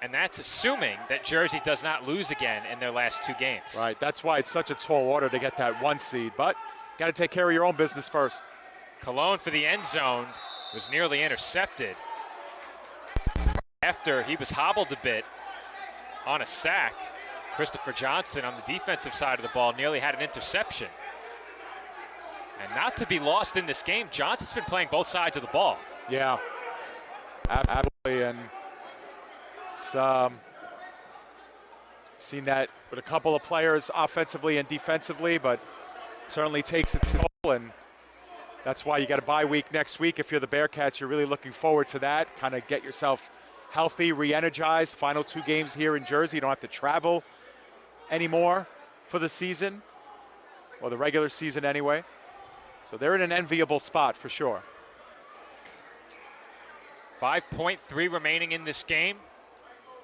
and that's assuming that Jersey does not lose again in their last 2 games. Right. That's why it's such a tall order to get that 1 seed, but got to take care of your own business first. Cologne for the end zone was nearly intercepted after he was hobbled a bit on a sack. Christopher Johnson on the defensive side of the ball nearly had an interception. And not to be lost in this game, Johnson's been playing both sides of the ball. Yeah, absolutely. And it's seen that with a couple of players offensively and defensively, but certainly takes its toll. And that's why you got a bye week next week. If you're the Bearcats, you're really looking forward to that. Kind of get yourself healthy, re-energized. Final 2 games here in Jersey. You don't have to travel anymore for the season. or the regular season anyway. So they're in an enviable spot for sure. 5.3 remaining in this game.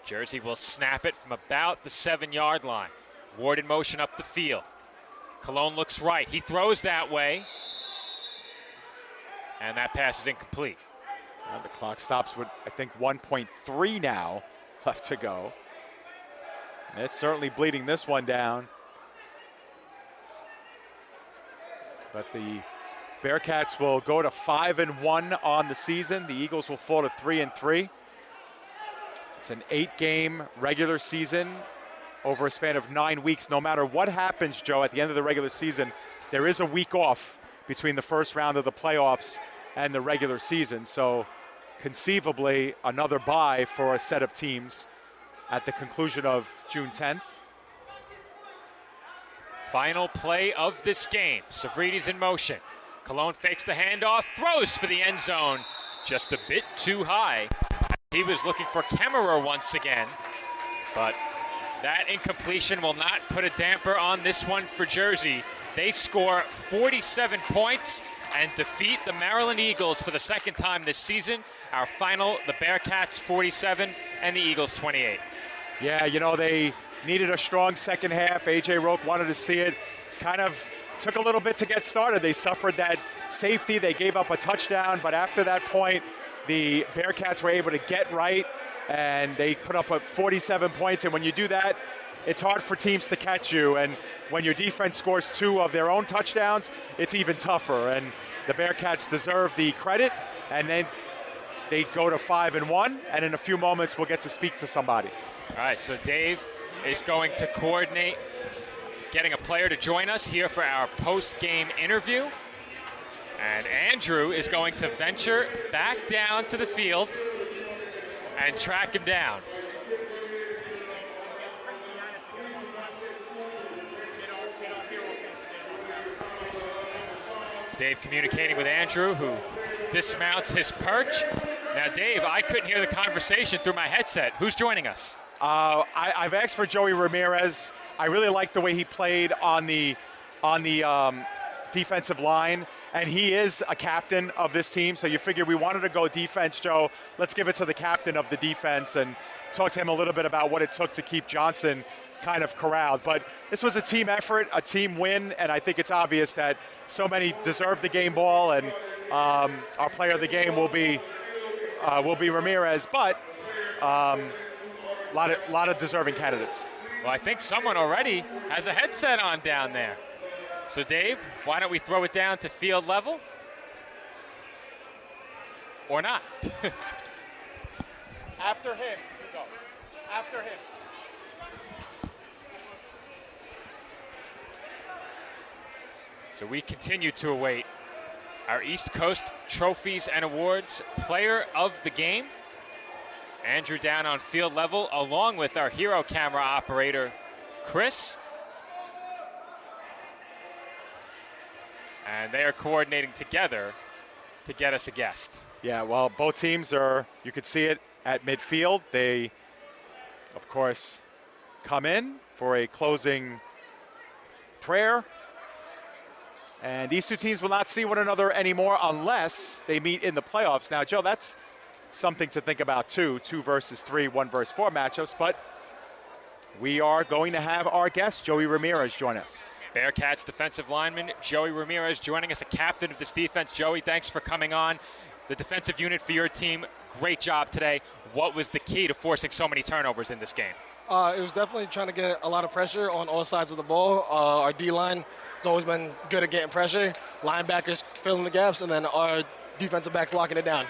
Jersey will snap it from about the 7-yard line. Ward in motion up the field. Cologne looks right. He throws that way. And that pass is incomplete. And the clock stops with, I think, 1.3 now left to go. And it's certainly bleeding this one down. But the Bearcats will go to 5-1 on the season. The Eagles will fall to 3-3. It's an 8-game regular season over a span of 9 weeks. No matter what happens, Joe, at the end of the regular season, there is a week off between the first round of the playoffs and the regular season. So conceivably, another bye for a set of teams at the conclusion of June 10th. Final play of this game. Savridis in motion. Cologne fakes the handoff, throws for the end zone. Just a bit too high. He was looking for Kemmerer once again, but that incompletion will not put a damper on this one for Jersey. They score 47 points and defeat the Maryland Eagles for the second time this season. Our final, the Bearcats 47 and the Eagles 28. Yeah, you know, they needed a strong second half. A.J. Roque wanted to see it. Kind of took a little bit to get started. They suffered that safety. They gave up a touchdown, but after that point, the Bearcats were able to get right, and they put up 47 points. And when you do that, it's hard for teams to catch you. And when your defense scores 2 of their own touchdowns, it's even tougher. And the Bearcats deserve the credit. And then they go to 5-1, and in a few moments, we'll get to speak to somebody. All right, so Dave is going to coordinate getting a player to join us here for our post-game interview. And Andrew is going to venture back down to the field and track him down. Dave communicating with Andrew, who dismounts his perch. Now, Dave, I couldn't hear the conversation through my headset. Who's joining us? I've asked for Joey Ramirez. I really like the way he played on the defensive line, and he is a captain of this team. So you figure we wanted to go defense, Joe. Let's give it to the captain of the defense and talk to him a little bit about what it took to keep Johnson kind of corralled. But this was a team effort, a team win, and I think it's obvious that so many deserve the game ball, and our player of the game will be Ramirez. But a lot of deserving candidates. Well, I think someone already has a headset on down there. So, Dave, why don't we throw it down to field level? Or not? After him, you go. After him. So we continue to await our East Coast Trophies and Awards Player of the Game. Andrew down on field level, along with our hero camera operator, Chris. And they are coordinating together to get us a guest. Yeah, well, both teams are, you could see it at midfield. They, of course, come in for a closing prayer. And these two teams will not see one another anymore unless they meet in the playoffs. Now, Joe, that's something to think about, too. 2 versus 3, 1 versus 4 matchups. But we are going to have our guest, Joey Ramirez, join us. Bearcats defensive lineman Joey Ramirez joining us, a captain of this defense. Joey, thanks for coming on. The defensive unit for your team, great job today. What was the key to forcing so many turnovers in this game? It was definitely trying to get a lot of pressure on all sides of the ball. Our D-line has always been good at getting pressure. Linebackers filling the gaps, and then our defensive backs locking it down.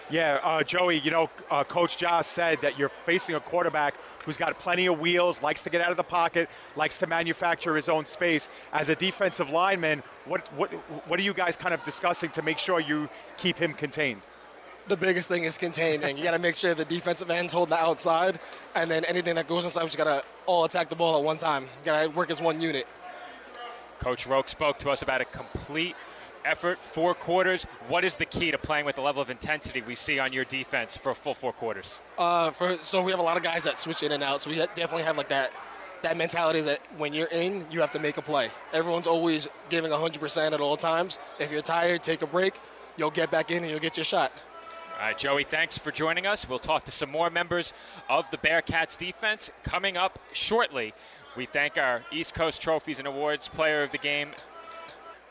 Yeah, Joey, you know, Coach Joss said that you're facing a quarterback who's got plenty of wheels, likes to get out of the pocket, likes to manufacture his own space. As a defensive lineman, what are you guys kind of discussing to make sure you keep him contained? The biggest thing is containing. You got to make sure the defensive ends hold the outside, and then anything that goes inside, we just got to all attack the ball at one time. You got to work as one unit. Coach Roque spoke to us about a complete effort, 4 quarters. What is the key to playing with the level of intensity we see on your defense for a full 4 quarters? So we have a lot of guys that switch in and out, so we definitely have like that that mentality that when you're in, you have to make a play. Everyone's always giving 100% at all times. If you're tired, take a break. You'll get back in and you'll get your shot. All right, Joey, thanks for joining us. We'll talk to some more members of the Bearcats defense coming up shortly. We thank our East Coast Trophies and Awards Player of the Game.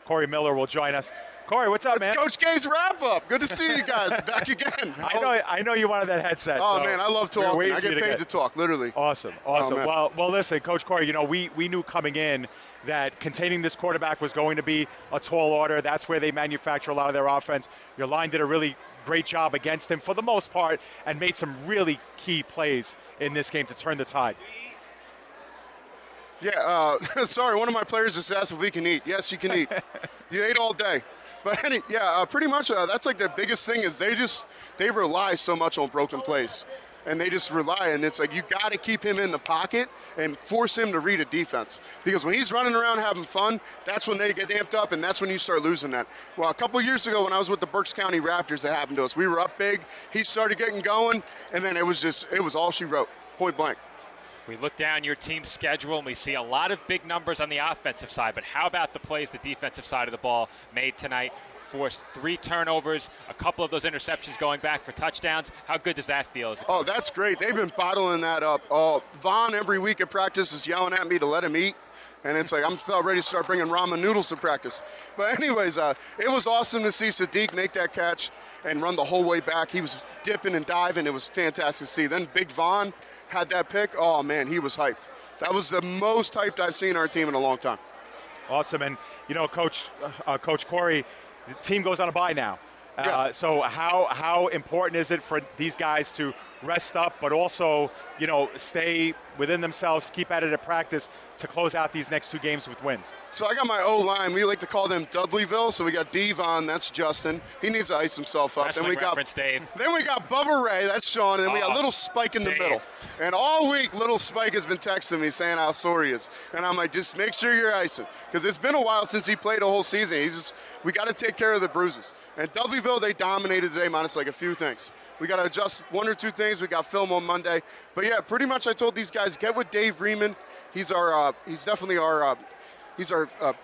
Corey Miller will join us. Corey, what's up, man? Coach K's wrap-up. Good to see you guys back again. I know you wanted that headset. Oh, so man, I love talking. I get paid to talk, literally. Awesome. Oh, well, listen, Coach Corey, we knew coming in that containing this quarterback was going to be a tall order. That's where they manufacture a lot of their offense. Your line did a really great job against him for the most part and made some really key plays in this game to turn the tide. Yeah, sorry, one of my players just asked if we can eat. Yes, you can eat. You ate all day. But pretty much that's like the biggest thing is they rely so much on broken plays. And they just rely, and it's like you got to keep him in the pocket and force him to read a defense. Because when he's running around having fun, that's when they get amped up, and that's when you start losing that. Well, a couple years ago when I was with the Berks County Raptors, that happened to us. We were up big, he started getting going, and then it was all she wrote, point blank. We look down your team's schedule and we see a lot of big numbers on the offensive side, but how about the plays the defensive side of the ball made tonight? Forced 3 turnovers, a couple of those interceptions going back for touchdowns. How good does that feel? Oh, that's great. They've been bottling that up. Vaughn every week at practice is yelling at me to let him eat. And it's like I'm about ready to start bringing ramen noodles to practice. But anyways, it was awesome to see Sadiq make that catch and run the whole way back. He was dipping and diving. It was fantastic to see. Then Big Vaughn had that pick. Oh, man, he was hyped. That was the most hyped I've seen our team in a long time. Awesome. And, Coach Corey, the team goes on a bye now. So how important is it for these guys to rest up, but also, stay within themselves, keep at it at practice to close out these next 2 games with wins? So I got my O-line. We like to call them Dudleyville. So we got Devon, that's Justin. He needs to ice himself up. Wrestling reference, Dave. Then we got Bubba Ray, that's Sean, and then we got Little Spike in the middle. And all week, Little Spike has been texting me saying how sore he is. And I'm like, just make sure you're icing. Because it's been a while since he played a whole season. We got to take care of the bruises. And Dudleyville, they dominated today, minus like a few things. We got to adjust 1 or 2 things. We got film on Monday. But yeah, pretty much I told these guys, get with Dave Riemann. He's definitely our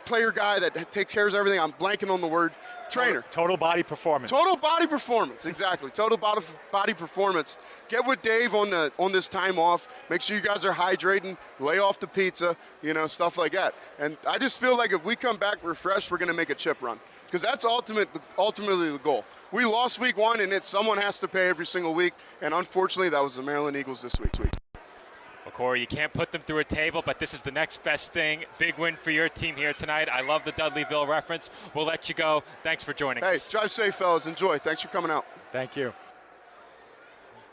player guy that takes care of everything. I'm blanking on the word. Trainer. Total body performance. Total body performance, exactly. Total body performance. Get with Dave on this time off. Make sure you guys are hydrating. Lay off the pizza, stuff like that. And I just feel like if we come back refreshed, we're going to make a chip run. Because that's ultimately the goal. We lost week 1, and someone has to pay every single week. And unfortunately, that was the Maryland Eagles this week. Well, Corey, you can't put them through a table, but this is the next best thing. Big win for your team here tonight. I love the Dudleyville reference. We'll let you go. Thanks for joining us. Hey, drive safe, fellas. Enjoy. Thanks for coming out. Thank you.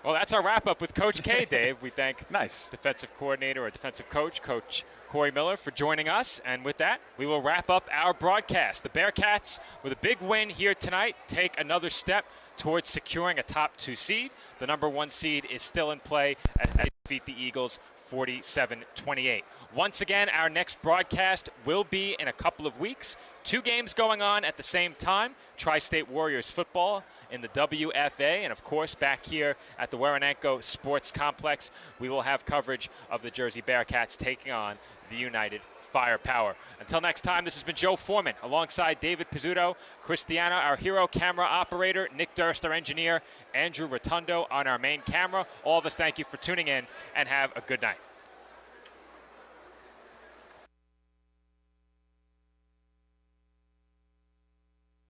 Well, that's our wrap-up with Coach K, Dave. We thank nice defensive coordinator or defensive coach, Coach Corey Miller, for joining us. And with that, we will wrap up our broadcast. The Bearcats, with a big win here tonight, take another step towards securing a top 2 seed. The number 1 seed is still in play as they defeat the Eagles 47-28. Once again, our next broadcast will be in a couple of weeks. 2 games going on at the same time. Tri-State Warriors football in the WFA, and of course back here at the Waranenko Sports Complex, we will have coverage of the Jersey Bearcats taking on the United Firepower. Until next time, this has been Joe Foreman alongside David Pizzuto, Christiana, our hero camera operator, Nick Durst, our engineer, Andrew Rotundo on our main camera. All of us thank you for tuning in and have a good night.